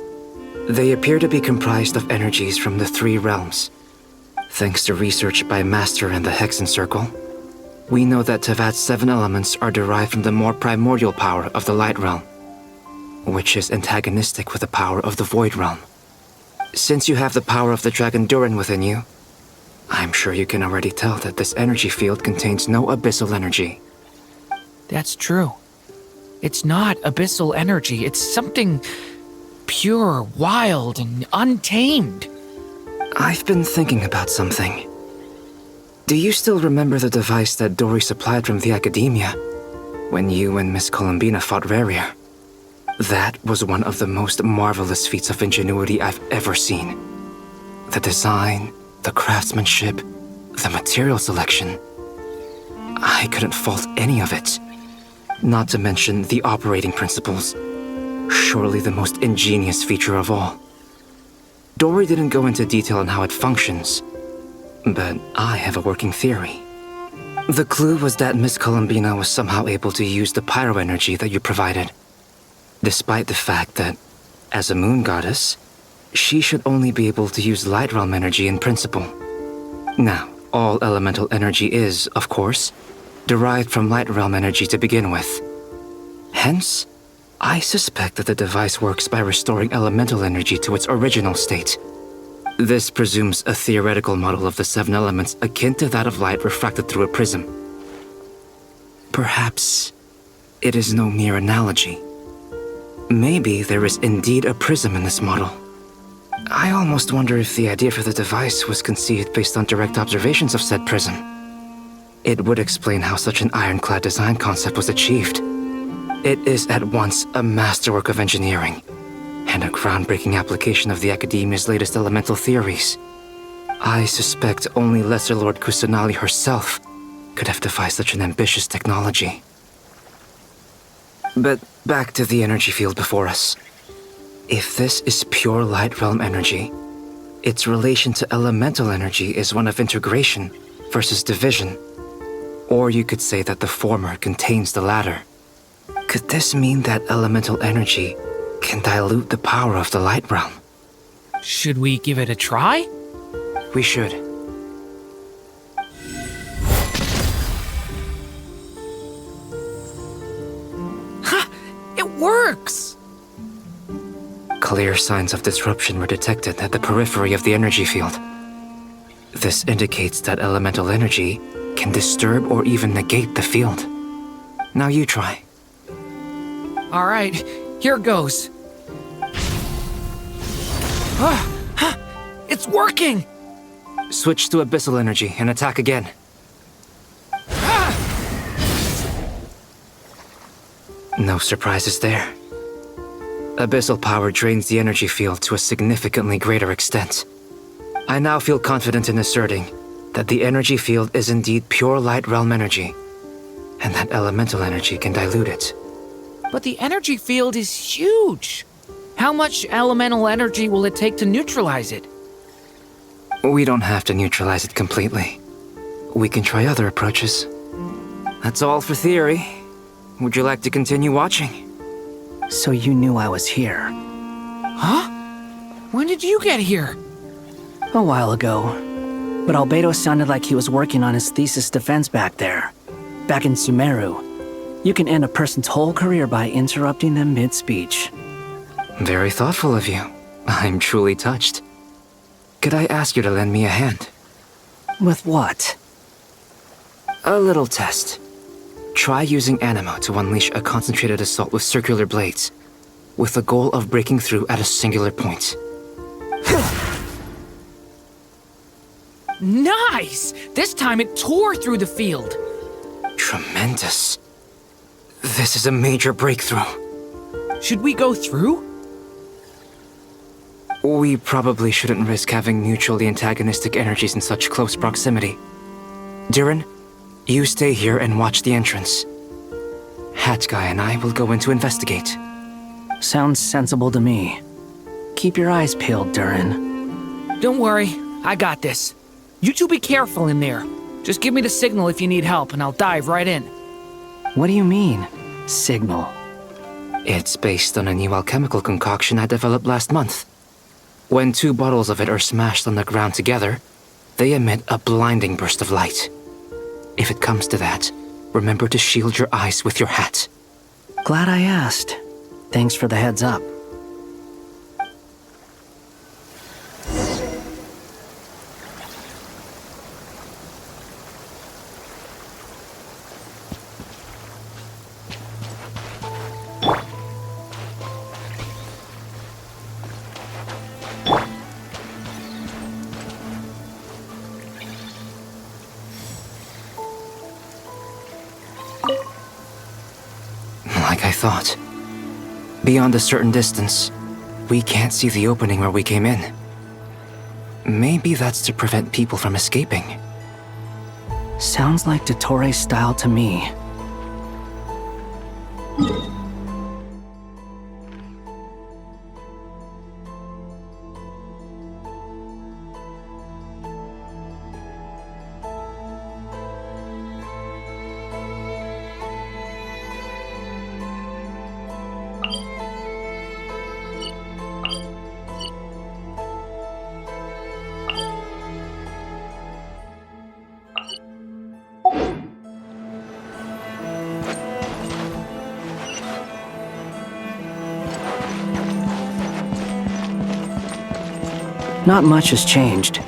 they appear to be comprised of energies from the three realms. Thanks to research by Master and the Hexen Circle, we know that Tevat's 7 elements are derived from the more primordial power of the Light Realm, which is antagonistic with the power of the Void Realm. Since you have the power of the Dragon Durin within you, I'm sure you can already tell that this energy field contains no abyssal energy. That's true. It's not abyssal energy. It's something pure, wild, and untamed. I've been thinking about something. Do you still remember the device that Dory supplied from the Academia when you and Miss Columbina fought Raria? That was one of the most marvelous feats of ingenuity I've ever seen. The design, the craftsmanship, the material selection. I couldn't fault any of it. Not to mention the operating principles. Surely the most ingenious feature of all. Dory didn't go into detail on how it functions, but I have a working theory. The clue was that Miss Columbina was somehow able to use the pyro energy that you provided, despite the fact that, as a moon goddess, she should only be able to use light realm energy in principle. Now, all elemental energy is, of course, derived from light realm energy to begin with. Hence, I suspect that the device works by restoring elemental energy to its original state. This presumes a theoretical model of the 7 elements akin to that of light refracted through a prism. Perhaps it is no mere analogy. Maybe there is indeed a prism in this model. I almost wonder if the idea for the device was conceived based on direct observations of said prism. It would explain how such an ironclad design concept was achieved. It is at once a masterwork of engineering and a groundbreaking application of the Academia's latest elemental theories. I suspect only Lesser Lord Kusanali herself could have devised such an ambitious technology. But back to the energy field before us. If this is pure light realm energy, its relation to elemental energy is one of integration versus division. Or you could say that the former contains the latter. Could this mean that elemental energy can dilute the power of the light realm? Should we give it a try? We should. Ha! It works! Clear signs of disruption were detected at the periphery of the energy field. This indicates that elemental energy can disturb or even negate the field. Now you try. All right, here goes. It's working! Switch to abyssal energy and attack again. No surprises there. Abyssal power drains the energy field to a significantly greater extent. I now feel confident in asserting that the energy field is indeed pure light realm energy, and that elemental energy can dilute it. But the energy field is huge! How much elemental energy will it take to neutralize it? We don't have to neutralize it completely. We can try other approaches. That's all for theory. Would you like to continue watching? So you knew I was here. Huh? When did you get here? A while ago. But Albedo sounded like he was working on his thesis defense back there. Back in Sumeru. You can end a person's whole career by interrupting them mid-speech. Very thoughtful of you. I'm truly touched. Could I ask you to lend me a hand? With what? A little test. Try using Animo to unleash a concentrated assault with circular blades, with the goal of breaking through at a singular point. Nice! This time it tore through the field. Tremendous. This is a major breakthrough. Should we go through? We probably shouldn't risk having mutually antagonistic energies in such close proximity. Durin, you stay here and watch the entrance. Hat Guy and I will go in to investigate. Sounds sensible to me. Keep your eyes peeled, Durin. Don't worry, I got this. You two be careful in there. Just give me the signal if you need help and I'll dive right in. What do you mean, signal? It's based on a new alchemical concoction I developed last month. When 2 bottles of it are smashed on the ground together, they emit a blinding burst of light. If it comes to that, remember to shield your eyes with your hat. Glad I asked. Thanks for the heads up. Like I thought. Beyond a certain distance, we can't see the opening where we came in. Maybe that's to prevent people from escaping. Sounds like Dottore's style to me. Not much has changed.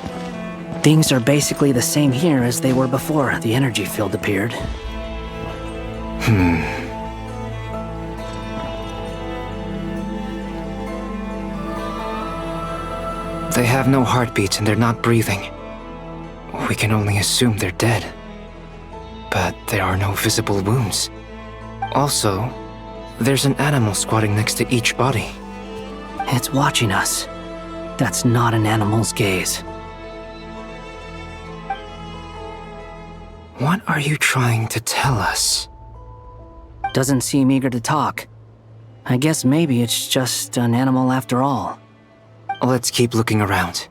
Things are basically the same here as they were before the energy field appeared. They have no heartbeats and they're not breathing. We can only assume they're dead. But there are no visible wounds. Also, there's an animal squatting next to each body. It's watching us. That's not an animal's gaze. What are you trying to tell us? Doesn't seem eager to talk. I guess maybe it's just an animal after all. Let's keep looking around.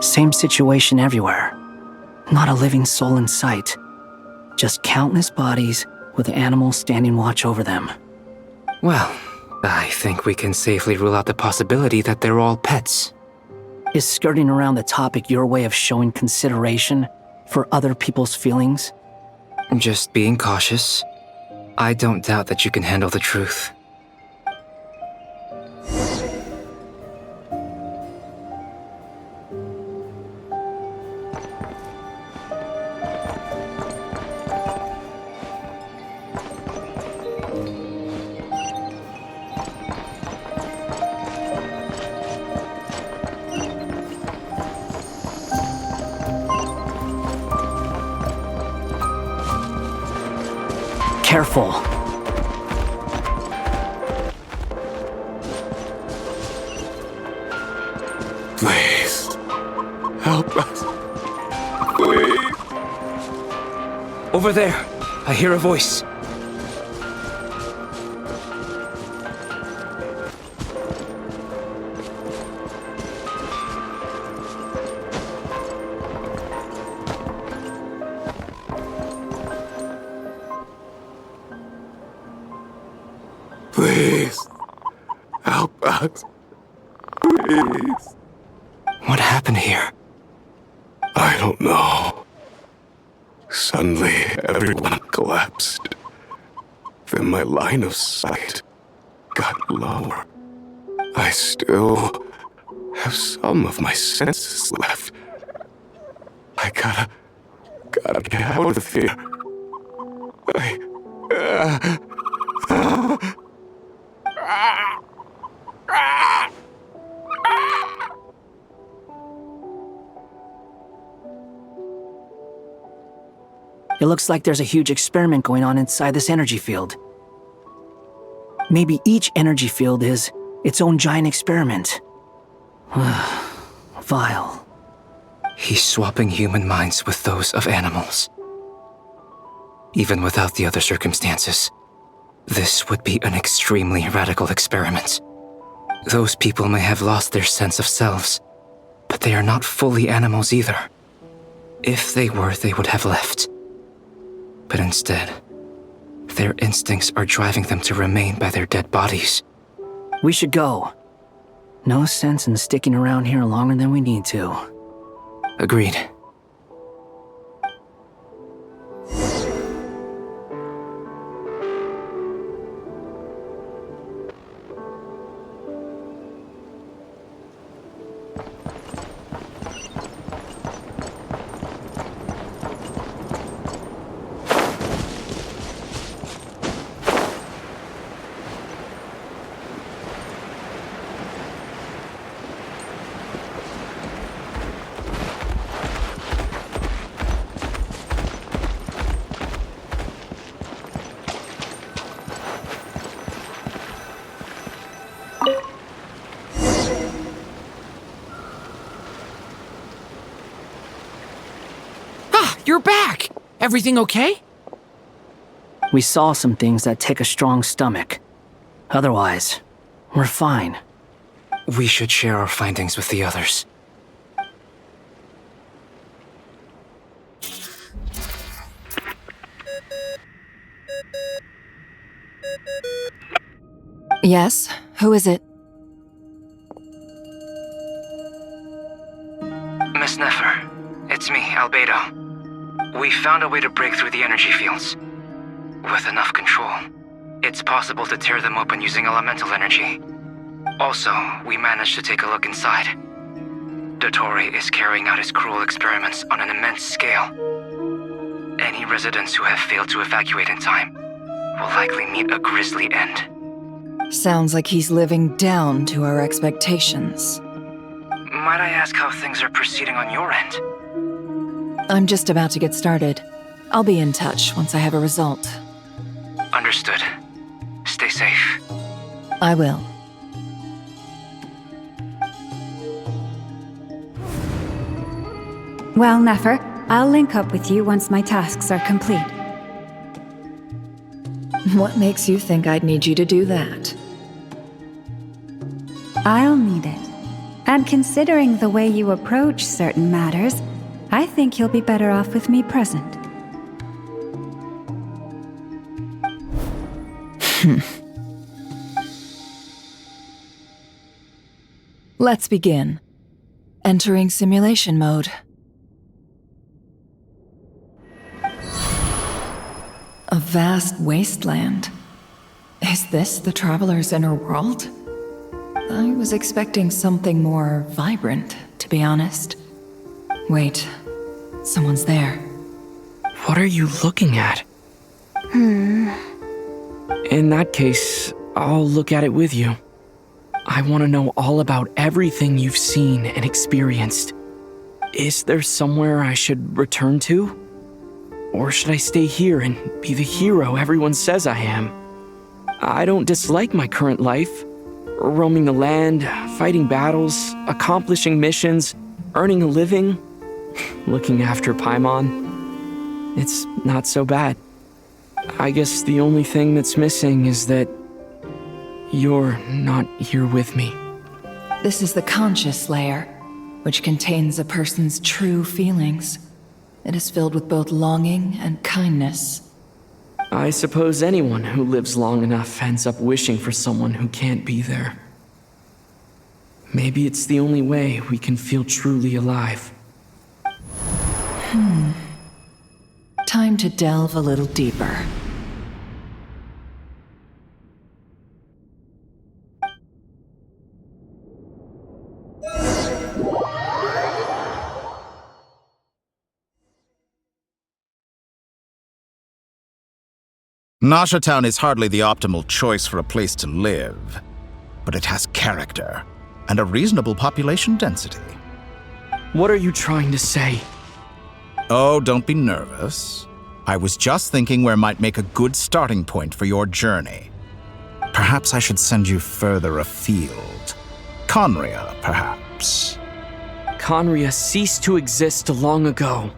Same situation everywhere. Not a living soul in sight. Just countless bodies with animals standing watch over them. Well, I think we can safely rule out the possibility that they're all pets. Is skirting around the topic your way of showing consideration for other people's feelings? Just being cautious. I don't doubt that you can handle the truth. Careful. Please. Help us. Please. Over there, I hear a voice. Please. Help us. Please. What happened here? I don't know. Suddenly, everyone collapsed. Then my line of sight got lower. I still have some of my senses left. I gotta get out of here. It looks like there's a huge experiment going on inside this energy field. Maybe each energy field is its own giant experiment. Vile. He's swapping human minds with those of animals. Even without the other circumstances, this would be an extremely radical experiment. Those people may have lost their sense of selves, but they are not fully animals either. If they were, they would have left. But instead, their instincts are driving them to remain by their dead bodies. We should go. No sense in sticking around here longer than we need to. Agreed. You're back! Everything okay? We saw some things that take a strong stomach. Otherwise, we're fine. We should share our findings with the others. Yes? Who is it? Miss Nefer, it's me, Albedo. We found a way to break through the energy fields. With enough control, it's possible to tear them open using elemental energy. Also, we managed to take a look inside. Dottore is carrying out his cruel experiments on an immense scale. Any residents who have failed to evacuate in time will likely meet a grisly end. Sounds like he's living down to our expectations. Might I ask how things are proceeding on your end? I'm just about to get started. I'll be in touch once I have a result. Understood. Stay safe. I will. Well, Nefer, I'll link up with you once my tasks are complete. What makes you think I'd need you to do that? I'll need it. And considering the way you approach certain matters, I think you'll be better off with me present. Let's begin. Entering simulation mode. A vast wasteland. Is this the Traveler's inner world? I was expecting something more vibrant, to be honest. Wait, someone's there. What are you looking at? In that case, I'll look at it with you. I want to know all about everything you've seen and experienced. Is there somewhere I should return to? Or should I stay here and be the hero everyone says I am? I don't dislike my current life. Roaming the land, fighting battles, accomplishing missions, earning a living, looking after Paimon. It's not so bad. I guess the only thing that's missing is that you're not here with me. This is the conscious layer, which contains a person's true feelings. It is filled with both longing and kindness. I suppose anyone who lives long enough ends up wishing for someone who can't be there. Maybe it's the only way we can feel truly alive. Time to delve a little deeper. Nasha Town is hardly the optimal choice for a place to live, but it has character and a reasonable population density. What are you trying to say? Oh, don't be nervous. I was just thinking where might make a good starting point for your journey. Perhaps I should send you further afield. Conria, perhaps. Conria ceased to exist long ago.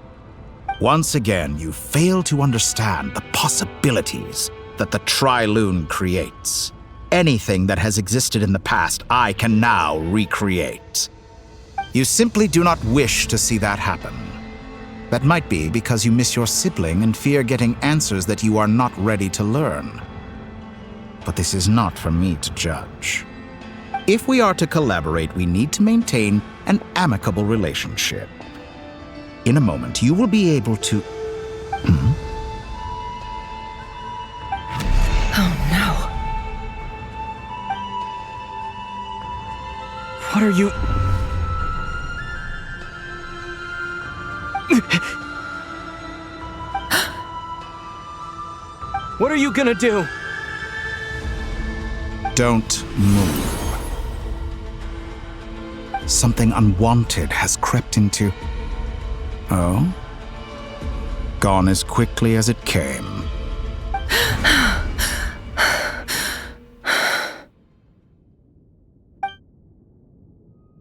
Once again, you fail to understand the possibilities that the Tri-Lune creates. Anything that has existed in the past, I can now recreate. You simply do not wish to see that happen. That might be because you miss your sibling and fear getting answers that you are not ready to learn. But this is not for me to judge. If we are to collaborate, we need to maintain an amicable relationship. In a moment, you will be able to... Oh no. What are you... What are you gonna do? Don't move. Something unwanted has crept into... Oh? Gone as quickly as it came.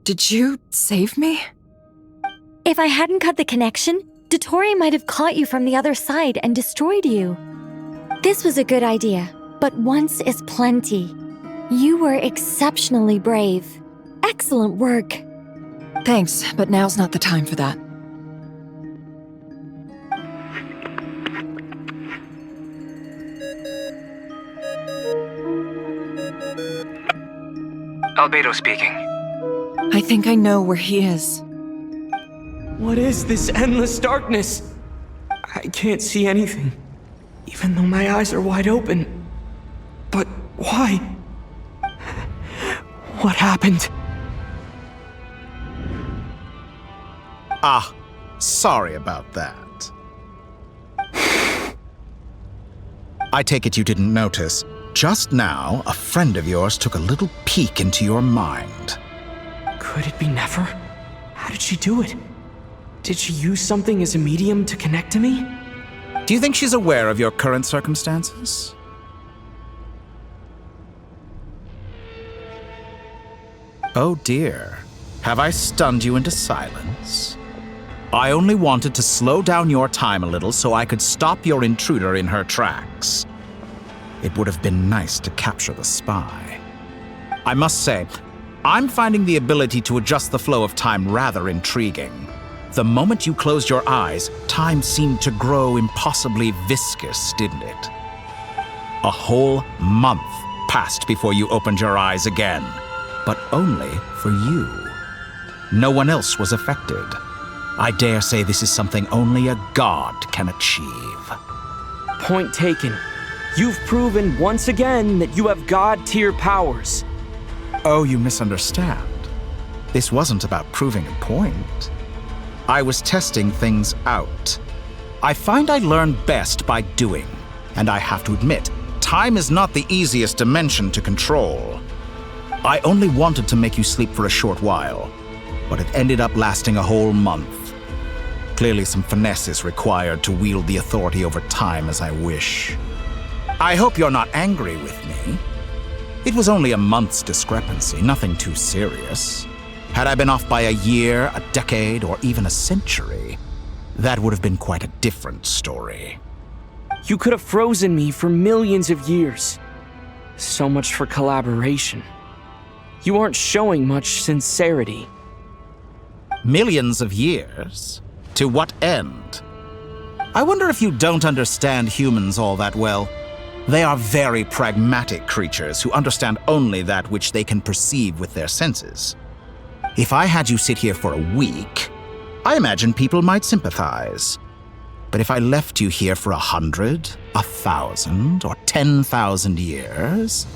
Did you save me? If I hadn't cut the connection, Dottore might have caught you from the other side and destroyed you. This was a good idea, but once is plenty. You were exceptionally brave. Excellent work. Thanks, but now's not the time for that. Albedo speaking. I think I know where he is. What is this endless darkness? I can't see anything, even though my eyes are wide open. But why? What happened? Ah, sorry about that. I take it you didn't notice. Just now, a friend of yours took a little peek into your mind. Could it be Nefer? How did she do it? Did she use something as a medium to connect to me? Do you think she's aware of your current circumstances? Oh dear. Have I stunned you into silence? I only wanted to slow down your time a little so I could stop your intruder in her tracks. It would have been nice to capture the spy. I must say, I'm finding the ability to adjust the flow of time rather intriguing. The moment you closed your eyes, time seemed to grow impossibly viscous, didn't it? A whole month passed before you opened your eyes again, but only for you. No one else was affected. I dare say this is something only a god can achieve. Point taken. You've proven once again that you have god-tier powers. Oh, you misunderstand. This wasn't about proving a point. I was testing things out. I find I learn best by doing, and I have to admit, time is not the easiest dimension to control. I only wanted to make you sleep for a short while, but it ended up lasting a whole month. Clearly some finesse is required to wield the authority over time as I wish. I hope you're not angry with me. It was only a month's discrepancy, nothing too serious. Had I been off by a year, a decade, or even a century, that would have been quite a different story. You could have frozen me for millions of years. So much for collaboration. You aren't showing much sincerity. Millions of years? To what end? I wonder if you don't understand humans all that well. They are very pragmatic creatures who understand only that which they can perceive with their senses. If I had you sit here for a week, I imagine people might sympathize. But if I left you here for 100, 1,000, or 10,000 years,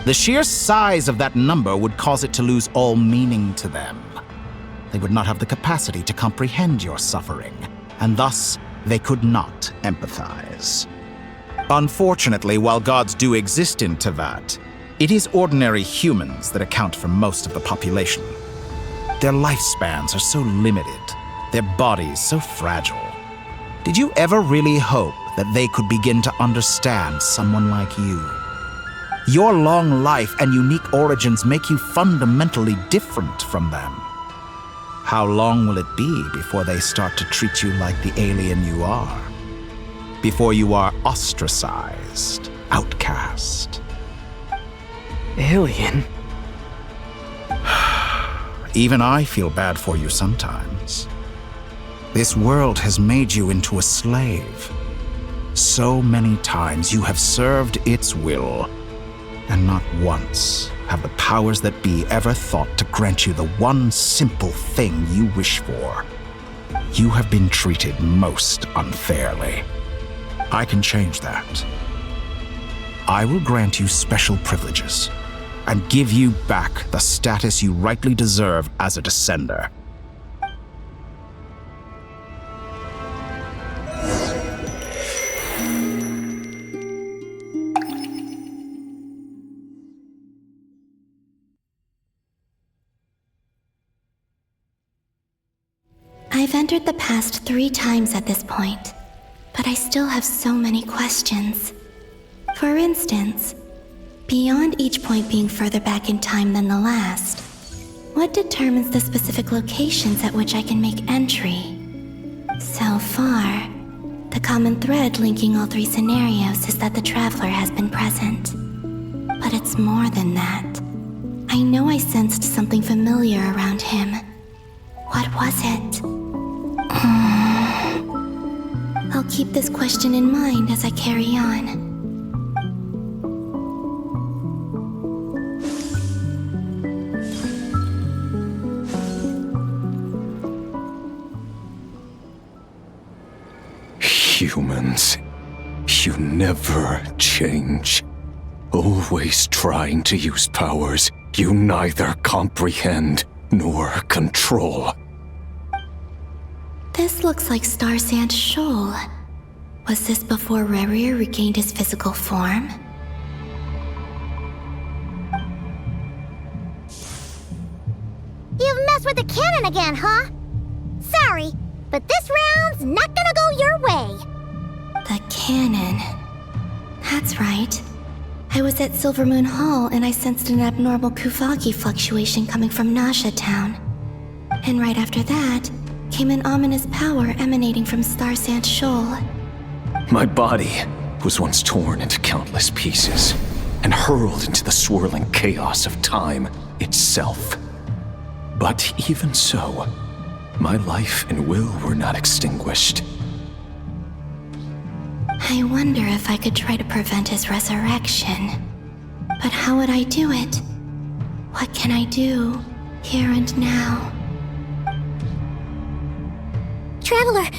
the sheer size of that number would cause it to lose all meaning to them. They would not have the capacity to comprehend your suffering, and thus they could not empathize. Unfortunately, while gods do exist in Tevat, it is ordinary humans that account for most of the population. Their lifespans are so limited, their bodies so fragile. Did you ever really hope that they could begin to understand someone like you? Your long life and unique origins make you fundamentally different from them. How long will it be before they start to treat you like the alien you are? Before you are ostracized, outcast? Alien? Even I feel bad for you sometimes. This world has made you into a slave. So many times you have served its will, and not once have the powers that be ever thought to grant you the one simple thing you wish for. You have been treated most unfairly. I can change that. I will grant you special privileges and give you back the status you rightly deserve as a descender. I've entered the past 3 times at this point, but I still have so many questions. For instance, beyond each point being further back in time than the last, what determines the specific locations at which I can make entry? So far, the common thread linking all three scenarios is that the Traveler has been present. But it's more than that. I know I sensed something familiar around him. What was it? I'll keep this question in mind as I carry on. Humans, you never change. Always trying to use powers you neither comprehend nor control. This looks like Star Sand Shoal. Was this before Rerir regained his physical form? You've messed with the cannon again, huh? Sorry, but this round's not gonna go your way. The cannon. That's right. I was at Silvermoon Hall and I sensed an abnormal Kuvaki fluctuation coming from Nasha Town. And right after that, came an ominous power emanating from Star Sand Shoal. My body was once torn into countless pieces and hurled into the swirling chaos of time itself. But even so, my life and will were not extinguished. I wonder if I could try to prevent his resurrection. But how would I do it? What can I do, here and now? Traveler!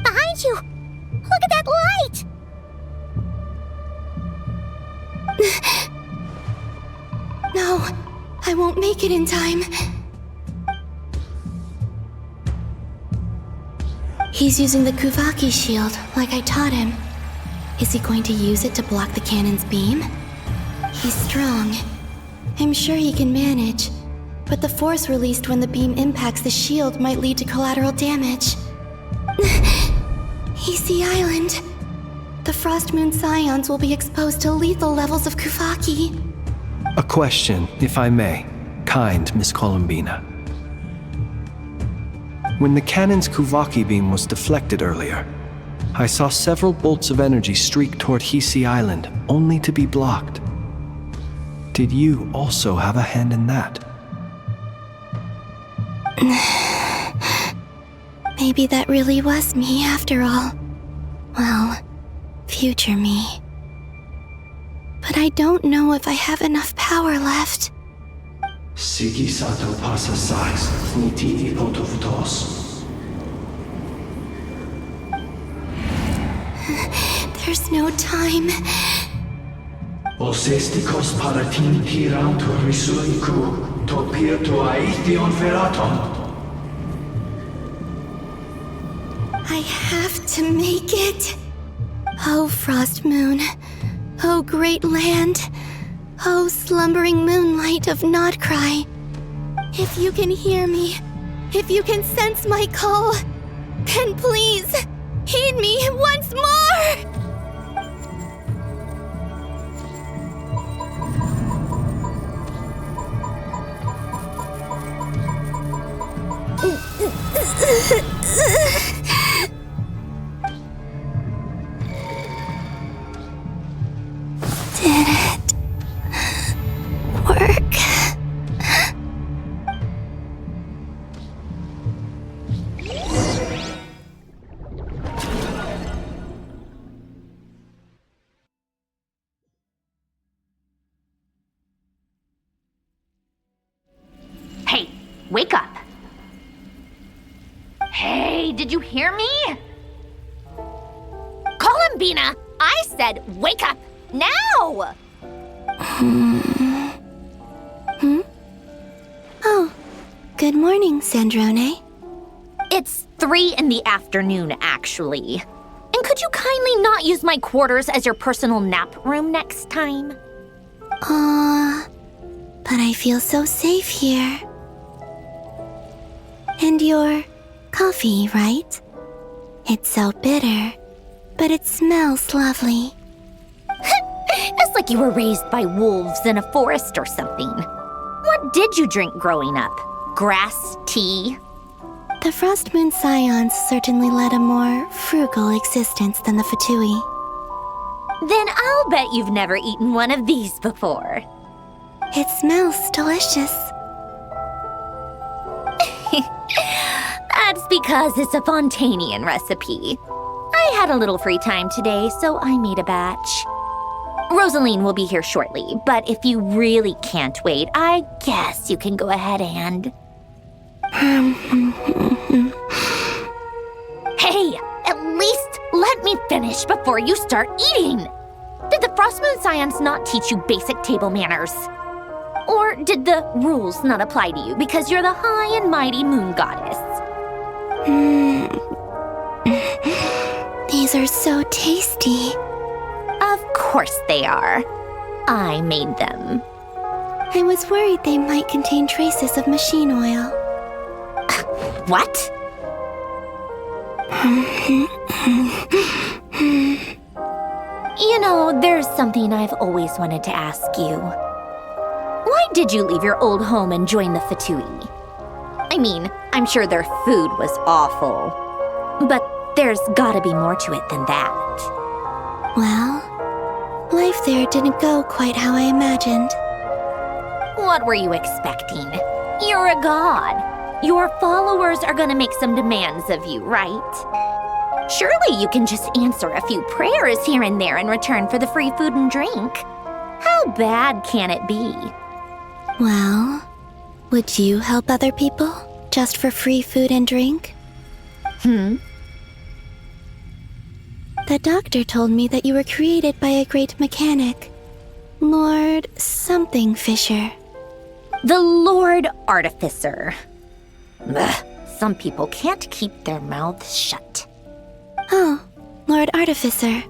Behind you! Look at that light! No, I won't make it in time. He's using the Kuvaki shield, like I taught him. Is he going to use it to block the cannon's beam? He's strong. I'm sure he can manage. But the force released when the beam impacts the shield might lead to collateral damage. He's the island. The Frost Moon Scions will be exposed to lethal levels of Kuvaki. A question, if I may, kind Miss Columbina. When the cannon's Kuvaki beam was deflected earlier, I saw several bolts of energy streak toward Hisi Island, only to be blocked. Did you also have a hand in that? Maybe that really was me after all. Well, future me. But I don't know if I have enough power left. Sigi sato pasa sais, niti ipotovtos. There's no time. Osestikos paratin tirantur risuiku, to pirto aithion feraton. I have to make it. Oh, Frost Moon. Oh, great land. Oh, slumbering moonlight of Nodcry. If you can hear me, if you can sense my call, then please, heed me once more! Did it work? Hey, wake up! Hey, did you hear me? Columbina, I said wake up! Now! Oh, good morning, Sandrone. It's 3 in the afternoon, actually. And could you kindly not use my quarters as your personal nap room next time? But I feel so safe here. And your coffee, right? It's so bitter, but it smells lovely. It's like you were raised by wolves in a forest or something. What did you drink growing up? Grass tea? The Frost Moon Scions certainly led a more frugal existence than the Fatui. Then I'll bet you've never eaten one of these before. It smells delicious. That's because it's a Fontanian recipe. I had a little free time today, so I made a batch. Rosaline will be here shortly, but if you really can't wait, I guess you can go ahead and... Hey, at least let me finish before you start eating! Did the Frost Moon Scions not teach you basic table manners? Or did the rules not apply to you because you're the high and mighty moon goddess? These are so tasty. Of course they are. I made them. I was worried they might contain traces of machine oil. What? You know, there's something I've always wanted to ask you. Why did you leave your old home and join the Fatui? I mean, I'm sure their food was awful. But there's gotta be more to it than that. Well, life there didn't go quite how I imagined. What were you expecting? You're a god. Your followers are gonna make some demands of you, right? Surely you can just answer a few prayers here and there in return for the free food and drink. How bad can it be? Well, would you help other people just for free food and drink? The doctor told me that you were created by a great mechanic, Lord something Fisher. The Lord Artificer. Ugh, some people can't keep their mouths shut. Oh, Lord Artificer.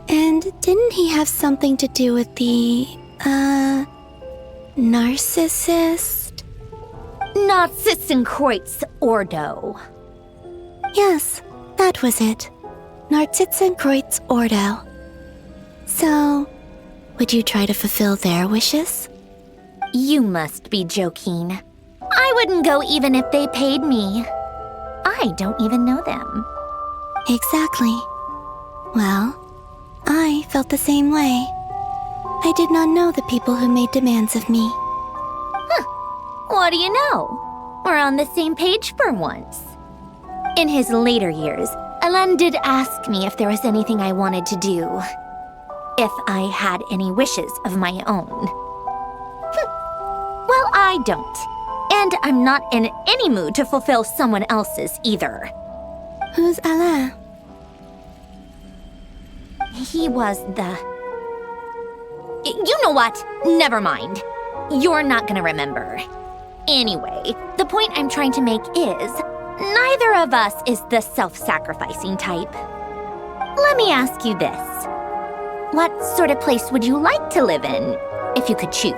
And didn't he have something to do with the, narcissist? Narcissenkreuz Ordo. Yes, that was it. Narcissenkreuz Ordo. So, would you try to fulfill their wishes? You must be joking. I wouldn't go even if they paid me. I don't even know them. Exactly. Well, I felt the same way. I did not know the people who made demands of me. What do you know? We're on the same page for once. In his later years, Alain did ask me if there was anything I wanted to do. If I had any wishes of my own. Well, I don't. And I'm not in any mood to fulfill someone else's either. Who's Alain? He was the... You know what? Never mind. You're not gonna remember. Anyway, the point I'm trying to make is, neither of us is the self-sacrificing type. Let me ask you this. What sort of place would you like to live in, if you could choose?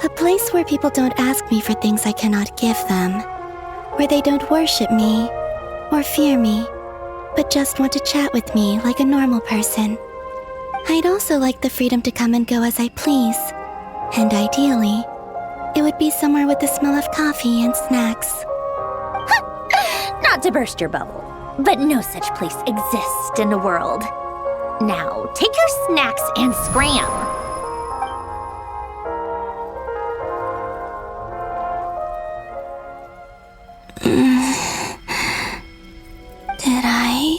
A place where people don't ask me for things I cannot give them. Where they don't worship me, or fear me, but just want to chat with me like a normal person. I'd also like the freedom to come and go as I please. And ideally, it would be somewhere with the smell of coffee and snacks. Not to burst your bubble, but no such place exists in the world. Now, take your snacks and scram. Did I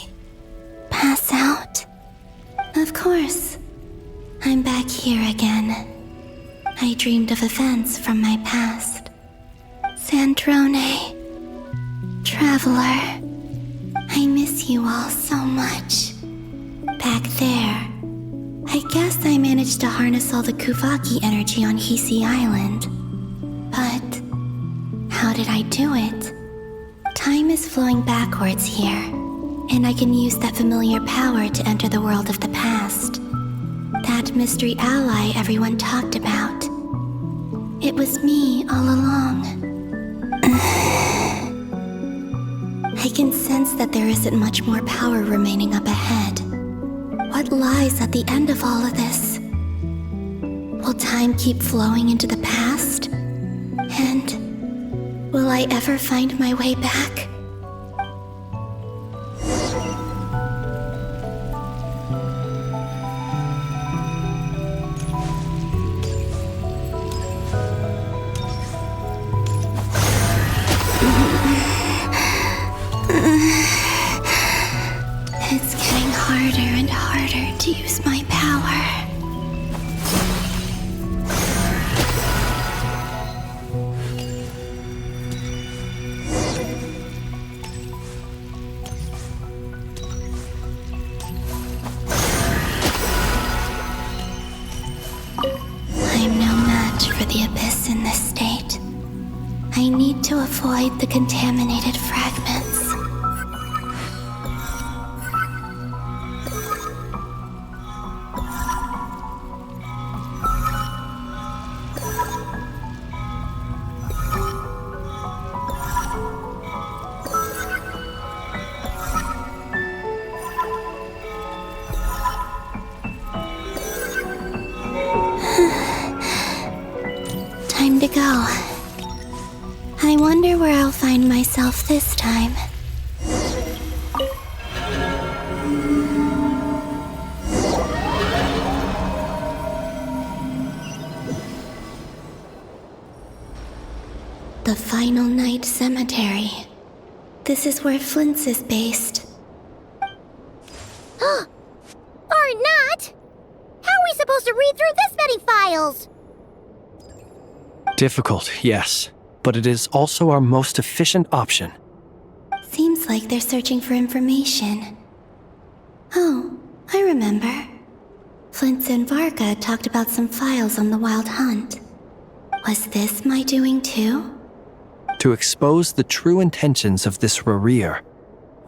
pass out? Of course. I'm back here again. I dreamed of events from my past. Sandrone. Traveler. I miss you all so much. Back there. I guess I managed to harness all the Kuvaki energy on Hisi Island. But how did I do it? Time is flowing backwards here, and I can use that familiar power to enter the world of the past. That mystery ally everyone talked about. It was me all along. I can sense that there isn't much more power remaining up ahead. What lies at the end of all of this? Will time keep flowing into the past? And Will I ever find my way back? It's getting harder and harder to use my power. I'm no match for the Abyss in this state. I need to avoid the contaminated fragments. Time to go. I wonder where I'll find myself this time. The Final Night Cemetery. This is where Flint's is based. Or not! How are we supposed to read through this many files? Difficult, yes, but it is also our most efficient option. Seems like they're searching for information. Oh, I remember. Flint and Varga talked about some files on the Wild Hunt. Was this my doing too? To expose the true intentions of this Rereer,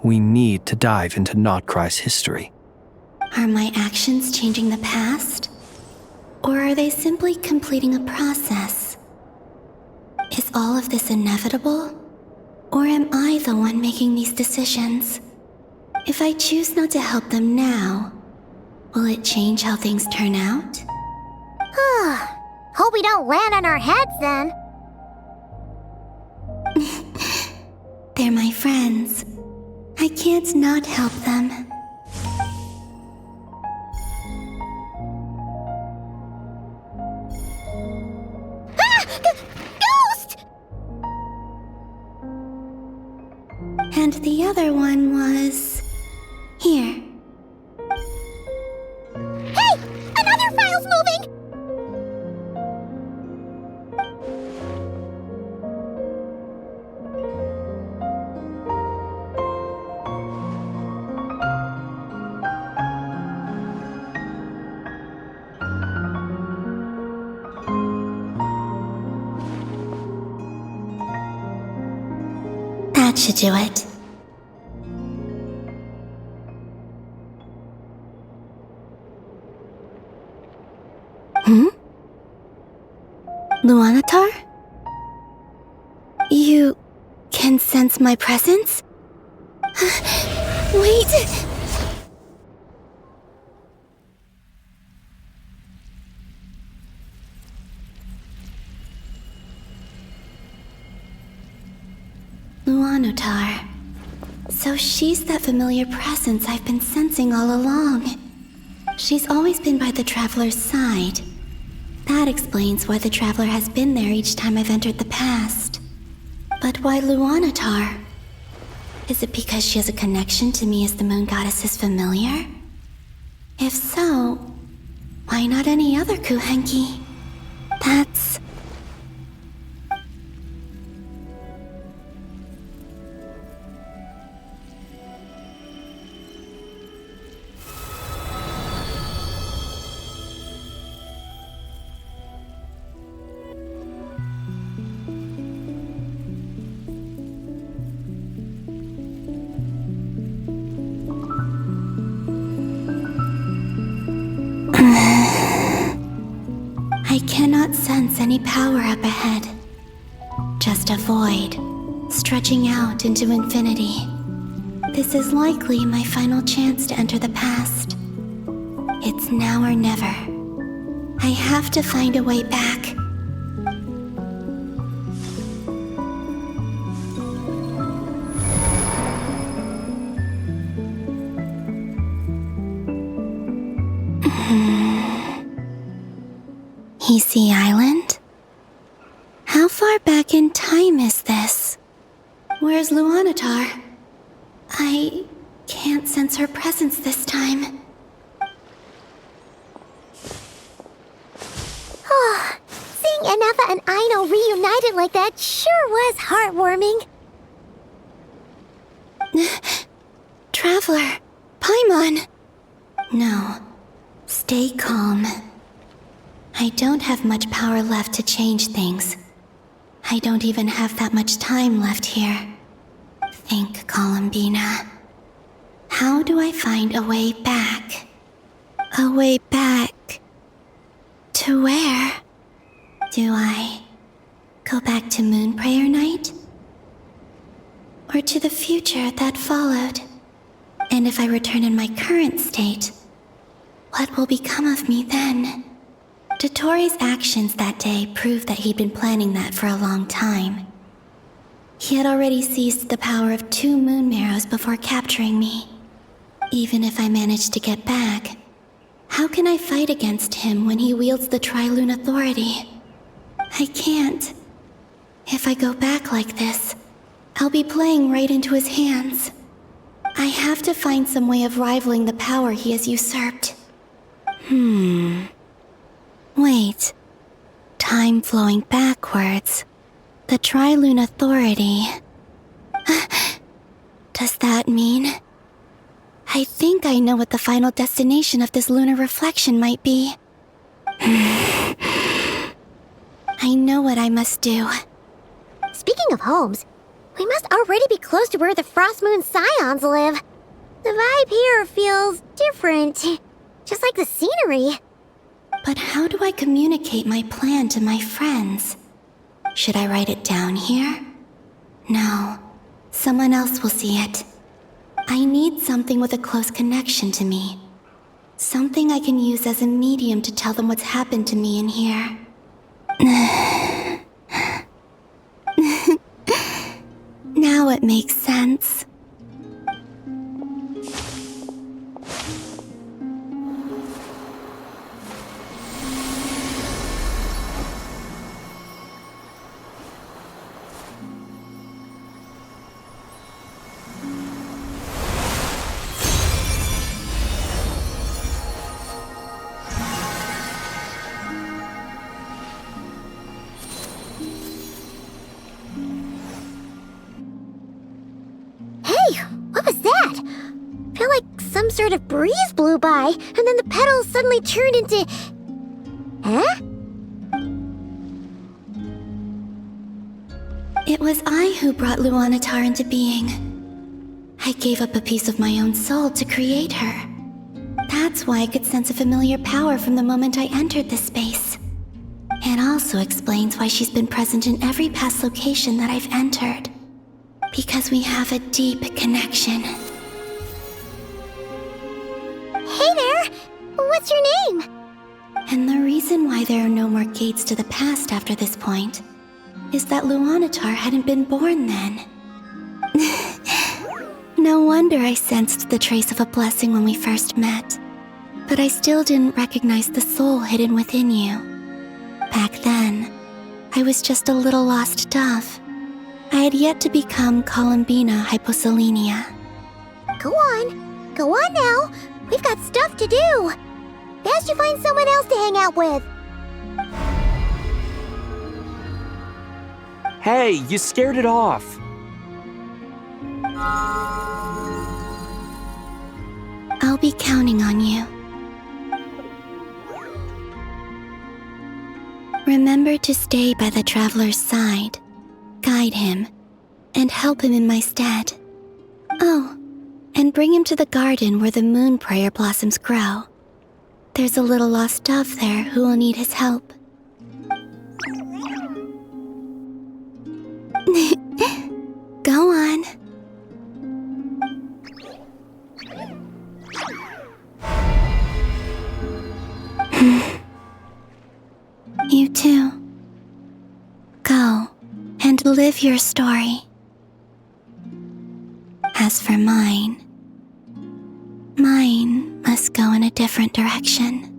we need to dive into Notcry's history. Are my actions changing the past? Or are they simply completing a process? Is all of this inevitable? Or am I the one making these decisions? If I choose not to help them now, will it change how things turn out? Hope we don't land on our heads then. They're my friends. I can't not help them. Ghost! And the other one was... here. Hey! Another file's moving! That should do it. Luanatar? You can sense my presence? Wait! Luanatar. So she's that familiar presence I've been sensing all along. She's always been by the Traveler's side. That explains why the Traveler has been there each time I've entered the past. But why Luanatar? Is it because she has a connection to me as the Moon Goddess's familiar? If so, why not any other Kuhenki? That's... I cannot sense any power up ahead. Just a void, stretching out into infinity. This is likely my final chance to enter the past. It's now or never. I have to find a way back. Hisi Island? How far back in time is this? Where's Luanatar? I can't sense her presence this time. Oh, seeing Anafa and Aino reunited like that sure was heartwarming. Traveler, Paimon. No, stay calm. I don't have much power left to change things. I don't even have that much time left here. Think, Columbina. How do I find a way back? A way back... to where? Do I go back to Moon Prayer Night? Or to the future that followed? And if I return in my current state, what will become of me then? Dottoro's actions that day proved that he'd been planning that for a long time. He had already seized the power of 2 moon marrows before capturing me. Even if I managed to get back, how can I fight against him when he wields the Tri-Lune Authority? I can't. If I go back like this, I'll be playing right into his hands. I have to find some way of rivaling the power he has usurped. Wait. Time flowing backwards. The Tri-Lune Authority. Does that mean... I think I know what the final destination of this lunar reflection might be. I know what I must do. Speaking of homes, we must already be close to where the Frost Moon Scions live. The vibe here feels different, just like the scenery. But how do I communicate my plan to my friends? Should I write it down here? No, someone else will see it. I need something with a close connection to me. Something I can use as a medium to tell them what's happened to me in here. Now it makes sense. Some sort of breeze blew by, and then the petals suddenly turned into... Huh? It was I who brought Luanatar into being. I gave up a piece of my own soul to create her. That's why I could sense a familiar power from the moment I entered this space. It also explains why she's been present in every past location that I've entered. Because we have a deep connection. Hey there! What's your name? And the reason why there are no more gates to the past after this point is that Luanatar hadn't been born then. No wonder I sensed the trace of a blessing when we first met. But I still didn't recognize the soul hidden within you. Back then, I was just a little lost dove. I had yet to become Columbina Hyposelenia. Go on now. We've got stuff to do. Best you find someone else to hang out with. Hey, you scared it off. I'll be counting on you. Remember to stay by the traveler's side, guide him, and help him in my stead. Oh, and bring him to the garden where the moon prayer blossoms grow. There's a little lost dove there who will need his help. Go on. You too. Go and live your story. As for mine must go in a different direction.